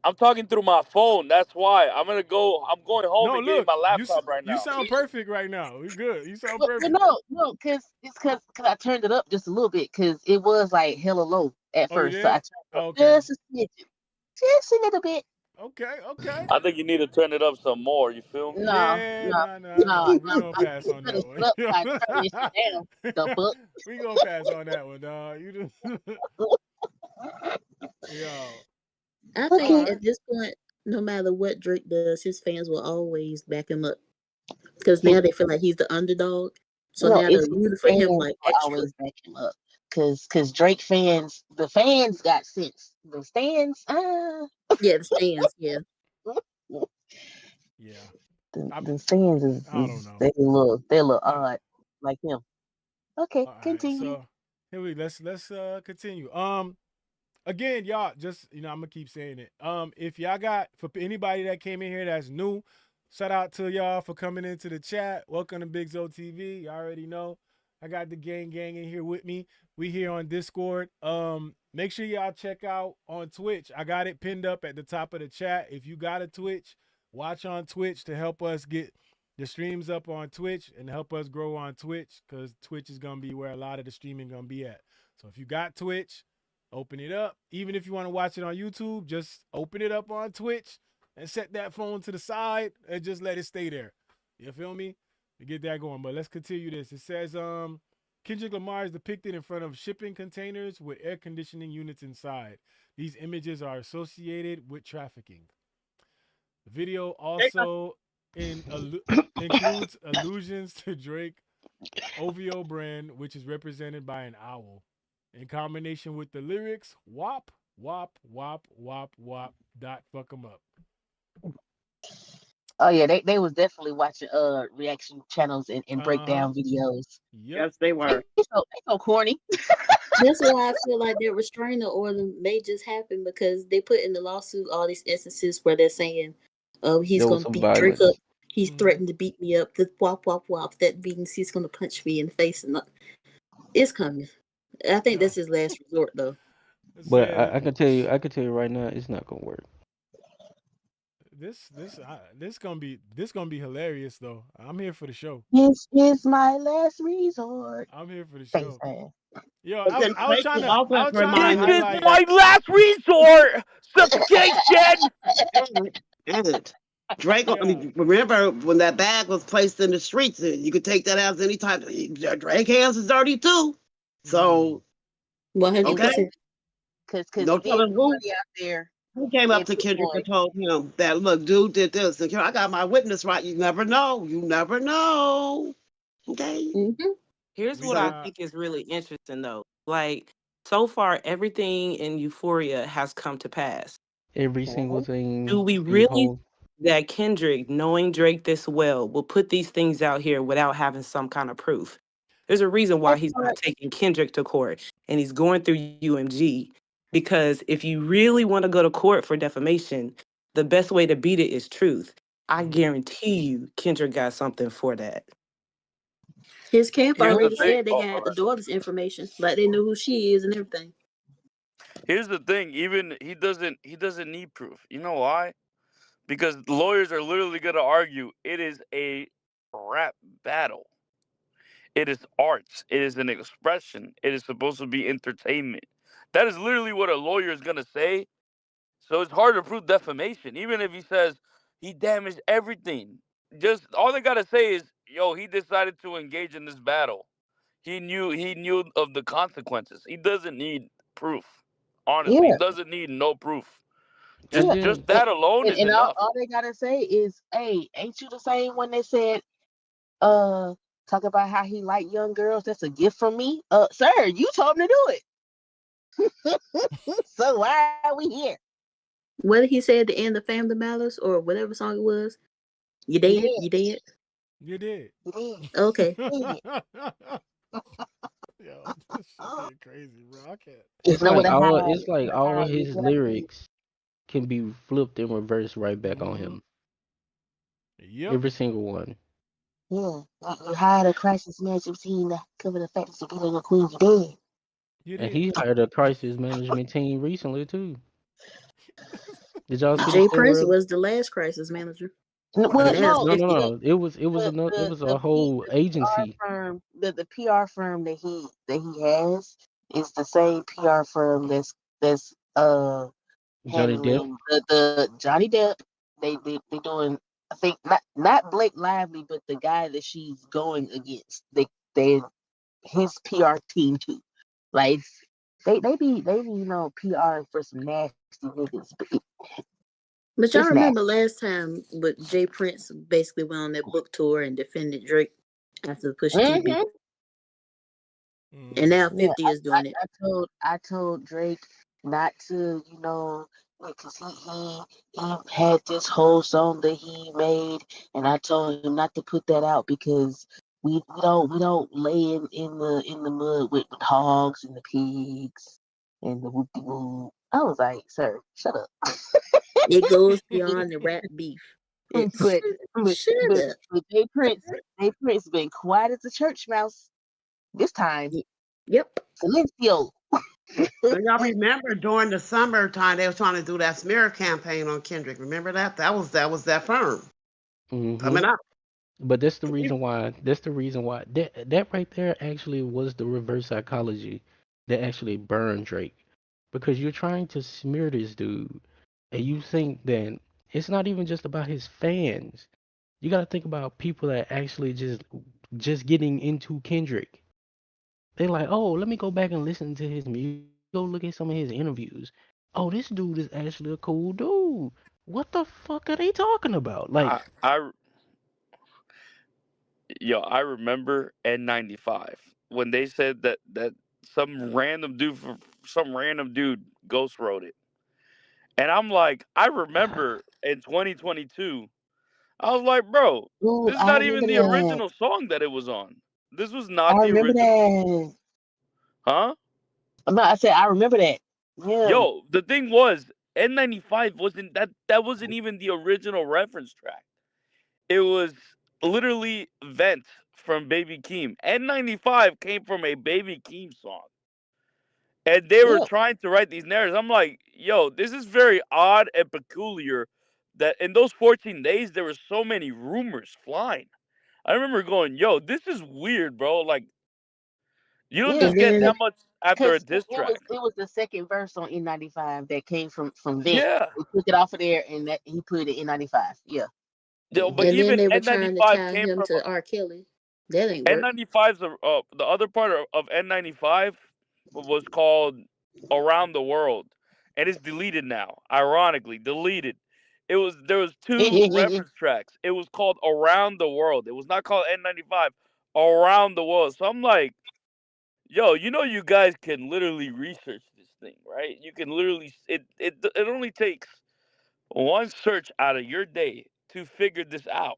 I'm talking through my phone. That's why I'm going home No, and getting look, my laptop right you now. sound perfect right now. We good. You sound Well, perfect. no, because I turned it up just a little bit because it was like hella low at Oh, you first, so I did? turned it Oh, up okay. just a smidgen, just a little bit. Okay. I think you need to turn it up some more. You feel me? No, Yeah, no, nah. We no. gonna I pass can on turn that this one. shit up so I turn this shit down. The fuck? We gonna pass on that one, dog. You just yo. I Okay. think All at right. this point, no matter what Drake does, his fans will always back him up because now they feel like he's the underdog. So No, now it's they're his rooting for fans him will like extra. always back him up. Cause Drake fans, the fans got sense. The stands, Yeah, the stands. Yeah. Yeah. the stands I don't know. they a little All odd, like him. Okay, right. continue. So here let's continue. Again, y'all, just I'm gonna keep saying it. If y'all got for anybody that came in here that's new, shout out to y'all for coming into the chat. Welcome to BigZoeTV. Y'all already know. I got the gang in here with me. We here on Discord. Make sure y'all check out on Twitch. I got it pinned up at the top of the chat. If you got a Twitch, watch on Twitch to help us get the streams up on Twitch and help us grow on Twitch, because Twitch is gonna be where a lot of the streaming gonna be at. So if you got Twitch, open it up. Even if you want to watch it on YouTube, just open it up on Twitch and set that phone to the side and just let it stay there. You feel me? To get that going. But let's continue this. It says Kendrick Lamar is depicted in front of shipping containers with air conditioning units inside. These images are associated with trafficking. The video also includes allusions to Drake OVO brand, which is represented by an owl, in combination with the lyrics "wop wop wop wop wop dot fuck 'em up." Oh yeah, they was definitely watching reaction channels and breakdown videos. Yep. Yes, they were. They so corny. That's why I feel like that restraining order may just happen because they put in the lawsuit all these instances where they're saying, he's There going was to some beat Drake violence. up. He's threatened to beat me up. The wop, wop, wop. That means he's going to punch me in the face. And it's coming. I think that's his last resort, though. But I can tell you right now, it's not gonna work. This gonna be hilarious though. I'm here for the show. This is my last resort. I'm here for the Thanks, show. man. Yo, But then I was Drake trying will to also have to This remind is highlight. my last resort. Suffocation. Good. Drake, I mean, remember when that bag was placed in the streets, you could take that as any type. Drake hands is dirty too. So 100%. okay, Cause no he did telling put who. money out there He came up And to to the Kendrick and point. told him that, look, dude did this. And I got my witness right. You never know. You never know. Okay. Mm-hmm. Here's We what I So, got think is really interesting though. Like so far, everything in Euphoria has come to pass. Every single mhm. Do thing we the really whole think that Kendrick, knowing Drake this well, will put these things out here without having some kind of proof? There's a reason why That's he's not what. taking Kendrick to court and he's going through UMG. Because if you really want to go to court for defamation, the best way to beat it is truth. I guarantee you Kendrick got something for that. His camp Here's the already thing. said they Oh, got all the right. daughter's information, like they knew who she is and everything. Here's the thing. Even he doesn't need proof. You know why? Because lawyers are literally gonna argue it is a rap battle. It is arts. It is an expression. It is supposed to be entertainment. That is literally what a lawyer is gonna say. So it's hard to prove defamation, even if he says he damaged everything. Just all they gotta say is, "Yo, he decided to engage in this battle. He knew of the consequences. He doesn't need proof. Honestly, he Yeah, doesn't need no proof. and yeah. Just then And, that alone is all, enough." they gotta say is, "Hey, ain't you the same one that said, uh, talk about how he like young girls? That's a gift from me. Sir, you told him to do it. So why are we here? What did he say at the end of Family Matters or whatever song it was? You You dead? did. You dead? you did. You did. Okay. You did. Yo, this shit getting crazy, bro. I can't. You know what? it's like The all high you his got me. lyrics can be flipped and reversed right back on Mm-hmm. him. Yep. Every single one. Yeah, you hired a crisis management team to cover the fact that you're being a queen. You dead. You And did. he hired a crisis management team recently too. Did y'all see the Jay story? Prince was the last crisis manager. Well, And that's no, No, no, lifted. no. It was another. It was a whole agency. firm, the PR firm that he has is the same PR firm that's Johnny Depp. handling the Johnny Depp. They doing, I think, not Blake Lively, but the guy that she's going against. They his PR team too. Like they be PR for some nasty niggas. But y'all It's remember nasty. last time with Jay Prince basically went on that book tour and defended Drake after the Pusha T beat. Mm-hmm. And now Yeah, 50 is doing it. I told Drake not to, because he had this whole song that he made, and I told him not to put that out because we don't lay in the mud with the hogs and the pigs and the whoop de whoop. I was like, sir, shut up. It goes beyond the rap beef. but Shut up. but Jay Prince been quiet as a church mouse this time. Yep. Silencio. So y'all remember during the summertime they were trying to do that smear campaign on Kendrick. Remember that? That was that firm Hmm. coming up. But that's the reason why. That's the reason why that right there actually was the reverse psychology that actually burned Drake, because you're trying to smear this dude, and you think that it's not even just about his fans. You got to think about people that actually just getting into Kendrick. They like, oh, let me go back and listen to his music. Go look at some of his interviews. Oh, this dude is actually a cool dude. What the fuck are they talking about? Like, I Yo, I remember N95 when they said that some random dude ghost wrote it. And I'm like, I remember in 2022, I was like, bro, Ooh, this is I not even remember the that. original song that it was on. This was I not the remember original song. that. Huh? No, I said I remember that. Yeah. Yo, the thing was, N95 wasn't even the original reference track. It was literally Vent from Baby Keem. N95 came from a Baby Keem song. And they were Yeah. trying to write these narratives. I'm like, yo, this is very odd and peculiar that in those 14 days there were so many rumors flying. I remember going, yo, this is weird, bro. Like, you don't Yeah. just And get then that much after a Because diss track. it was the second verse on N95 that came from Vent. Yeah. We took it off of there and that he put it in N95. Yeah. Yo, but and then even they were trying to N95 tie came him from to R. Kelly. That ain't work. N95's the other part of N95 was called Around the World. and it's deleted now. Ironically, deleted. There was two reference tracks. It was called Around the World. It was not called N95. Around the World. So I'm like, yo, you guys can literally research this thing, right? You can literally it only takes one search out of your day to figure this out.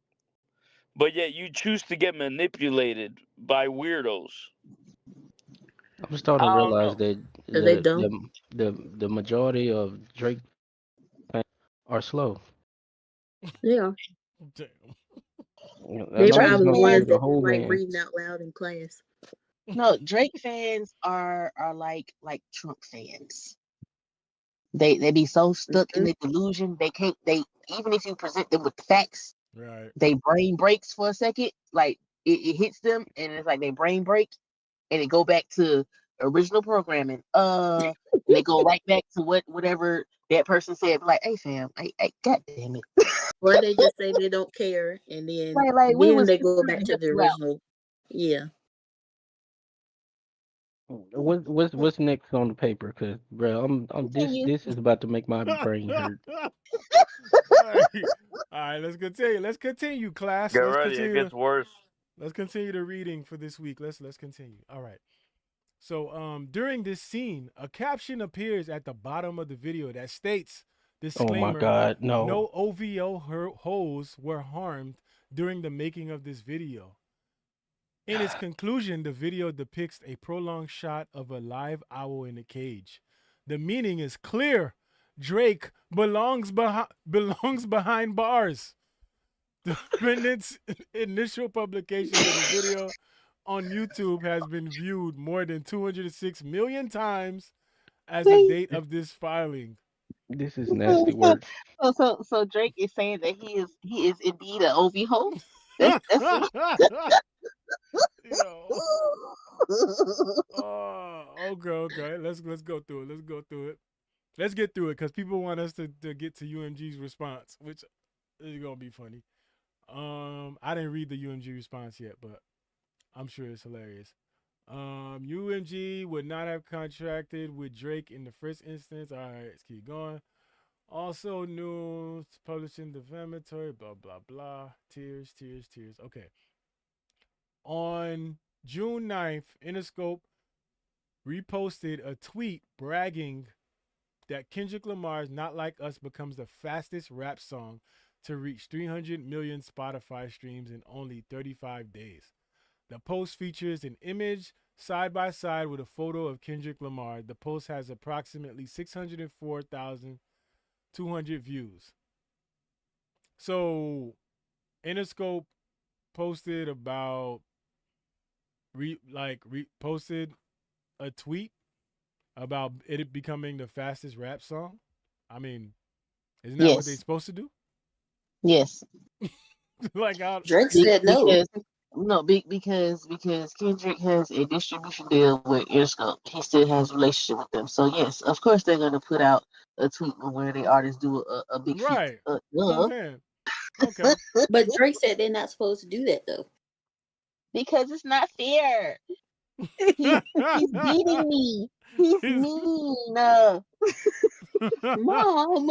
But yet you choose to get manipulated by weirdos. I'm starting I to don't realize know. that They the don't. the majority of Drake fans are slow. Yeah. Damn. I They know Drake he's probably gonna ones play fans, the that whole like man. reading out loud in class. no, Drake fans are like Trump fans. They be so stuck in Mhm. the delusion they even if you present them with facts, Right. they brain breaks for a second. Like it hits them and it's like they brain break and it go back to original programming. And they go right back to whatever that person said. Like, hey fam, god damn it. Or they just say they don't care, and Like we was they just go trying back to to help the you out. original. Yeah. What's next on the paper? Cause bro, I'm Continue. this is about to make my brain hurt. All right, let's continue. Let's continue, class. Get ready, it gets worse. Let's continue the reading for this week. Let's continue. All right. So during this scene, a caption appears at the bottom of the video that states, Oh my disclaimer, God, no. no OVO hoes were harmed during the making of this video. In its conclusion, the video depicts a prolonged shot of a live owl in a cage. The meaning is clear. Drake belongs behind bars. The defendant's initial publication of the video on YouTube has been viewed more than 206 million times as the date of this filing. This is nasty work. So Drake is saying that he is indeed an OV hoe. That's what Yo. Oh, okay. Let's go through it. Let's get through it because people want us to get to UMG's response, which is gonna be funny. I didn't read the UMG response yet, but I'm sure it's hilarious. UMG would not have contracted with Drake in the first instance. All right, let's keep going. Also, news publishing defamatory, blah blah blah. Tears. Okay. On June 9th, Interscope reposted a tweet bragging that Kendrick Lamar's Not Like Us becomes the fastest rap song to reach 300 million Spotify streams in only 35 days. The post features an image side by side with a photo of Kendrick Lamar. The post has approximately 604,200 views. So, Interscope posted about posted a tweet about it becoming the fastest rap song. I mean, isn't that what they're yes. supposed to do? Yes. Like out. Drake said no. Because Kendrick has a distribution deal with Interscope. He still has a relationship with them. So yes, of course they're gonna put out a tweet where the artists do a big feat. Right. That's what I'm saying. Okay. But Drake said they're not supposed to do that though. Because it's not fair. He's beating me. He's mean. Mom.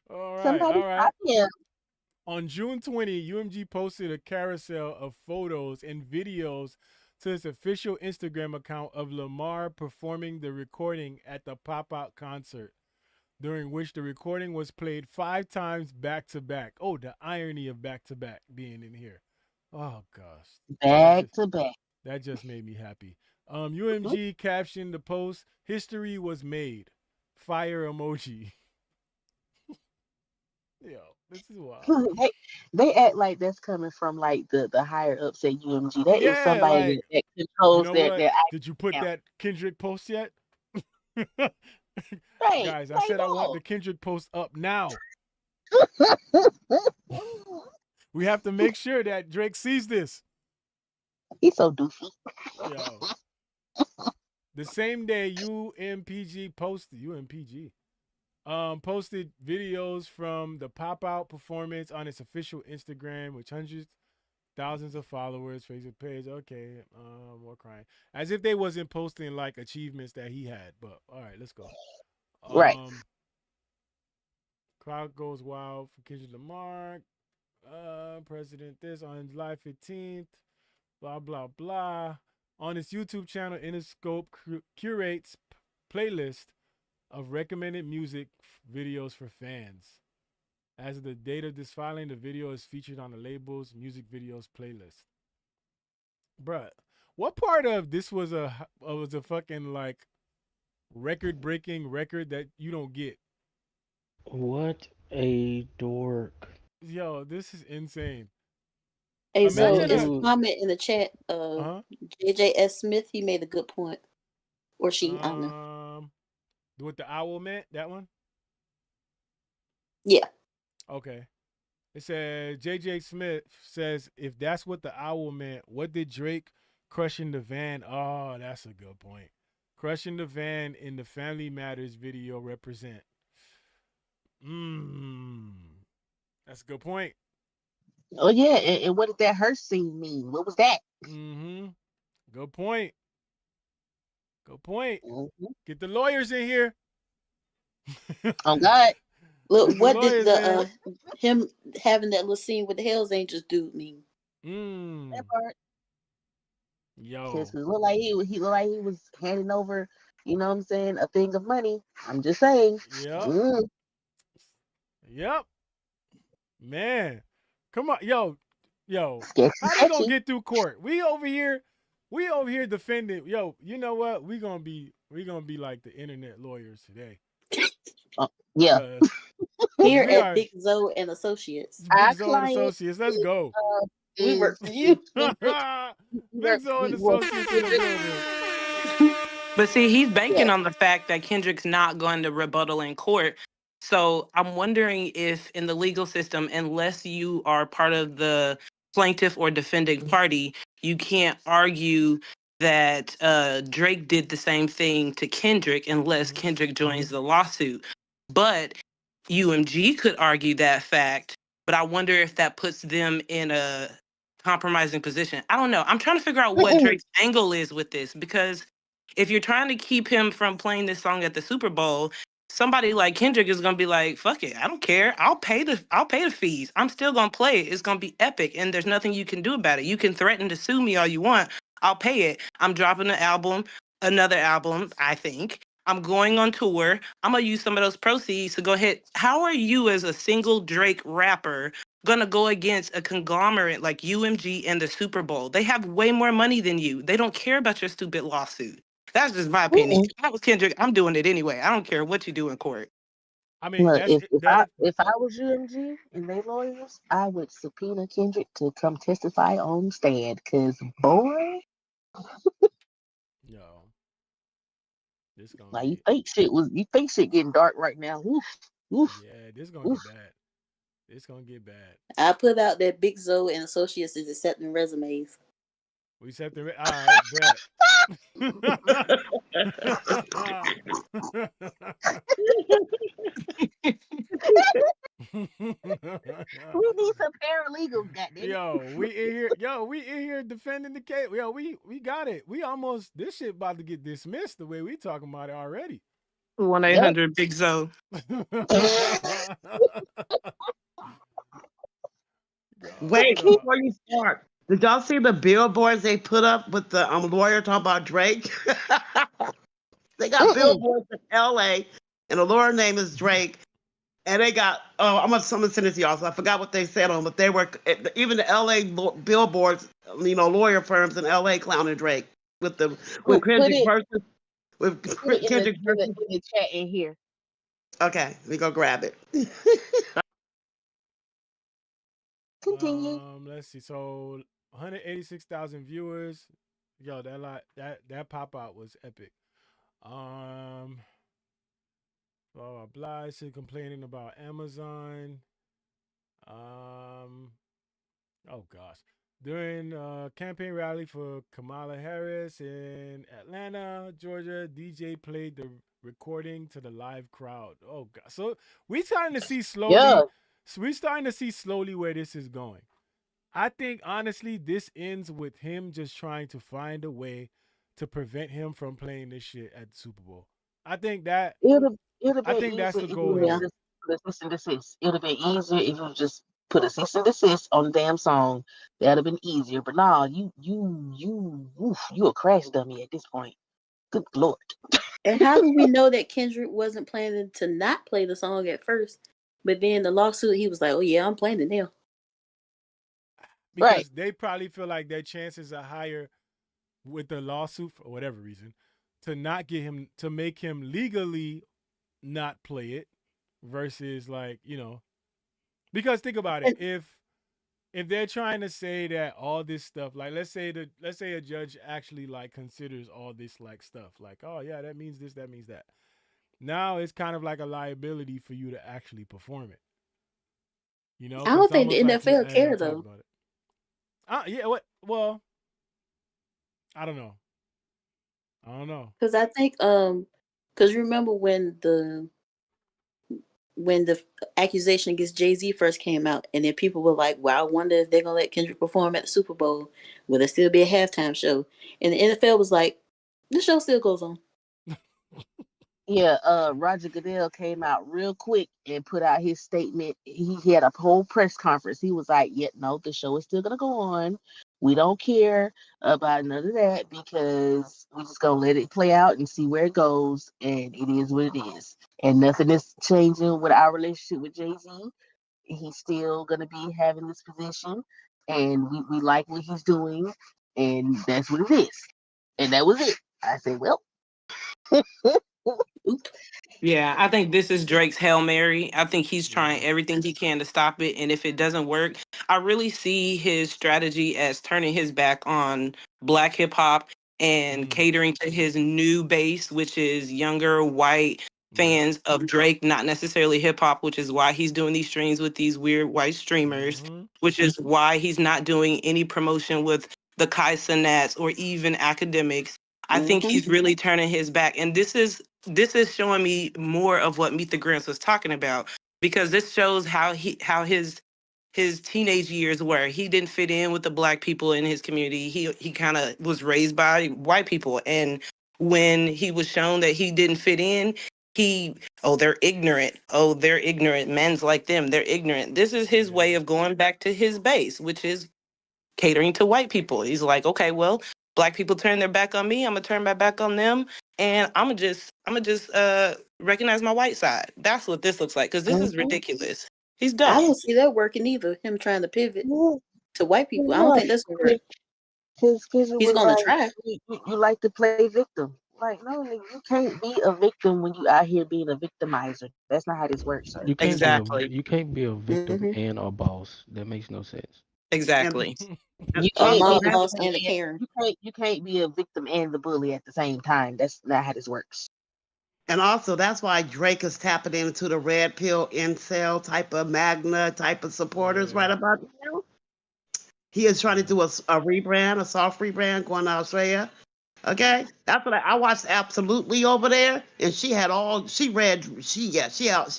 All right. Somebody stop him. On June 20, UMG posted a carousel of photos and videos to its official Instagram account of Lamar performing the recording at the pop-out concert, during which the recording was played 5 times back-to-back. Oh, the irony of back-to-back being in here. Oh, gosh. Back to back. That just made me happy. UMG captioned the post, "History was made. Fire emoji." Yo, this is wild. They act like that's coming from like the higher ups at UMG. That is Yeah, somebody like, that controls you know that. what? That Did you put account. that Kendrick post yet? Right, Guys, I said I want the Kendrick post up now. We have to make sure that Drake sees this. He's so doofy. Yo. The same day, UMPG posted videos from the pop-out performance on its official Instagram, which hundreds thousands of followers, Facebook page. Okay, more crying. As if they wasn't posting like achievements that he had. But all right, let's go. Right. Crowd goes wild for Kendrick Lamar. President this on July 15th. Blah blah blah. On his YouTube channel, Interscope curates playlist of recommended music videos for fans. As of the date of this filing, the video is featured on the label's music videos playlist. Bruh, what part of this was a fucking like record-breaking record that you don't get? What a dork. Yo, this is insane. Hey, so Imagine it's a- a comment in the chat. JJS Smith, he made a good point. Or she, I don't know. With the owl meant that one? Yeah. Okay. It says JJ Smith says if that's what the owl meant, what did Drake crushing the van? Oh, that's a good point. Crushing the van in the Family Matters video represent. That's a good point. Oh yeah, and what did that hearse scene mean? What was that? Good point. Good point. Get the lawyers in here. Oh God. Look, what did the him having that little scene with the Hells Angels dude mean? That part. Yo. Because it looked like he looked like he was handing over, you know what I'm saying, a thing of money. I'm just saying. Yep. Yep. Man. Come on. Yo. How they gonna get through court? We over here defending. Yo, you know what? We gonna be like the internet lawyers today. Yeah. Here at Big Zoe and Associates. Big Zoe and Associates. Let's go. We work for you. Big Zoe and Associates in the building. But see, he's banking on the fact that Kendrick's not going to rebuttal in court. So I'm wondering if in the legal system, unless you are part of the plaintiff or defending party, you can't argue that Drake did the same thing to Kendrick unless Kendrick joins the lawsuit. But UMG could argue that fact, but I wonder if that puts them in a compromising position. I don't know. I'm trying to figure out what Drake's angle is with this, because if you're trying to keep him from playing this song at the Super Bowl, somebody like Kendrick is gonna be like, "Fuck it, I don't care. I'll pay the fees. I'm still gonna play it. It's gonna be epic, and there's nothing you can do about it. You can threaten to sue me all you want. I'll pay it. I'm dropping another album. I think I'm going on tour. I'm gonna use some of those proceeds to go ahead." How are you as a single Drake rapper gonna go against a conglomerate like UMG and the Super Bowl? They have way more money than you. They don't care about your stupid lawsuit. That's just my opinion. If I was Kendrick, I'm doing it anyway. I don't care what you do in court. I mean, look, if I was UMG and they lawyers, I would subpoena Kendrick to come testify on stand. Cause boy, this gonna like you think shit getting dark right now. Oof. Yeah, this gonna get bad. It's gonna get bad. I put out that Big Zoe and Associates is accepting resumes. We set the all right, bet. We need some paralegals, goddamn. We in here defending the case. Yo, we got it. We almost, this shit about to get dismissed the way we talking about it already. 1-800 Big Zoe. Wait, before you start, did y'all see the billboards they put up with the lawyer talking about Drake? They got billboards in LA, and the lawyer name is Drake. And they got, I'm gonna send it to y'all. So I forgot what they said on, but they were, even the LA billboards, lawyer firms in LA clowning Drake with Kendrick versus, Kendrick versus. In the chat in here. Okay, we go grab it. Continue. Let's see. So 186,000 viewers. Yo, that pop out was epic. Blah blah blah. Shit complaining about Amazon. Oh gosh. During campaign rally for Kamala Harris in Atlanta, Georgia, DJ played the recording to the live crowd. Oh god. So we starting to see slowly. Yeah. So we're starting to see slowly where this is going. I think honestly, this ends with him just trying to find a way to prevent him from playing this shit at the Super Bowl. I think that It'd have I been think that's easier the if goal you Yeah. here. just put a cease and desist. It'd have been easier if you just put a cease and desist on the damn song. That'd have been easier. But nah, you a crash dummy at this point. Good lord. And how do we know that Kendrick wasn't planning to not play the song at first, but then the lawsuit, he was like, "Oh yeah, I'm playing it now." Right. Because they probably feel like their chances are higher with the lawsuit for whatever reason to not get him to make him legally not play it versus like, because think about it. And If they're trying to say that all this stuff, like let's say a judge actually like considers all this like stuff, like, oh yeah, that means this, that means that. Now it's kind of like a liability for you to actually perform it. I Because don't it's think the almost like you NFL ain't care talked though, about it. Yeah, what? Well, I don't know. I don't know. because I think because remember when the accusation against Jay-Z first came out, and then people were like, "Well, I wonder if they're gonna let Kendrick perform at the Super Bowl. Will there still be a halftime show?" And the NFL was like, "The show still goes on." Yeah, Roger Goodell came out real quick and put out his statement. He had a whole press conference. He was like, "Yeah, no, the show is still gonna go on. We don't care about none of that because we just gonna let it play out and see where it goes, and it is what it is. And nothing is changing with our relationship with Jay-Z. He's still gonna be having this position, and we like what he's doing, and that's what it is." And that was it. I said, "Well." Oop. Yeah, I think this is Drake's Hail Mary. I think he's trying Yeah. everything he can to stop it. And if it doesn't work, I really see his strategy as turning his back on black hip hop and Mm. catering to his new base, which is younger white Yeah. fans of Drake, not necessarily hip hop, which is why he's doing these streams with these weird white streamers, Mm-hmm. which is why he's not doing any promotion with the Kai Cenats or even academics. I think Mm-hmm. he's really turning his back. And this is showing me more of what Meet the Grants was talking about, because this shows how his teenage years were. He didn't fit in with the black people in his community. He kind of was raised by white people, and when he was shown that he didn't fit in, they're ignorant. Oh, they're ignorant. Men's like them, they're ignorant. This is his way Yeah. of going back to his base, which is catering to white people. He's like, okay, well, black people turn their back on me. I'm gonna turn my back on them, and I'm gonna just recognize my white side. That's what this looks like, because this is Mhm. ridiculous. He's I dumb. don't see that working either. Him trying to pivot Yeah, to white people. I don't yeah. think that's gonna work. Because it He's was gonna like, try. you like to play victim. Like, no, nigga, you can't be a victim when you out here being a victimizer. That's not how this works, sir. Exactly. You can't be a victim Mm-hmm. and a boss. That makes no sense. And, Exactly. You A can't be also mob the that's boss victim and a and Karen. you can't be a victim and the bully at the same time. That's not how this works. that's why Drake is tapping into the red pill incel type of magna type of supporters Yeah. right about now. He is trying to Yeah. do a rebrand, a soft rebrand going to Australia. Okay, that's what I watched Absolutely over there, and she had all she read. She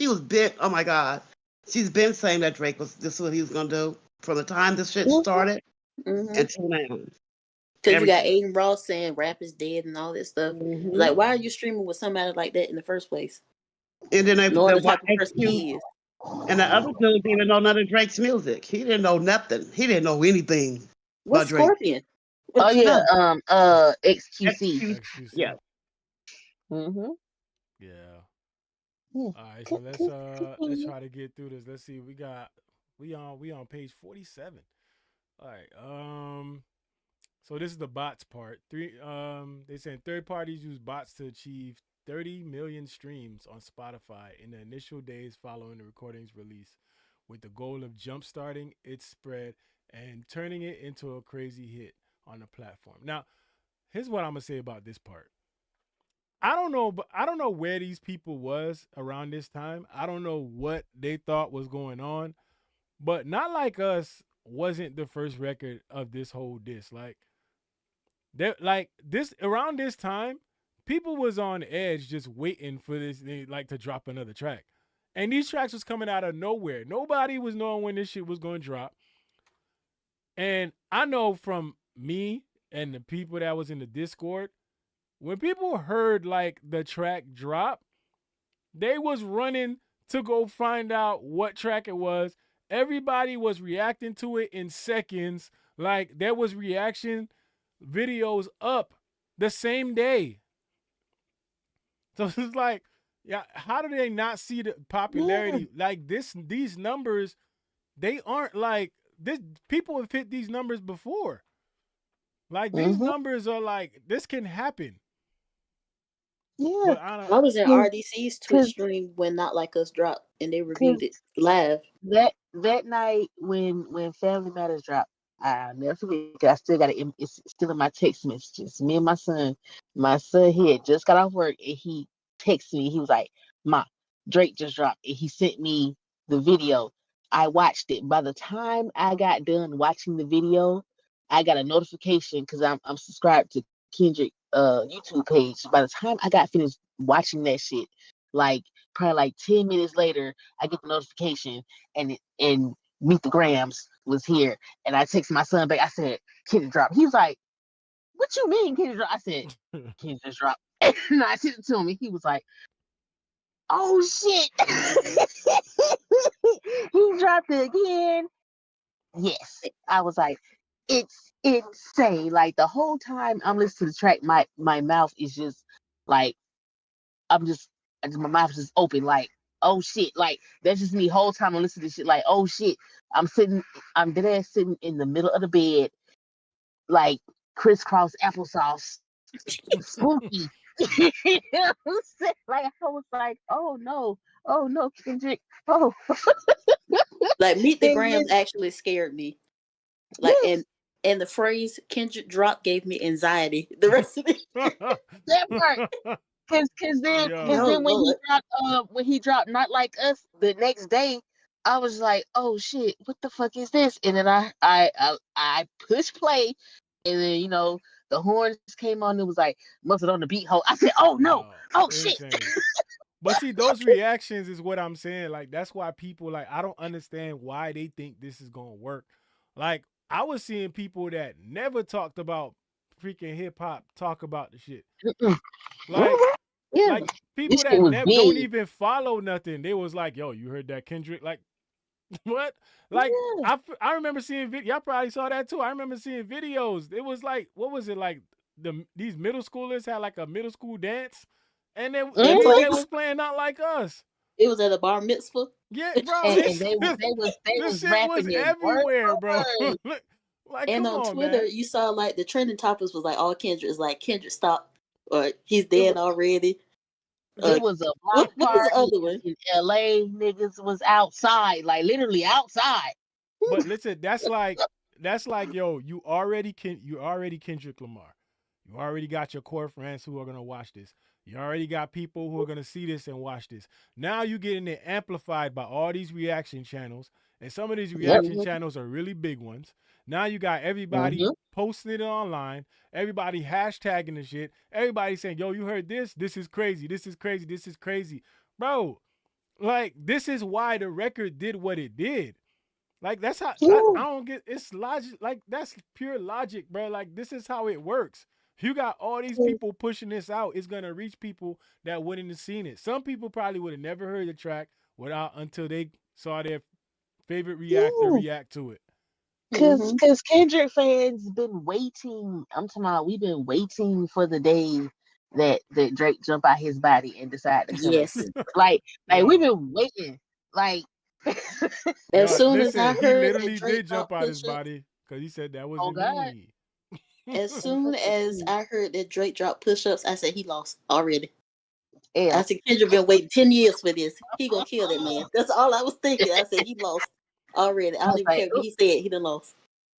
was bit. Oh my God, she's been saying that Drake was this is what he was gonna do from the time this shit Mhm. started Mm-hmm. until now. Because you got Everything. Aiden Ross saying rap is dead and all this stuff. It's Hmm. like, why are you streaming with somebody like that in the first place? And then Knowing the the type of person XQ he is. and the other dude didn't know none of Drake's music. He didn't know nothing. He didn't know anything about What's Drake. Scorpion? Oh yeah, No, XQC. XQ. XQC. Yeah. Mm-hmm. Yeah. Yeah. All right, so let's try to get through this. Let's see. We on page 47. All right. So this is the bots part. They saying third parties use bots to achieve 30 million streams on Spotify in the initial days following the recording's release, with the goal of jumpstarting its spread and turning it into a crazy hit on the platform. Now, here's what I'm gonna say about this part. I don't know, but I don't know where these people was around this time. I don't know what they thought was going on, but Not Like Us wasn't the first record of this whole disc. Like this around this time, people was on edge just waiting for this like to drop another track. And these tracks was coming out of nowhere. Nobody was knowing when this shit was going to drop. And I know from me and the people that was in the Discord, when people heard like the track drop, they was running to go find out what track it was. Everybody was reacting to it in seconds. Like there was reaction videos up the same day. So it's like, yeah, how do they not see the popularity? Like these numbers, they aren't like this. People have hit these numbers before. Like these numbers are like this can happen. Yeah, But I I was in don't. RDC's Twitch stream when Not Like Us dropped, and they reviewed it live. that night when Family Matters dropped, I'll never forget. I still got it. It's still in my text messages. Me and my son. My son, he had just got off work and he texted me. He was like, "Ma, Drake just dropped," and he sent me the video. I watched it. By the time I got done watching the video, I got a notification because I'm subscribed to Kendrick YouTube page. By the time I got finished watching that shit, like probably like 10 minutes later, I get the notification and Meet the Grams was here. And I text my son back. I said, Kendrick dropped. He was like, "What you mean Kendrick dropped?" I said, "Kendrick just dropped." And I sent it to him. And he was like, "Oh shit." He dropped it again. Yes. I was like, it's insane. Like the whole time I'm listening to the track, my mouth is just like my mouth is just open, like, oh shit. Like that's just me whole time I'm listening to shit, like, oh shit. I'm dead ass sitting in the middle of the bed, like crisscross applesauce, spooky. You know what I'm saying? Like I was like, oh no, Kendrick. Oh. Like Meet the And Grams actually scared me. Like and the phrase Kendrick drop gave me anxiety. The rest of it. that part. Cause then when he dropped Not Like Us the next day, I was like, oh shit, what the fuck is this? And then I pushed play, and then the horns came on. It was like must have on the beat hole. I said, oh no, oh shit. But see, those reactions is what I'm saying. Like that's why people like I don't understand why they think this is gonna work. Like I was seeing people that never talked about freaking hip hop talk about the shit. Like people this that shit was don't big. even follow nothing. They was like, "Yo, you heard that Kendrick?" Like, what? Like I remember seeing y'all probably saw that too. I remember seeing videos. It was like, what was it like? These middle schoolers had like a middle school dance, and they was playing Not Like Us. It was at a bar mitzvah. Yeah, bro. And This they was shit rapping was it everywhere, word bro. for word. Like, And come on on, Twitter, man. you saw like the trending topics was like all Kendrick is like Kendrick stop or he's dead already. It was a block what was the party other one? in LA. Niggas was outside, like literally outside. But listen, that's like yo, you already Kendrick Lamar. You already got your core friends who are gonna watch this. You already got people who are gonna see this and watch this. Now you getting it amplified by all these reaction channels, and some of these reaction channels are really big ones. Now you got everybody posting it online, everybody hashtagging the shit, everybody saying, "Yo, you heard this? This is crazy. This is crazy. This is crazy, bro." Like this is why the record did what it did. Like that's how I don't get. It's logic. Like that's pure logic, bro. Like this is how it works. You got all these people pushing this out. It's gonna reach people that wouldn't have seen it. Some people probably would have never heard the track until they saw their favorite reactor react to it. Cause Kendrick fans been waiting. I'm talking about we've been waiting for the day that Drake jump out his body and decide to come. Yes. Like we've been waiting. Like as soon as I he heard literally that Drake did jump out his push-ups, body because he said that was God. me. As soon as I heard that Drake dropped push-ups, I said he lost already. Yeah. I said Kendrick been waiting 10 years for this. He gonna kill that man. That's all I was thinking. I said he lost already. I don't even care what he said. He done lost.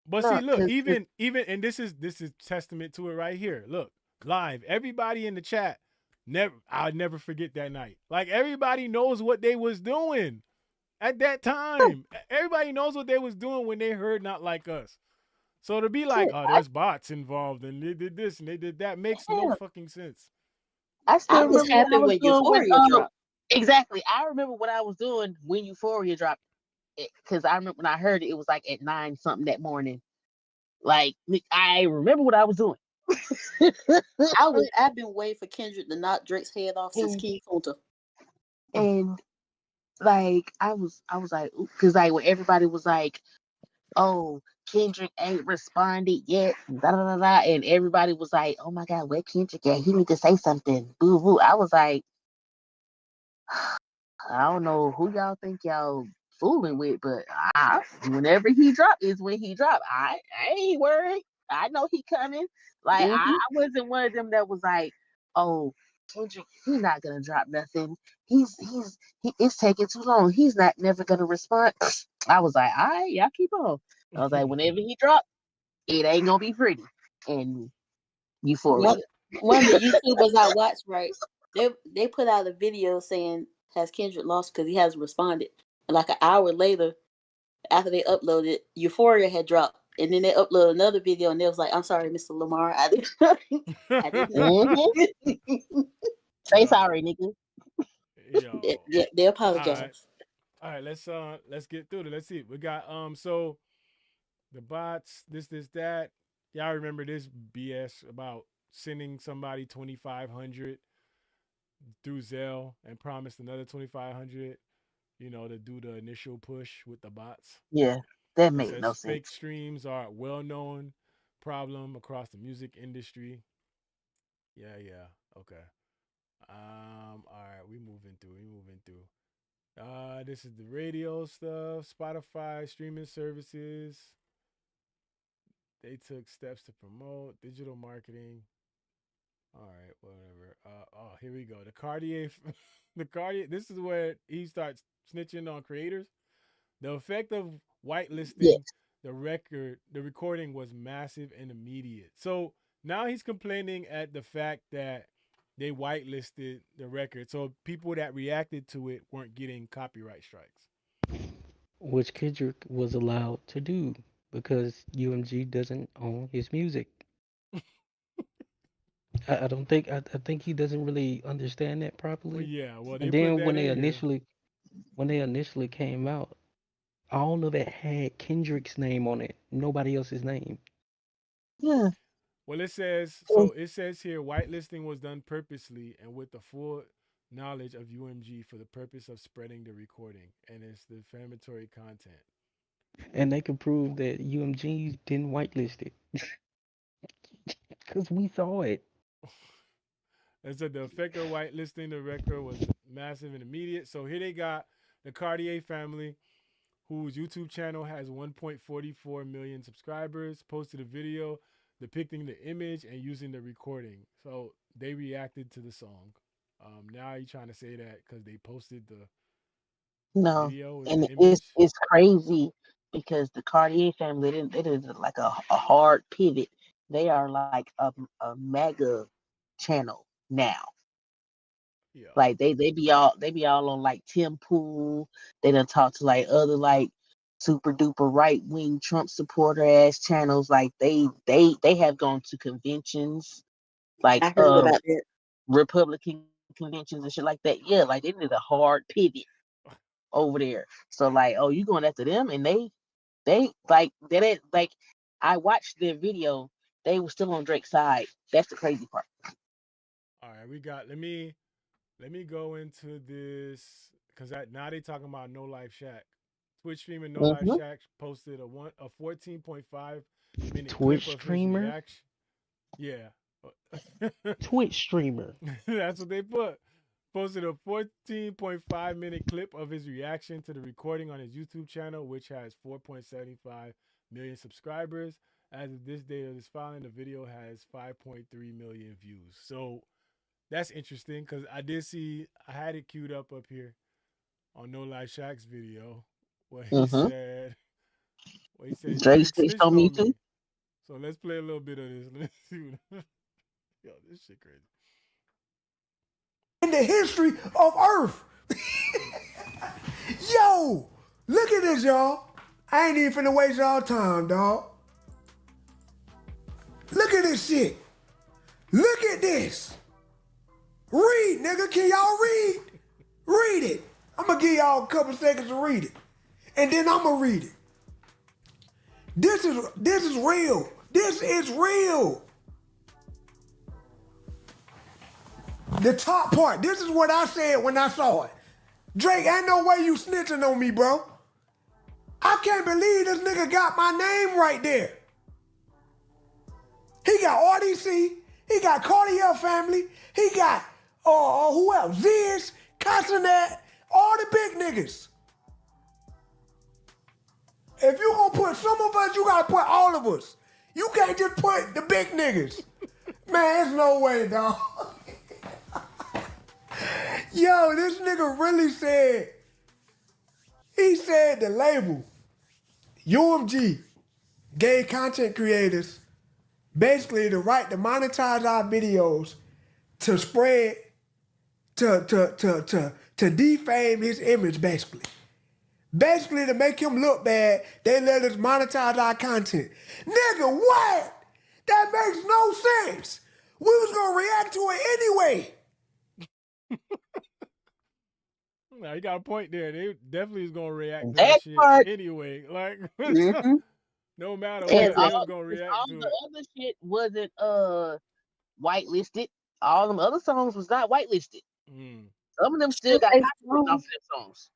But see, look, even and this is testament to it right here. Look, live, everybody in the chat. I'll never forget that night. Like everybody knows what they was doing at that time. Everybody knows what they was doing when they heard Not Like Us. So to be like, oh, there's bots involved and they did this and they did that makes no fucking sense. I still was remember happy what I was when doing Euphoria dropped. Exactly. I remember what I was doing when Euphoria dropped. Because I remember when I heard it, it was like at 9 something that morning. Like, I remember what I was doing. I've been waiting for Kendrick to knock Drake's head off since King Kunta. And like I was like, because like when everybody was like, oh, Kendrick ain't responded yet, da da da da, and everybody was like, oh my God, where Kendrick at? He need to say something. Boo boo. I was like, I don't know who y'all think y'all fooling with, but whenever he drop is when he drop. I ain't worried. I know he coming. Like I wasn't one of them that was like, oh, Kendrick, he not gonna drop nothing. It's taking too long. He's not never gonna respond. I was like, all right, y'all keep on. I was like, whenever he drop, it ain't gonna be pretty. And Euphoria. One of the YouTubers I watch, right? They put out a video saying, has Kendrick lost because he hasn't responded? And like an hour later, after they uploaded, Euphoria had dropped. And then they uploaded another video and they was like, I'm sorry, Mr. Lamar. I didn't know. Say sorry, nigga. Yo. They apologize. All right, let's get through it. Let's see. We got so the bots, this, that. Y'all remember this BS about sending somebody 2,500 through Zelle and promised another 2,500, to do the initial push with the bots. Yeah, that It made says no fake sense. streams are a well-known problem across the music industry. Yeah. Okay. All right, we moving through. This is the radio stuff, Spotify, streaming services. They took steps to promote digital marketing. All right, whatever. Here we go. The Cartier, This is where he starts snitching on creators. The effect of whitelisting the recording was massive and immediate. So now he's complaining at the fact that they whitelisted the record, so people that reacted to it weren't getting copyright strikes. Which Kendrick was allowed to do because UMG doesn't own his music. I don't think I think he doesn't really understand that properly. Well, they And put then that in here. when they initially came out, all of it had Kendrick's name on it, nobody else's name. Yeah. Well, it says here whitelisting was done purposely and with the full knowledge of UMG for the purpose of spreading the recording and its defamatory content. And they could prove that UMG didn't whitelist it. Because we saw it. And so the effect of whitelisting the record was massive and immediate. So here they got the Cartier family, whose YouTube channel has 1.44 million subscribers, posted a video depicting the image and using the recording. So they reacted to the song. Now you're trying to say that because they posted the video with and the image? it's crazy because the Cartier family they did like a hard pivot. They are like a mega channel now. Yeah. Like they be all on like Tim Pool. They done talk to like other like super duper right wing Trump supporter ass channels. Like they have gone to conventions, like I heard about that. Republican conventions and shit like that. Yeah, like they did a hard pivot over there. So like, oh, you going after them? And they like I watched their video. They were still on Drake's side. That's the crazy part. All right, we got. Let me go into this because now they talking about No Life Shack. Twitch streamer No Life Shack posted a 14.5 minute Twitch clip of streamer? his reaction. Yeah. Twitch streamer. That's what they put. Posted a 14.5 minute clip of his reaction to the recording on his YouTube channel, which has 4.75 million subscribers. As of this date of this filing, the video has 5.3 million views. So that's interesting because I had it queued up here on No Life Shack's video where he said, Drake snitched on me too. So let's play a little bit of this. Let's see yo, this shit crazy. In the history of Earth. Yo, look at this, y'all. I ain't even finna waste y'all time, dog. Look at this shit. Look at this. Read, nigga. Can y'all read? Read it. I'm gonna give y'all a couple seconds to read it. And then I'm gonna read it. This is real. This is real. The top part, this is what I said when I saw it. Drake, ain't no way you snitching on me, bro. I can't believe this nigga got my name right there. He got RDC, he got Cartier family, he got, who else? Ziz, Castanet, all the big niggas. If you gonna put some of us, you gotta put all of us. You can't just put the big niggas. Man, there's no way, dog. Yo, this nigga really said, he said the label, UMG, gave content creators basically the right to monetize our videos to spread, to defame his image, basically. Basically, to make him look bad, they let us monetize our content. Nigga, what? That makes no sense. We was gonna react to it anyway. Now you got a point there. They definitely is gonna react to That that shit part. anyway. Like, Mhm. no matter And what, they was all gonna react to the it. other shit wasn't whitelisted. All them other songs was not whitelisted. Some of them still got Truth copyrights off their songs.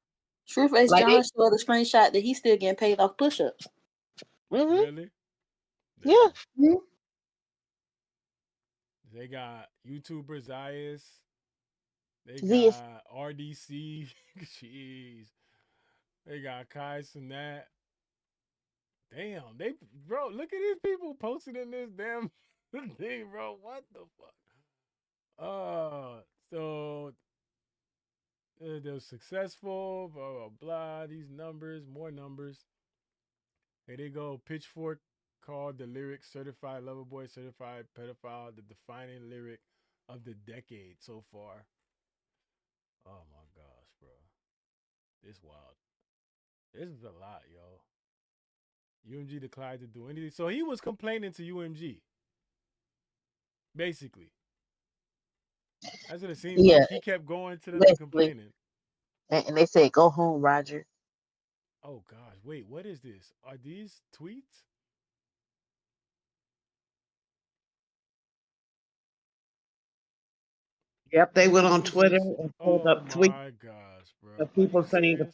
Truth Like John showed a screenshot that he's still getting paid off push-ups. Really? Yeah. They got YouTuber Zayas. They Ziz. got RDC. Jeez. They got Kai Sinat. Damn, bro, look at these people posted in this damn thing, bro. What the fuck? So they're successful, blah, blah, blah. These numbers, more numbers. Here they go. Pitchfork called the lyric Certified Lover Boy, Certified Pedophile the defining lyric of the decade so far. Oh my gosh, bro. This wild. This is a lot, yo. UMG declined to do anything. So he was complaining to UMG. Basically. That's what it seems like. He kept going to them and complaining. And they said, go home, Roger. Oh gosh, wait, what is this? Are these tweets? Yep, they went on Twitter and pulled up tweets my gosh, bro. of people saying,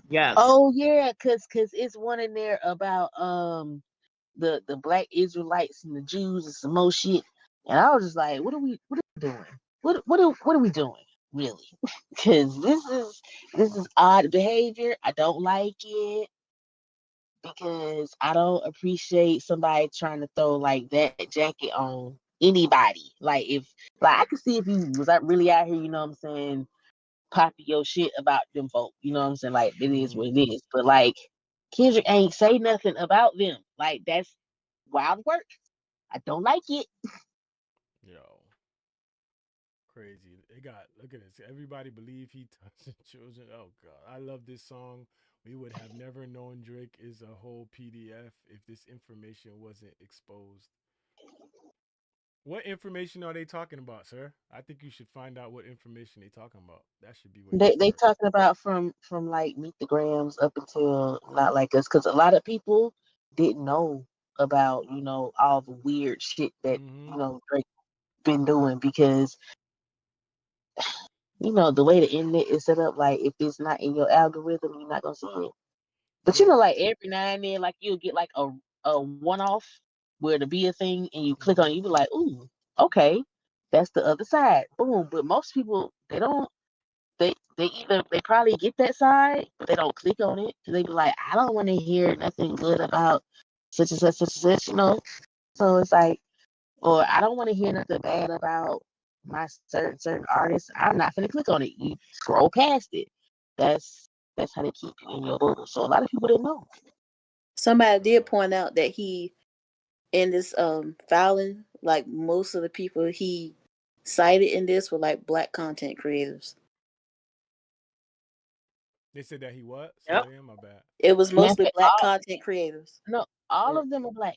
yes. Oh yeah, cause it's one in there about the black Israelites and the Jews and some more shit. And I was just like, what are we doing? What are we doing, really? Because this is odd behavior. I don't like it because I don't appreciate somebody trying to throw like that jacket on anybody. Like I could see if you was really out here, you know what I'm saying, popping your shit about them folk. You know what I'm saying? Like it is what it is. But like Kendrick ain't say nothing about them. Like that's wild work. I don't like it. Yo. Crazy. Look at this. Everybody believe he touched children. Oh God. I love this song. We would have never known Drake is a whole PDF if this information wasn't exposed. What information are they talking about, sir? I think you should find out what information they talking about. That should be what They talking about from like Meet the Grams up until Not Like Us, because a lot of people didn't know about, you know, all the weird shit that you know Drake been doing, because you know the way the internet is set up, like if it's not in your algorithm, you're not gonna see it. But you know, like every now and then, like you'll get like a one off where to be a thing, and you click on it, you be like, ooh, okay, that's the other side. Boom. But most people, they don't. They probably get that side, but they don't click on it. They be like, I don't want to hear nothing good about such and such, you know. So it's like, or I don't want to hear nothing bad about my certain artist. I'm not gonna click on it. You scroll past it. That's how they keep you in your bubble. So a lot of people didn't know. Somebody did point out that he, in this filing, like most of the people he cited in this were like black content creators. They said that he what? Yep. Sorry, my bad. It was mostly black content creators. No, all of them are black.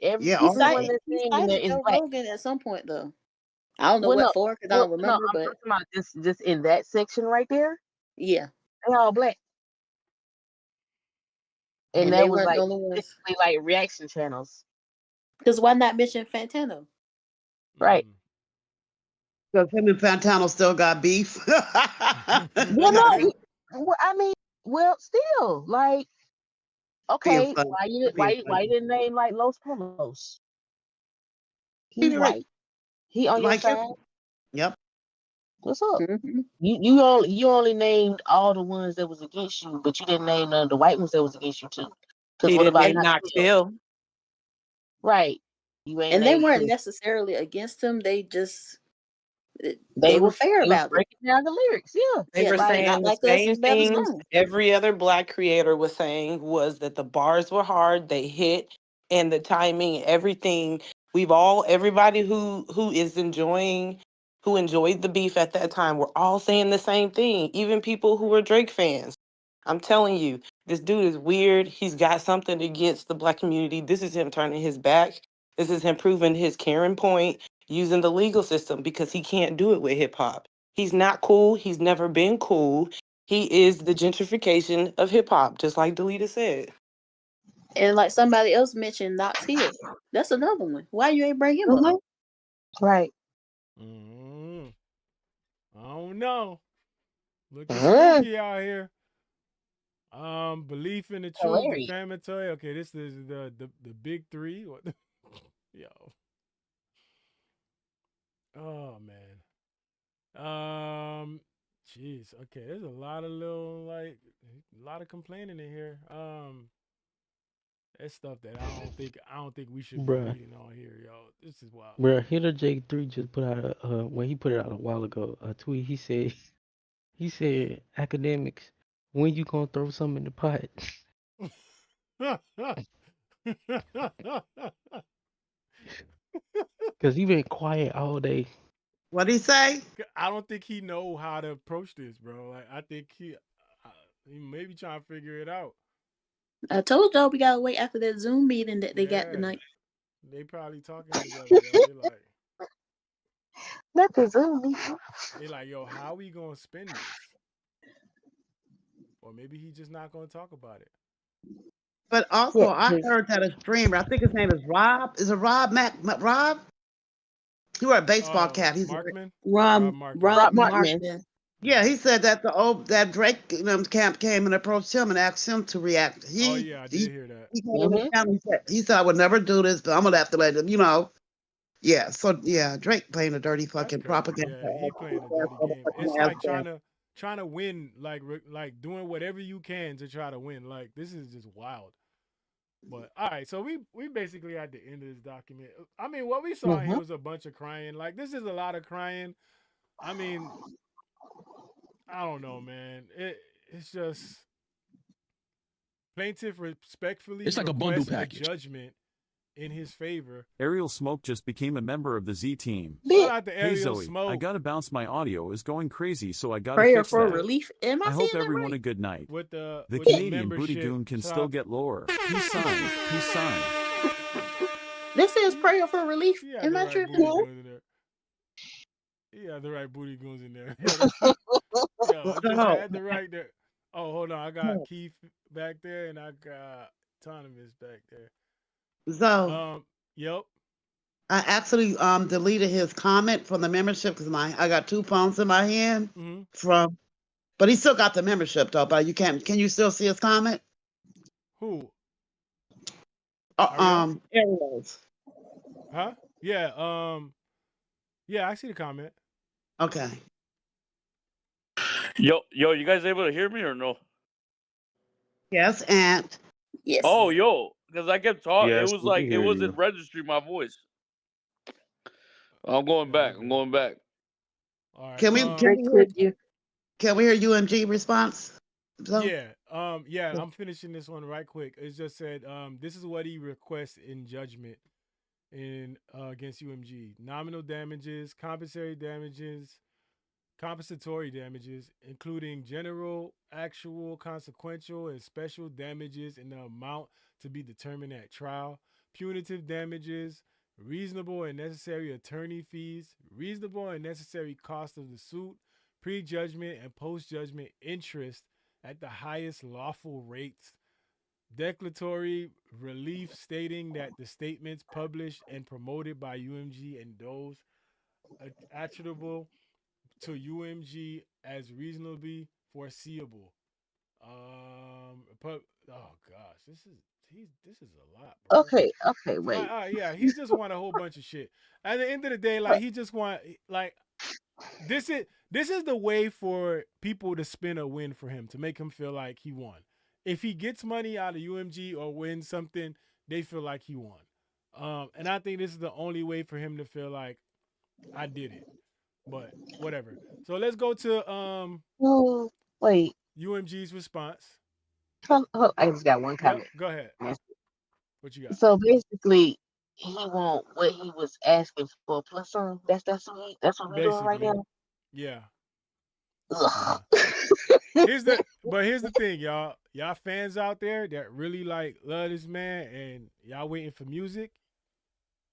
Every He everyone cited, that's he in cited there is Joe black. Rogan at some point though. I don't know what for because I don't remember, I'm but talking about just in that section right there. Yeah, They're all black. And they that was weren't the like only ones. specifically like reaction channels. Because why not mention Fantano? Right. Because him and Fantano still got beef. Well, no, I mean, well, still, like, Being okay, funny. why Being you funny. didn't name like Los Polos? He He did right. white. He on your Like him. side. Yep. What's up? Mm-hmm. You only named all the ones that was against you, but you didn't name none of the white ones that was against you too. Because He what didn't about name Knox Knox Hill? Hill. Right. You ain't And they named weren't Chris. necessarily against him. They just They they were was fair they was about it. breaking down the lyrics. Yeah. They Yeah, were not saying the like us same better things strong. every other black creator was saying, was that the bars were hard, they hit, and the timing, everything. Everybody who enjoyed the beef at that time, were all saying the same thing. Even people who were Drake fans. I'm telling you, this dude is weird. He's got something against the black community. This is him turning his back. This is him proving his Karen point, using the legal system, because he can't do it with hip hop. He's not cool. He's never been cool. He is the gentrification of hip hop, just like Delita said. And like somebody else mentioned Knox Hill. That's another one. Why you ain't bring him up? Right. I don't know. Looking Mhm. spooky out here. Belief in the truth, Hilarious. defamatory. Okay, this is the big three. What yo. Oh man. Jeez. Okay, there's a lot of a lot of complaining in here. That's stuff that I don't think we should be Bruh. reading on here, yo. This is wild. Bruh, Hitter J3 just put out when he put it out a while ago, a tweet. He said, academics, when you gonna throw some in the pot? Cause he been quiet all day. What'd he say? I don't think he know how to approach this, bro. Like I think he may be trying to figure it out. I told y'all we gotta wait after that Zoom meeting that they got Yeah. tonight. They probably talking together, yo. They like, Not the Zoom meeting. they like, yo, how we gonna spend this? Or maybe he just not gonna talk about it. But also, I heard that a streamer, I think his name is Rob. Is it Rob Rob? He was a baseball cat. He's Markman? Rob Markman. Yeah, he said that that Drake camp came and approached him and asked him to react. Oh yeah, I did hear that. He came on his channel, he said I would never do this, but I'm gonna have to let him, Yeah, so yeah, Drake playing a dirty fucking propaganda. Yeah, he playing a dirty game. It's like trying to win, like doing whatever you can to try to win. Like this is just wild. But all right, so we basically at the end of this document. I mean, what we saw here was a bunch of crying. Like this is a lot of crying. I mean, I don't know, man. It's just plaintiff respectfully It's like a bundle requests package. judgment in his favor. Ariel Smoke just became a member of the Z team. Shout out to Hey Ariel Zoe, Smoke. I gotta bounce. My audio is going crazy, so I gotta Prayer fix for that. relief. Am I I hope saying that everyone right? a good night. With the Canadian booty membership goon can top. still get lower. Peace sign. Peace sign. This says prayer for relief. He had Am the I right tripping? booty goons in there. He had the right booty goons in there. Yo, I just had the right there. Oh, hold on. I got Keith back there and I got Autonomous back there. So Yep. I actually deleted his comment from the membership because I got 2 phones in my hand but he still got the membership though. But can you still see his comment? Who? Ariel's. Huh? Yeah. Yeah, I see the comment. Okay. Yo, you guys able to hear me or no? Yes, and yes. Oh, yo, because I kept talking. Yes, It was we like can it hear wasn't you. registering my voice. I'm going back. I'm going back. All right. Can we hear UMG response? Yeah. I'm finishing this one right quick. It just said, this is what he requests in judgment in against UMG. Nominal damages, compensatory damages, including general, actual, consequential, and special damages in the amount to be determined at trial, punitive damages, reasonable and necessary attorney fees, reasonable and necessary cost of the suit, pre-judgment and post-judgment interest at the highest lawful rates declaratory relief stating that the statements published and promoted by UMG and those attributable to UMG as reasonably foreseeable. Oh gosh, this is a lot, bro. Okay, wait. Yeah, he just want a whole bunch of shit. At the end of the day, like he just want like this is the way for people to spin a win for him to make him feel like he won. If he gets money out of UMG or wins something, they feel like he won. And I think this is the only way for him to feel like I did it. But whatever. So let's go to Oh, wait. UMG's response. I just got one Yep, comment. go ahead. What you got? So basically, he want what he was asking for plus some. That's what we're doing right Basically, now. yeah. Ugh. Here's the thing, y'all. Y'all fans out there that really like love this man and y'all waiting for music,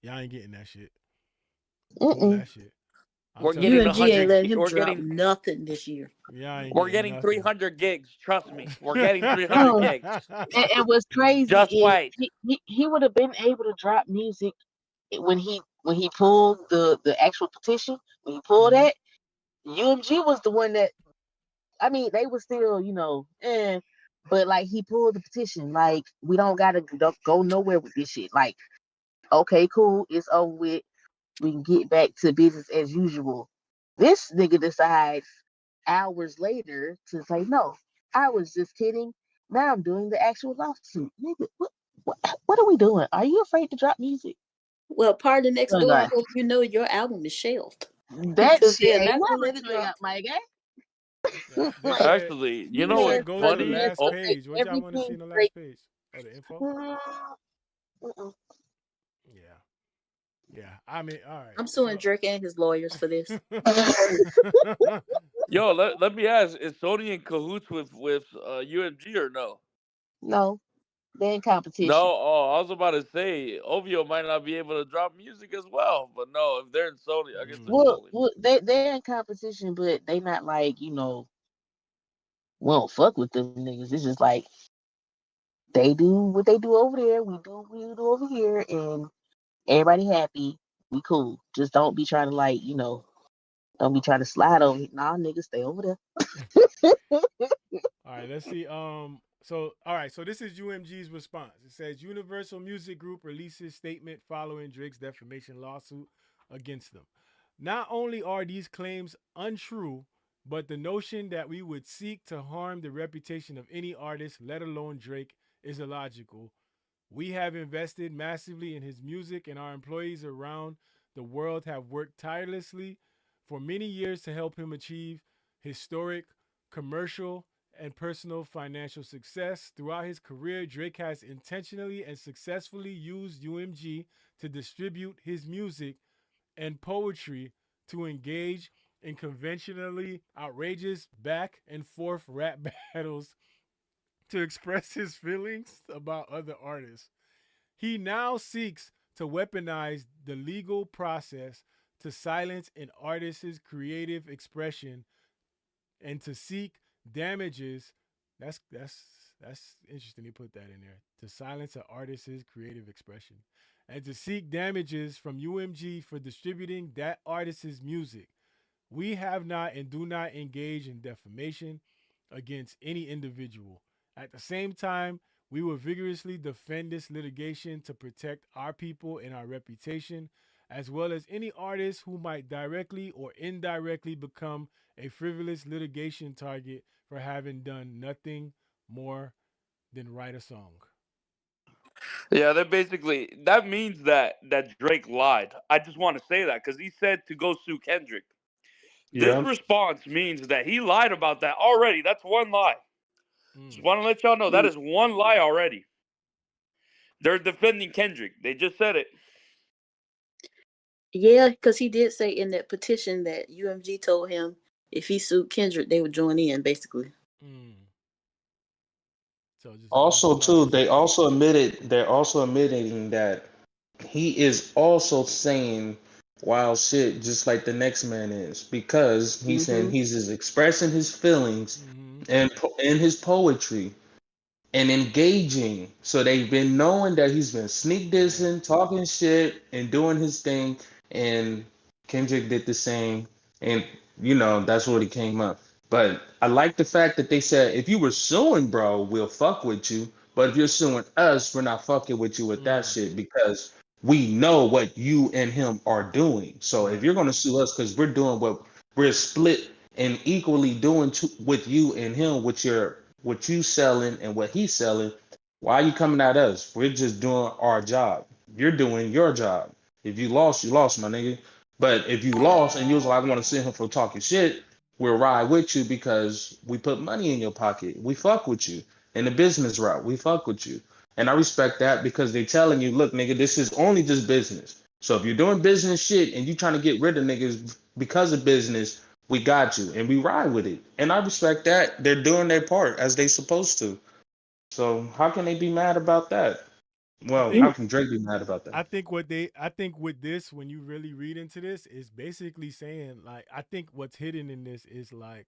y'all ain't getting that shit. Pull that shit. We're getting UMG ain't letting him we're drop getting nothing this year. we're getting 300 gigs. Trust me, we're getting 300 gigs. And what's crazy Just is wait. he would have been able to drop music when he pulled the actual petition. When he pulled that, UMG was the one that, I mean, they were still, but like he pulled the petition. Like, we don't gotta go nowhere with this shit. Like, okay, cool, it's over with. We can get back to business as usual. This nigga decides hours later to say, no, I was just kidding. Now I'm doing the actual lawsuit. Nigga, what are we doing? Are you afraid to drop music? Well, Party Next Oh, Door, I God. hope you know your album is shelved. That Because shit they're ain't not gonna never let it going drop. up, my guy. They said, Actually, you know they what's said go to the funny? last Oh, page. What y'all want to see in the last page? Oh, the info? Yeah. I mean, all right. I'm suing Drake and his lawyers for this. yo, let me ask: is Sony in cahoots with UMG or no? No, they're in competition. No. Oh, I was about to say OVO might not be able to drop music as well, but no, if they're in Sony, I guess they're Well, Sony. they're in competition, but they not like, we don't fuck with them niggas. It's just like they do what they do over there. We do what we do over here, and everybody happy. We cool. Just don't be trying to don't be trying to slide over. Nah, niggas, stay over there. All right, let's see. So this is UMG's response. It says Universal Music Group releases statement following Drake's defamation lawsuit against them. Not only are these claims untrue, but the notion that we would seek to harm the reputation of any artist, let alone Drake, is illogical. We have invested massively in his music, and our employees around the world have worked tirelessly for many years to help him achieve historic commercial and personal financial success. Throughout his career, Drake has intentionally and successfully used UMG to distribute his music and poetry to engage in conventionally outrageous back and forth rap battles to express his feelings about other artists. He now seeks to weaponize the legal process to silence an artist's creative expression and to seek damages. That's interesting. He put that in there to silence an artist's creative expression, and to seek damages from UMG for distributing that artist's music. We have not and do not engage in defamation against any individual. At the same time, we will vigorously defend this litigation to protect our people and our reputation, as well as any artist who might directly or indirectly become a frivolous litigation target for having done nothing more than write a song. Yeah, that means that Drake lied. I just want to say that because he said to go sue Kendrick. This Yeah. response means that he lied about that already. That's one lie. Just want to let y'all know that is one lie already. They're defending Kendrick. They just said it. Yeah, because he did say in that petition that UMG told him if he sued Kendrick, they would join in, basically. So just Also, too, they're also admitting that he is also saying wild shit just like the next man is, because he's saying he's just expressing his feelings and in his poetry, and engaging. So they've been knowing that he's been sneak dissing, talking shit, and doing his thing. And Kendrick did the same. And, that's what he came up. But I like the fact that they said, if you were suing, bro, we'll fuck with you. But if you're suing us, we're not fucking with you with that shit because we know what you and him are doing. So if you're going to sue us because we're doing what we're split and equally doing with you and him, what you selling and what he's selling, why are you coming at us? We're just doing our job. You're doing your job. If you lost, my nigga. But if you lost and you was like, I want to sue him for talking shit, we'll ride with you because we put money in your pocket. We fuck with you. In the business route, we fuck with you. And I respect that because they telling you, look, nigga, this is only just business. So if you're doing business shit and you trying to get rid of niggas because of business, we got you and we ride with it. And I respect that. They're doing their part as they supposed to. So how can they be mad about that? Well, how can Drake be mad about that? I think with this, when you really read into this, is basically saying like, I think what's hidden in this is like,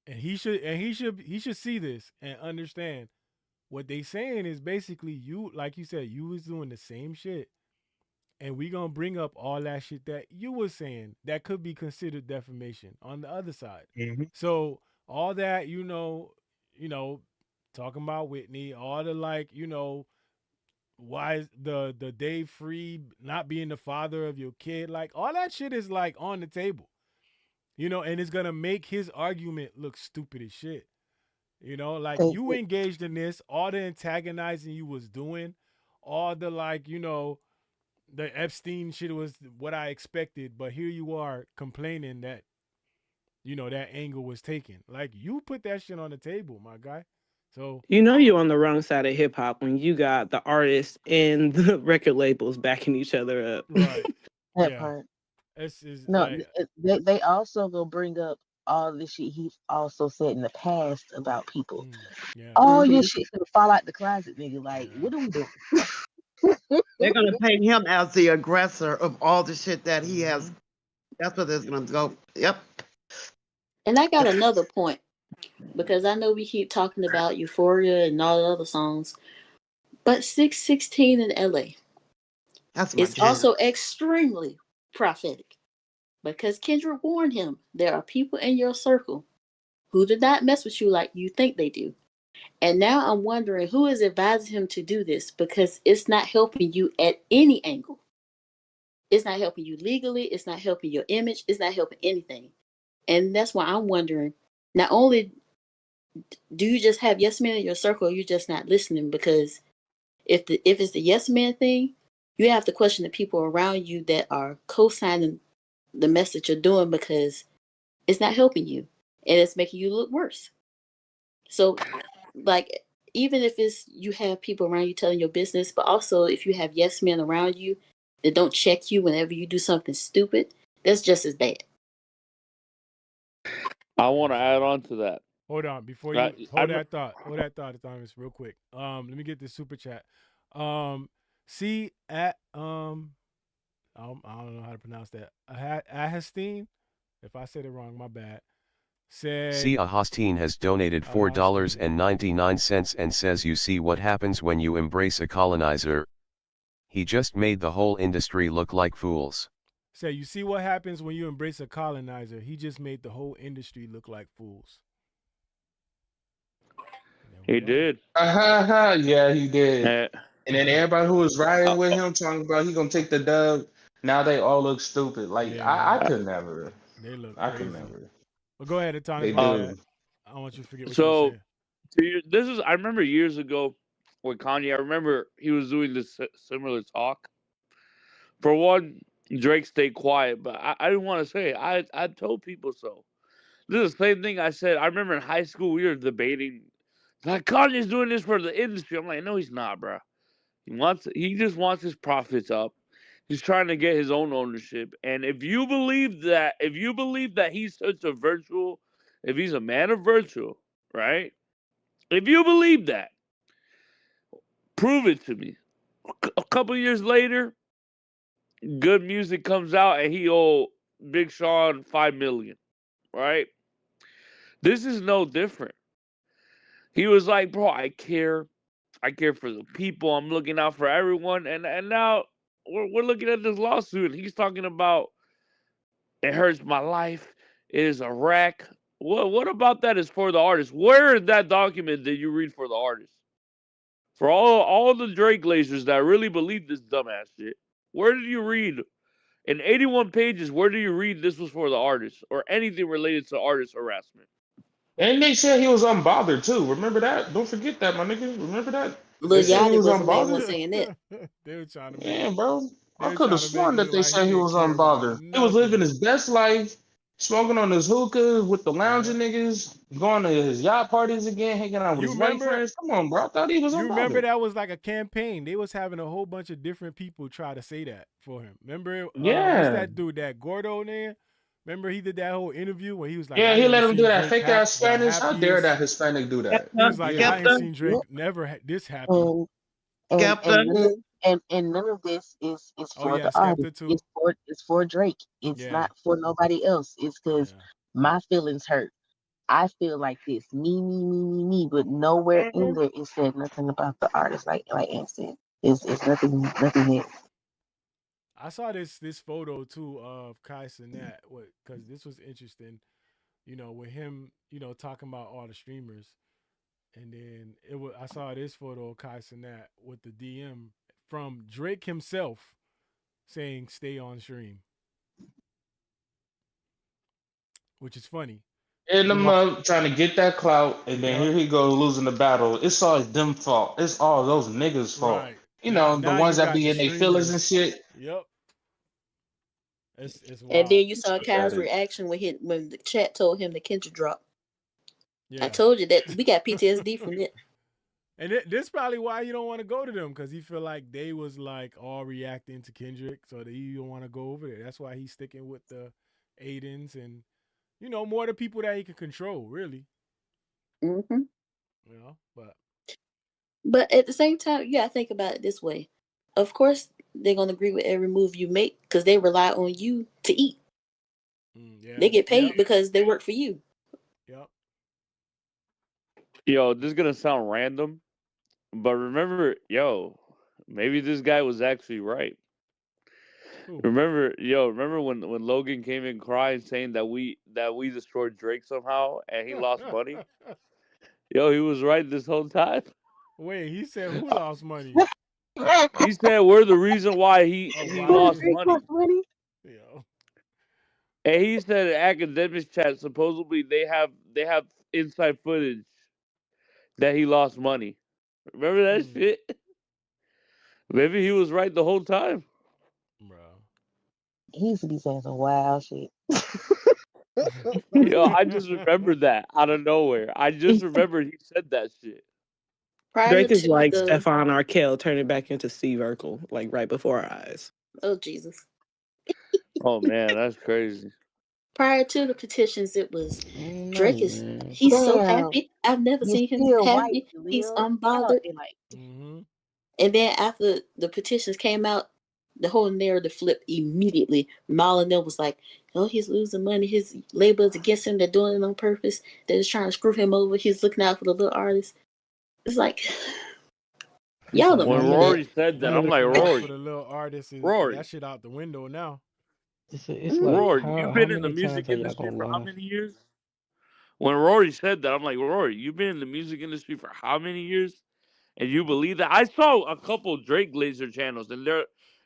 and he should see this and understand what they saying is basically you, like you said, you was doing the same shit, and we gonna bring up all that shit that you was saying that could be considered defamation on the other side. So all that talking about Whitney, all the like, why is the Dave Free not being the father of your kid, like all that shit is like on the table, and it's gonna make his argument look stupid as shit. Like Thank you you. engaged in this, all the antagonizing you was doing, all the like, the Epstein shit was what I expected, but here you are complaining that, that angle was taken. Like you put that shit on the table, my guy. So You're on the wrong side of hip hop when you got the artists and the record labels backing each other up. right, That yeah, part. this is No, like, they also go bring up all the shit he also said in the past about people. yeah, All your shit gonna fall out the closet, nigga. Like, yeah. what are we doing? They're gonna paint him as the aggressor of all the shit that he has. That's what they're gonna go. Yep. And I got another point because I know we keep talking about Euphoria and all the other songs, but 616 in LA That's my is jam. also extremely prophetic because Kendrick warned him there are people in your circle who do not mess with you like you think they do. And now I'm wondering who is advising him to do this because it's not helping you at any angle. It's not helping you legally, it's not helping your image, it's not helping anything. And that's why I'm wondering, not only do you just have yes men in your circle, or you're just not listening, because if it's the yes man thing, you have to question the people around you that are co-signing the message you're doing because it's not helping you and it's making you look worse. So like even if it's you have people around you telling your business, but also if you have yes men around you that don't check you whenever you do something stupid, that's just as bad. I want to add on to that. Hold on, before I, you I, hold that thought, Thomas, real quick. Let me get this super chat. See at I don't know how to pronounce that. Ahastine, if I said it wrong, my bad. Said Sia Hosteen has donated $4.99 and says, you see what happens when you embrace a colonizer. He just made the whole industry look like fools. Say, you see what happens when you embrace a colonizer. He just made the whole industry look like fools. he did. Yeah, he did. Uh, And then everybody who was riding with him talking about he gonna take the dub. Now they all look stupid. Like Yeah, I could never. they look I crazy. could never. Well, go ahead, Thomas. They My do. bad. I don't want you to forget what you were so saying. I remember years ago with Kanye. I remember he was doing this similar talk. For one, Drake stayed quiet, but I didn't want to say it. I told people so. This is the same thing I said. I remember in high school we were debating. Like Kanye's doing this for the industry. I'm like, no, he's not, bro. He just wants his profits up. He's trying to get his own ownership. And if you believe that he's such a virtual, if he's a man of virtue, right? If you believe that, prove it to me. A couple years later, good music comes out and he owe Big Sean $5 million, right? This is no different. He was like, bro, I care for the people. I'm looking out for everyone. And now we're looking at this lawsuit. He's talking about it hurts my life. It is a wreck. What about that is for the artist? Where is that document that you read for the artist? For all the Drake Glazers that really believe this dumbass shit, where did you read? In 81 pages, where do you read this was for the artist or anything related to artist harassment? And they said he was unbothered too. Remember that? Don't forget that, my nigga. Remember that? They Lil said he Yachty was was the main one unbothered. saying that. They were trying to make Yeah, bro. they I were could have trying to make sworn it that look they like he said he didn't was care about unbothered. He was living nothing. his best life, smoking on his hookah with the lounging niggas, going to his yacht parties again, hanging out with You his white remember? friends. Come on, bro. I thought he was You remember unbothered. that was like a campaign. They was having a whole bunch of different people try to say that for him. Remember, what's Yeah. that dude, that Gordo man? Remember he did that whole interview when he was like, Yeah, I he never let him do seen that Drake fake ass the Spanish. How dare happiest. that Hispanic do that? He was like, Yeah. I ain't seen Yep. Drake never this happy. And none of this is Oh for yeah, the artist. Skepta too. It's for Drake. It's Yeah. not for nobody else. It's because my feelings hurt. I feel like this. Me. But nowhere in there it said nothing about the artist. Like Ann said, it's nothing there. I saw this photo too of Kai Cenat, because this was interesting, with him, talking about all the streamers. And then I saw this photo of Kai Cenat with the DM from Drake himself saying stay on stream. Which is funny. In the mug trying to get that clout, and then here he goes losing the battle. It's all them fault. It's all those niggas' fault. Right. You Now know, the ones you that got be the in their feelings and streamers. shit. Yep. It's wild. And then you saw Fuck Kyle's outta here. reaction when the chat told him the Kendra drop. Yeah. I told you that we got PTSD from it. And this probably why you don't want to go to them, because he feel like they was like all reacting to Kendrick, so that you don't want to go over there. That's why he's sticking with the Aidens and more the people that he can control, really. Mm-hmm. But at the same time, you gotta think about it this way. Of course, they're gonna agree with every move you make because they rely on you to eat. They get paid because they work for you. Yep. Yo, this is gonna sound random, but remember, maybe this guy was actually right. Remember when Logan came in crying saying that we destroyed Drake somehow and he lost money? He was right this whole time. Wait, he said who lost money? He said we're the reason why he lost money. Yo. And he said in academics chat supposedly they have inside footage that he lost money. Remember that shit? Maybe he was right the whole time. Bro. He used to be saying some wild shit. I just remembered that out of nowhere. I just remembered he said that shit. Drake is like Stefan Arkell turning back into Steve Urkel, like right before our eyes. Oh Jesus! Oh man, that's crazy. Prior to the petitions, it was Drake he's so happy. I've never seen him happy. He's unbothered. And then after the petitions came out, the whole narrative flipped immediately. Mal and them was like, "Oh, he's losing money. His label is against him. They're doing it on purpose. They're just trying to screw him over. He's looking out for the little artists." It's like, y'all don't when believe Rory that. said that, I'm like, Rory, For the little artists, Rory, that shit out the window now. It's like, Rory, how you've been in the many music times are y'all industry gonna for how lie? many years? When Rory said that, I'm like, Rory, you've been in the music industry for how many years? And you believe that? I saw a couple Drake Glazer channels, and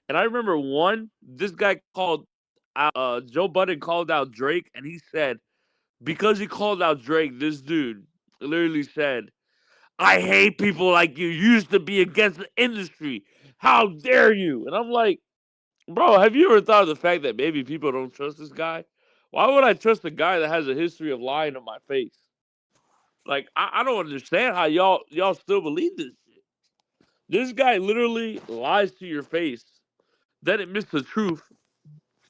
I remember one. This guy called out, Joe Budden called out Drake, and he said because he called out Drake, this dude literally said, "I hate people like you. You used to be against the industry. How dare you?" And I'm like, bro, have you ever thought of the fact that maybe people don't trust this guy? Why would I trust a guy that has a history of lying to my face? Like, I don't understand how y'all still believe this shit. This guy literally lies to your face. Then it admits the truth.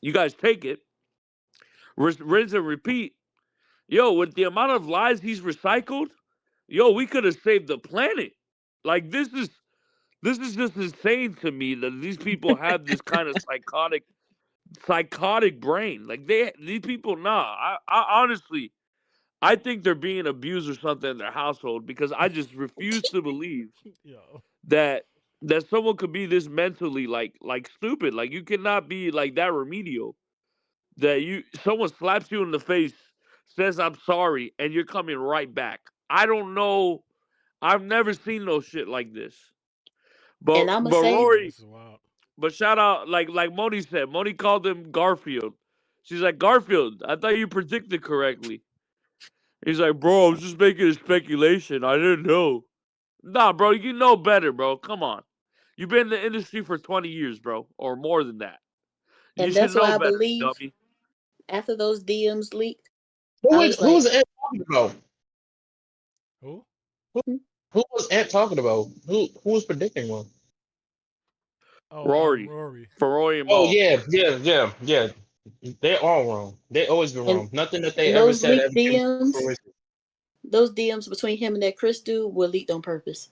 You guys take it, rinse and repeat. Yo, with the amount of lies he's recycled, we could have saved the planet. Like, this is just insane to me that these people have this kind of psychotic brain. Like these people, nah. I honestly, I think they're being abused or something in their household because I just refuse to believe Yo. that someone could be this mentally like stupid. Like you cannot be like that remedial. That someone slaps you in the face, says I'm sorry, and you're coming right back. I don't know. I've never seen no shit like this. And But I'ma but say, Yeah, Rory, this is wild. but shout out like Moni said. Moni called him Garfield. She's like, Garfield, I thought you predicted correctly. He's like, bro, I was just making a speculation. I didn't know. Nah, bro, you know better, bro. Come on. You've been in the industry for 20 years, bro, or more than that. You and should that's why know I better, believe dummy. after those DMs leaked, Who I is was like, Ant talking about? Who? hmm. Who was Ant talking about? Who was predicting one? Oh, Rory. Rory. For Rory and Oh Maul. yeah. They're all wrong. They always been and wrong. Nothing that they and ever those said leaked ever came to DMs, fruition. those DMs between him and that Chris dude were leaked on purpose.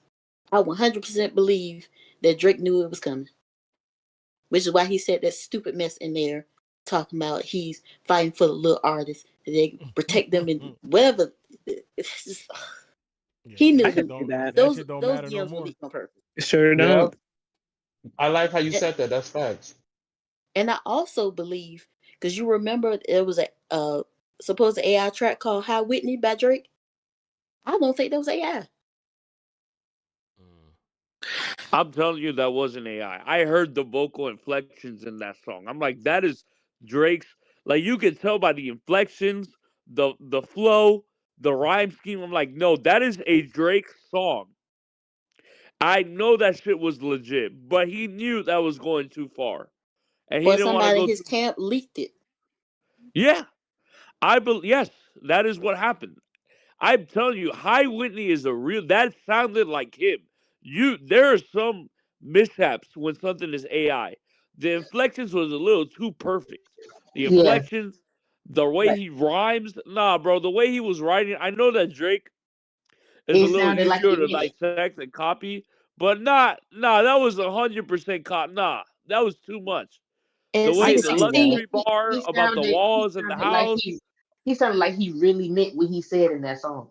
I 100% believe that Drake knew it was coming, which is why he said that stupid mess in there, talking about he's fighting for the little artists, that they protect them and whatever. It's just, Yeah, he that knew shit them. don't that. that Those shit don't those matter no DMs were more. leaked on purpose. Sure Yeah. don't. I like how you And, said that. That's facts. and I also believe, because you remember there was a supposed AI track called "Hi Whitney" by Drake. I don't think that was AI. I'm telling you, that wasn't AI. I heard the vocal inflections in that song. I'm like, that is Drake's. Like you can tell by the inflections, the flow, the rhyme scheme. I'm like, no, that is a Drake song. I know that shit was legit, but he knew that was going too far, and he Or didn't want to somebody in go his too. camp leaked it. Yeah, I believe. Yes, that is what happened. I'm telling you, High Whitney is a real. That sounded like him. There are some mishaps when something is AI. The inflections was a little too perfect. The Yeah, inflections, the way like he rhymes, nah, bro. The way he was writing, I know that Drake is a it little sounded like easier he to meant it. dissect and copy, but nah, that was 100% cop. Nah, that was too much. The And I way can the see that. 16, luxury bar He about the sounded he walls and the sounded like house. he sounded like he really meant what he said in that song.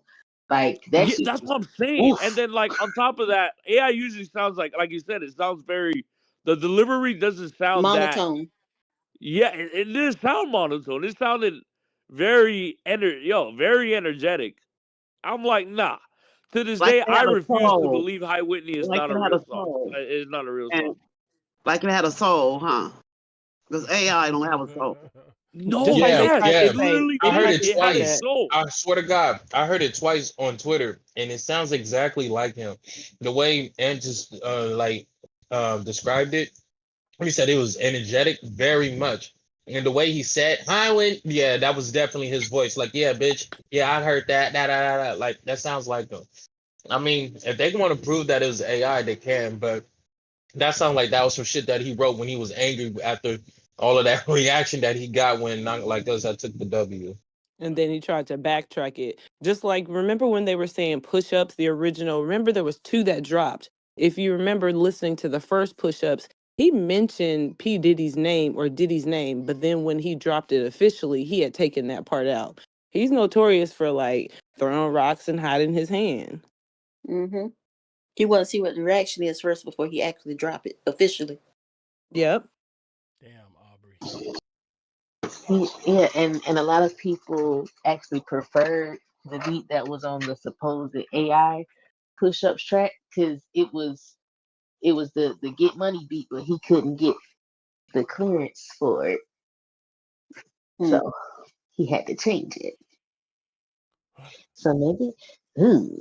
Like that Yeah, shit that's was what I'm saying. And oof. then like on top of that, AI usually sounds like you said, it sounds very the delivery doesn't sound that monotone. yeah, it didn't sound monotone. It sounded very energetic. I'm like, nah. To this Like day, it I had a refuse to soul. believe High Whitney is Like not a it had real a song. soul. It's not a real And song. like it had a soul, huh? Because AI don't have a soul. No, Just like Yeah, they yes, tried to yeah. it say, literally they I heard tried did. it to It say had a twice. that. soul. I swear to God, I heard it twice on Twitter, and it sounds exactly like him. The way Ant just described it, he said it was energetic, very much. And the way he said, "I went," yeah, that was definitely his voice. Like, yeah, bitch, yeah, I heard that, that. Like, that sounds like him. I mean, if they want to prove that it was AI, they can, but that sounds like that was some shit that he wrote when he was angry after all of that reaction that he got when Not Like Us I took the W. And then he tried to backtrack it. Just like, remember when they were saying push ups, the original? Remember there was two that dropped. If you remember listening to the first push ups, he mentioned P. Diddy's name or Diddy's name, but then when he dropped it officially, he had taken that part out. He's notorious for like throwing rocks and hiding his hand. Mm-hmm. He want to see what the reaction is first before he actually drop it officially. Yep. Damn, Aubrey. Yeah, and a lot of people actually preferred the beat that was on the supposed AI push-ups track because it was the Get Money beat, but he couldn't get the clearance for it, so he had to change it. So maybe, ooh.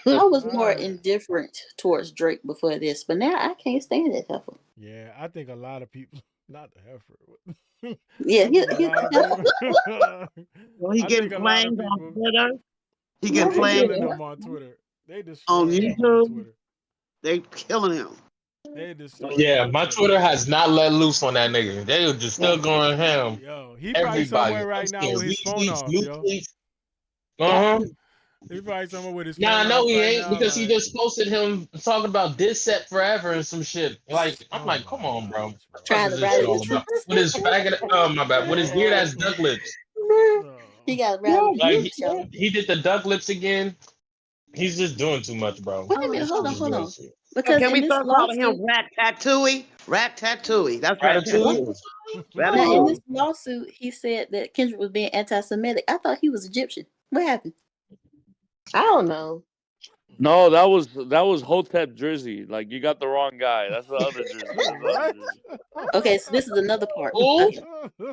I was more Alright. indifferent towards Drake before this, but now I can't stand that heifer. Yeah, I think a lot of people not the heifer. Yeah, I think a lot of people Well, he I getting think a lot of flamed on people Twitter. He No, getting they he flamed killing didn't. him on Twitter. They on destroying him on YouTube. Twitter. They killing him. They destroying him Yeah, on my Twitter. Twitter has not let loose on that nigga. They were just still going ham. Yo, he probably Everybody. somewhere I'm right now seeing with his leaks, phone leaks, off, new yo. tweets. Uh-huh. He probably somewhere with his Nah, phone no, off he right ain't now, because he like, just posted him talking about this set forever and some shit. Like, I'm oh like, my come on, bro. gosh, What Trying is to this shit rally the all about? troops. With his faggot, oh my bad, with his weird ass duck lips. bro. He got Yeah, rather Like lips, y'all. he did the duck lips again. He's just doing too much, bro. Wait a minute, He's hold on, just hold doing on. shit. Because can in we this start calling him lawsuit, Rat Tattooey? Rat Tattooey. That's Rat Ratatouille. Tattooey. now in this Ratatouille. lawsuit, he said that Kendrick was being anti-Semitic. I thought he was Egyptian. What happened? I don't know. No, that was Hotep Drizzy. Like you got the wrong guy. That's the other Drizzy. That's the other What? Drizzy. Okay, so this is another part. Oh, Okay,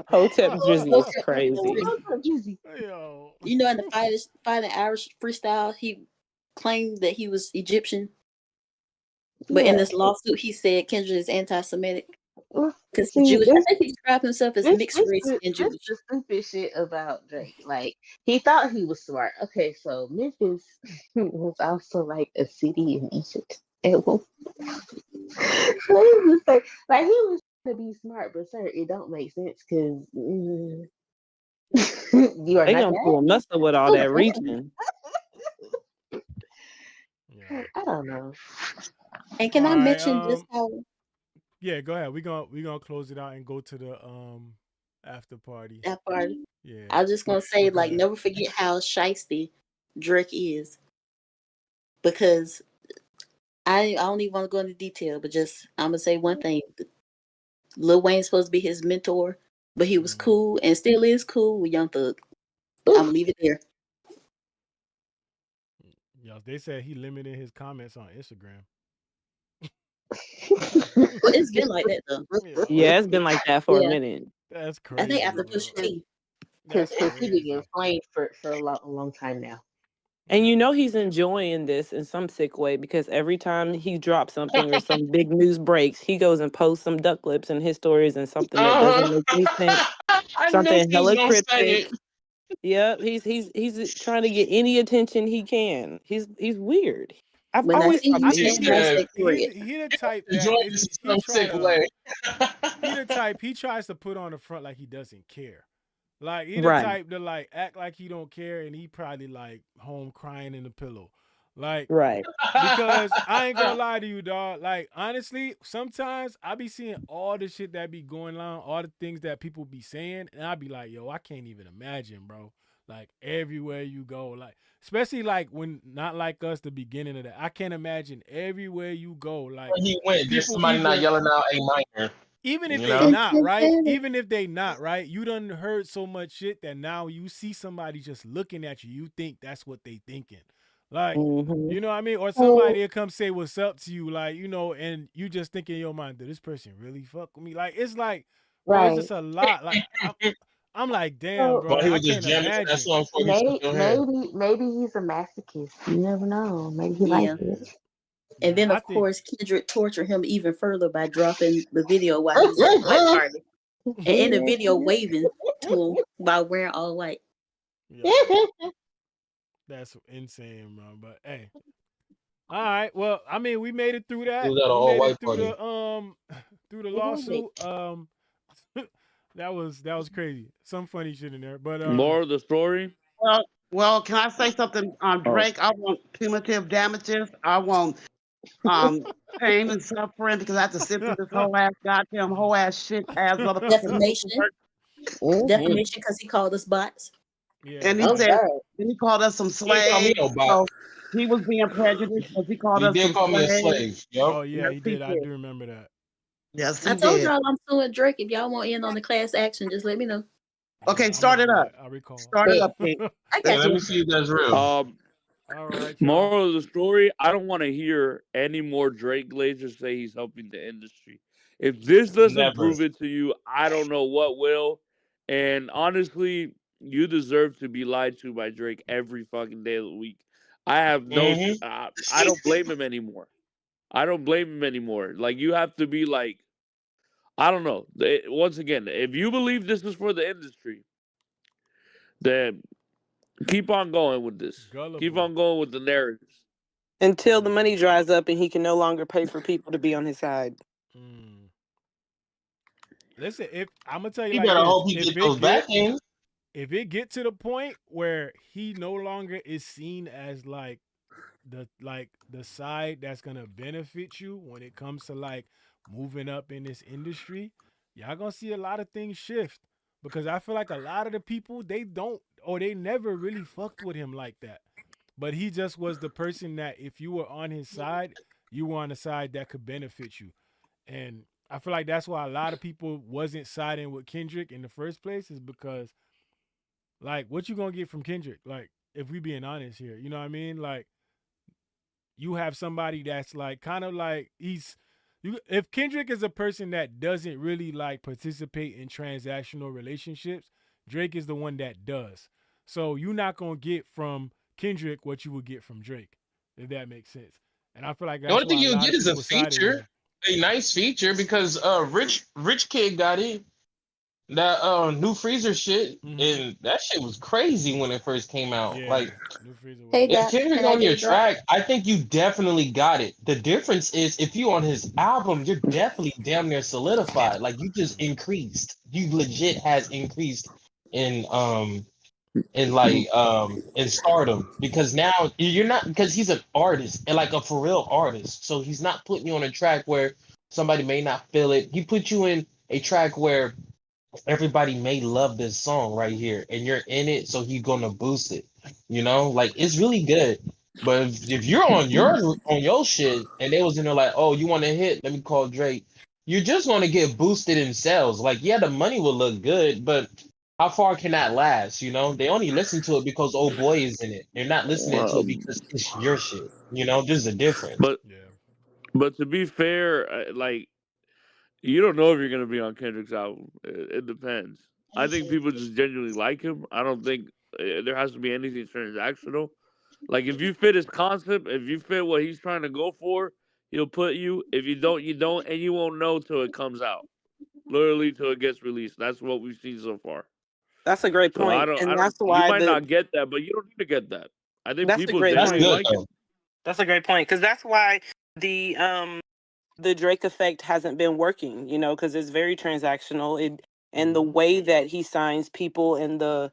Hotep Drizzy is Hotep crazy. Drizzy. Yo. You know, in the fighting Irish freestyle, he claimed that he was Egyptian, but in Yeah. this lawsuit, he said Kendrick is anti-Semitic Well, because he's see, Jewish. I think he described himself as mixed race and this Jewish. the stupid shit about Drake. Like he thought he was smart. Okay, so Memphis was also like a city in Egypt. It was so he was like he was trying to be smart, but sir, it don't make sense because you are They not gonna that. pull muster with all that reaching. Yeah. I don't know. And can All I right. mention just how Yeah, go ahead. We gonna close it out and go to the after party. that party? Yeah. I was just gonna say, Go like, ahead. never forget how shiesty Drake is, because I don't even want to go into detail, but just I'm gonna say one thing: Lil Wayne's supposed to be his mentor, but he was cool and still is cool with Young Thug. I'm gonna leave it there. Yo, they said he limited his comments on Instagram. Well, it's been like that though. Yeah, it's been like that for a Yeah, minute. That's I crazy, think after bro. Push T. because That's he been getting crazy. flamed for a long time now. And you know he's enjoying this in some sick way because every time he drops something or some big news breaks, he goes and posts some duck lips in his stories and something that doesn't make any sense. I knew Something he was hella gonna say cryptic. it. Yep, he's trying to get any attention he can. He's weird. I've When I always see thought you, I that he think was say he weird. hashtag he thread. he the type that Enjoy this in he some try sick to way. he the type he tries to put on the front like he doesn't care. Like he the Right. type to like act like he don't care and he probably like home crying in the pillow. Like Right. because I ain't gonna lie to you, dog. Like honestly, sometimes I be seeing all the shit that be going on, all the things that people be saying, and I be like, yo, I can't even imagine, bro. Like everywhere you go, like especially like when not like us, the beginning of that. I can't imagine everywhere you go, like Where he went, just people somebody not either yelling out A minor. even if You they know? not right, even if they not right, you done heard so much shit that now you see somebody just looking at you, you think that's what they thinking. Like, Hmm. you know what I mean? Or somebody will come say what's up to you, like, you know, and you just think in your mind, did this person really fuck with me? Like, it's like, bro, it's Right. just a lot. Like, I'm like, damn, So bro, Boy, he I was just can't jamming to that imagine. song before he maybe shook your hand. maybe he's a masochist. You never know. Maybe he Yeah. likes it. And Nah, then I of think course Kendrick tortured him even further by dropping the video while he was at the white party. And in the video waving to him while wearing all white. yo, that's insane, bro. But hey. All right. Well, I mean, we made it through He that. was at an We all made it white through party. the through the lawsuit. That was crazy. Some funny shit in there. But More of the story. Well, can I say something on Oh, Drake? I want punitive damages. I want pain and suffering because I have to sit through this goddamn whole ass shit ass motherfucking Defamation. Defamation because he called us bots. yeah, and he Oh man. said God. and he called us some He didn't call me slaves. no bot. So he was being prejudiced because he called He us did some call me a slaves. slave. Yup. Oh yeah, Yes, he he did. I did. do remember that. Yes, I he told did. y'all I'm suing Drake. If y'all want in on the class action, just let me know. Okay, Yeah, start it up. I recall. Start it up, Pete. I Hey, got Let's let you. me see if that's real. All right, y'all. moral of the story, I don't want to hear any more Drake Glazers say he's helping the industry. If this doesn't Never. prove it to you, I don't know what will. And honestly, you deserve to be lied to by Drake every fucking day of the week. I have no, Mm-hmm. I don't blame him anymore. I don't blame him anymore. Like, you have to be like, I don't know. Once again, if you believe this is for the industry, then keep on going with this. Keep Gullible. on going with the narratives. Until the money dries up and he can no longer pay for people to be on his side. Mm. Listen, if I'm gonna tell you He like better this, hope he get those back ends. if it get to the point where he no longer is seen as like the side that's gonna benefit you when it comes to like moving up in this industry, y'all gonna see a lot of things shift because I feel like a lot of the people they don't they never really fucked with him like that. But he just was the person that if you were on his side, you were on the side that could benefit you. And I feel like that's why a lot of people wasn't siding with Kendrick in the first place, is because like what you gonna get from Kendrick? Like, if we being honest here, you know what I mean? Like, you have somebody that's like kind of like if Kendrick is a person that doesn't really like participate in transactional relationships, Drake is the one that does. So you're not gonna get from Kendrick what you would get from Drake, if that makes sense. And I feel like The that's only thing why a you lot get of is a people sided with feature, him. a nice feature, because Rich Kid got it. That new freezer shit, and that shit was crazy when it first came out. Yeah, Like, New Freezer was Hey if Doc, Kendrick's can I on get your a drop? track, I think you definitely got it. The difference is if you on his album, you're definitely damn near solidified. Like, you just increased. You legit has increased in in stardom, because now you're not, because he's an artist, and like a for real artist. So he's not putting you on a track where somebody may not feel it. He put you in a track where everybody may love this song right here, and you're in it, so he's gonna boost it. Like, it's really good. But if you're on your shit, and they was in there like, oh, you want to hit? Let me call Drake. You're just gonna get boosted in sales. Like, yeah, the money will look good, but how far can that last? They only listen to it because old boy is in it. They're not listening to Well, it because it's your shit. There's a difference. but but to be fair, like you don't know if you're gonna be on Kendrick's album. It depends. I think people just genuinely like him. I don't think there has to be anything transactional. Like if you fit his concept, if you fit what he's trying to go for, he'll put you. If you don't, you don't, and you won't know till it comes out. Literally till it gets released. That's what we've seen so far. That's a great So I point, don't, and I don't. that's You why might not get that, but you don't need to get that. I think that's a people great That's genuinely point. good like though. him. That's a great point because that's why the Drake effect hasn't been working, because it's very transactional. And the way that he signs people and the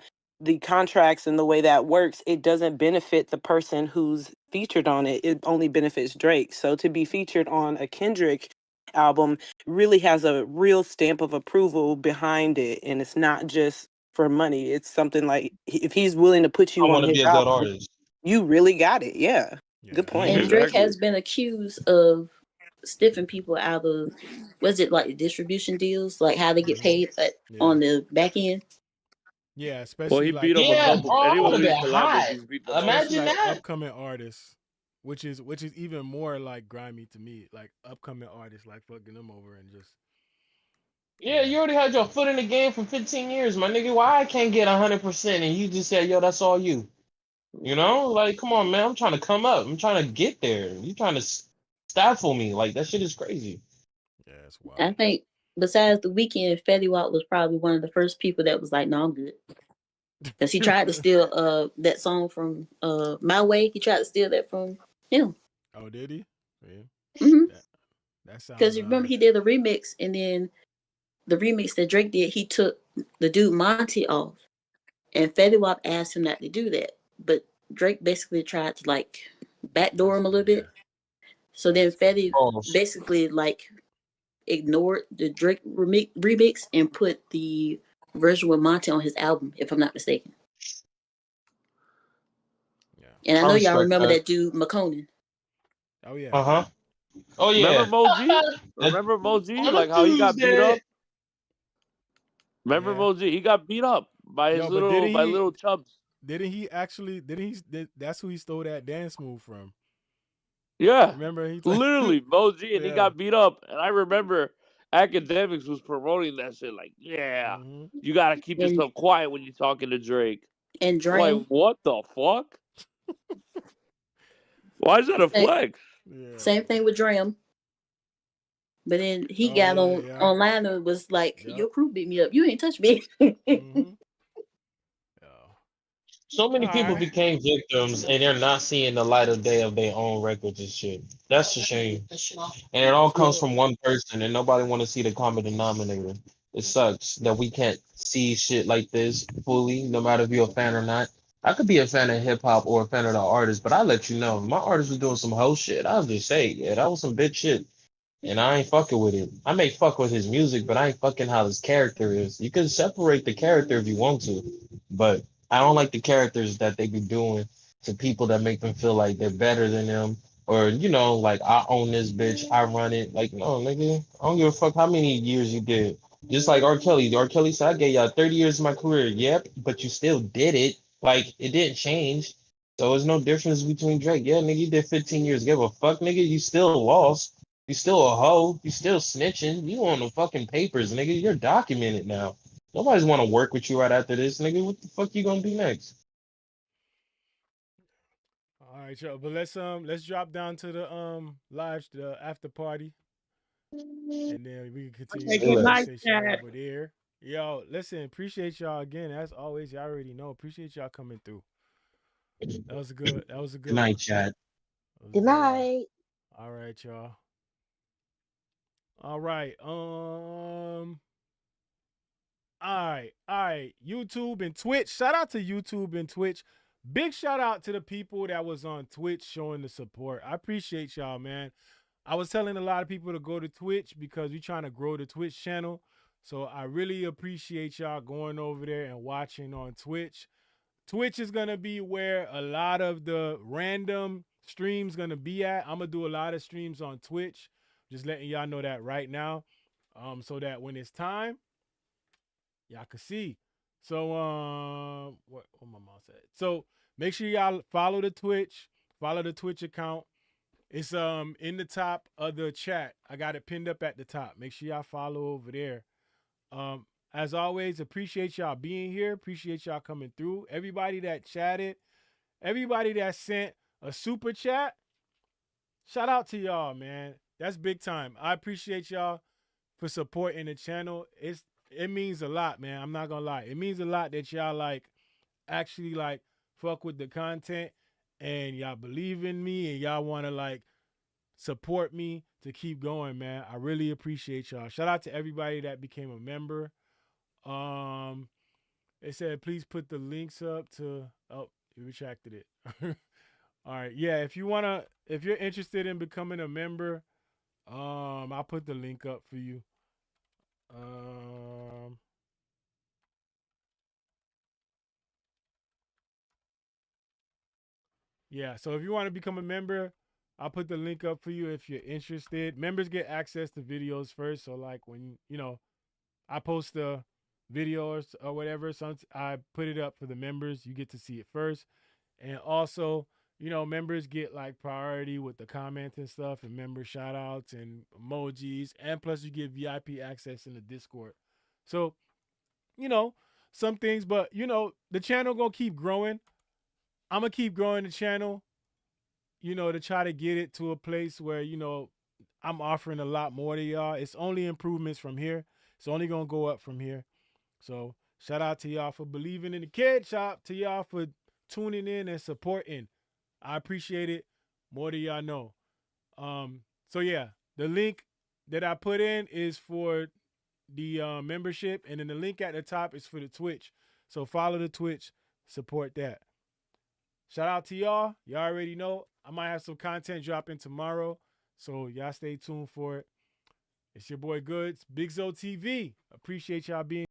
contracts and the way that works, it doesn't benefit the person who's featured on it. It only benefits Drake. So to be featured on a Kendrick album really has a real stamp of approval behind it, and it's not just for money. It's something like if he's willing to put I you on want to his be a good album, artist. you really got it. Yeah. Good point. And Drake Exactly. has been accused of stiffing people out of, was it like distribution deals, like how they get paid on the back end? Yeah, Well, especially he like beat up a Yeah, couple. bro, I would Anyone have who been he's collab with, hot. he's beat them up. especially Imagine like that. upcoming artists, which is even more like grimy to me. Like upcoming artists, like fucking them over and just Yeah, you already had your foot in the game for 15 years, my nigga. Why I can't get 100% and you just said, yo, that's all you? Like, come on, man. I'm trying to come up. I'm trying to get there. You trying to stifle me? Like, that shit is crazy. yeah, it's I wild. think besides the weekend, Fetty Wap was probably one of the first people that was like, "No, I'm good," because he tried to steal that song from My Way. He tried to steal that from him. Oh, did he? Yeah. Mm-hmm. That Because sounds you remember he did a remix, and then the remix that Drake did, he took the dude Monty off, and Fetty Wap asked him not to do that, but Drake basically tried to like backdoor him a little bit. So then Fetty basically like ignored the Drake remix and put the version with Monty on his album, if I'm not mistaken. Yeah. And I I know y'all respect remember that. that dude McConan. Oh yeah. Uh-huh. Oh Remember yeah. Moji? Remember Moji? On a Like how he got beat Tuesday. up? Remember Yeah. Moji? He got beat up by his Yo, but didn't little chubs. That's who he stole that dance move from. Yeah. Remember Literally, Moji, and he Yeah. got beat up. And I remember Academics was promoting that shit like, yeah, you gotta keep And yourself quiet when you're talking to Drake. and I'm like, Dream. what the fuck? Why is that a flex? Same thing with Dream. But then he Oh, got yeah. online and was like, Yep. "Your crew beat me up. You ain't touch me." So many people Alright. became victims and they're not seeing the light of day of their own records and shit. That's a shame. And it all comes from one person and nobody want to see the common denominator. It sucks that we can't see shit like this fully, no matter if you're a fan or not. I could be a fan of hip hop or a fan of the artist, but I let you know, if my artist was doing some hoe shit, I'll just say, yeah, that was some bitch shit. And I ain't fucking with it. I may fuck with his music, but I ain't fucking how his character is. You can separate the character if you want to, but I don't like the characters that they be doing to people that make them feel like they're better than them, or like I own this bitch, I run it. Like, no, nigga, I don't give a fuck how many years you did. Just like R. Kelly. R. Kelly said, I gave y'all 30 years of my career. Yep, but you still did it. Like, it didn't change. So there's no difference between Drake. Yeah, nigga, you did 15 years. Give a fuck, nigga. You still lost. You still a hoe. You still snitching. You on the fucking papers, nigga. You're documented now. Nobody's want to work with you right after this, nigga. What the fuck you gonna do next? All right, y'all. But let's drop down to the after party, and then we can continue Okay, the good night, conversation chat. over there. Yo, listen, appreciate y'all again. As always, y'all already know. Appreciate y'all coming through. That was a good Good night, one. chat. Good night. All right, y'all. All right. All right. YouTube and Twitch. Shout out to YouTube and Twitch. Big shout out to the people that was on Twitch showing the support. I appreciate y'all, man. I was telling a lot of people to go to Twitch because we're trying to grow the Twitch channel. So I really appreciate y'all going over there and watching on Twitch. Twitch is going to be where a lot of the random streams going to be at. I'm going to do a lot of streams on Twitch. Just letting y'all know that right now. So that when it's time, y'all can see. So what my mom said. So make sure y'all follow the Twitch account. It's in the top of the chat. I got it pinned up at the top. Make sure y'all follow over there. As always, appreciate y'all being here. Appreciate y'all coming through. Everybody that chatted, everybody that sent a super chat. Shout out to y'all, man. That's big time. I appreciate y'all for supporting the channel. It means a lot, man. I'm not gonna lie. It means a lot that y'all actually fuck with the content and y'all believe in me and y'all want to support me to keep going, man. I really appreciate y'all. Shout out to everybody that became a member. It said please put the links up to you retracted it. All right. Yeah, if you're interested in becoming a member, I'll put the link up for you. Yeah, so if you want to become a member, I'll put the link up for you if you're interested. Members get access to videos first. So when, I post the videos or whatever, so I put it up for the members. You get to see it first. And also, members get priority with the comments and stuff and member shout outs and emojis. And plus you get VIP access in the Discord. So, some things, but the channel gonna keep growing. I'm gonna keep growing the channel, to try to get it to a place where, I'm offering a lot more to y'all. It's only improvements from here. It's only gonna go up from here. So shout out to y'all for believing in the kid. Shout out to y'all for tuning in and supporting. I appreciate it more than y'all know. So yeah, the link that I put in is for the membership, and then the link at the top is for the Twitch. So follow the Twitch, support that. Shout out to y'all. Y'all already know I might have some content dropping tomorrow, so y'all stay tuned for it. It's your boy Goods, BigZoeTV. Appreciate y'all being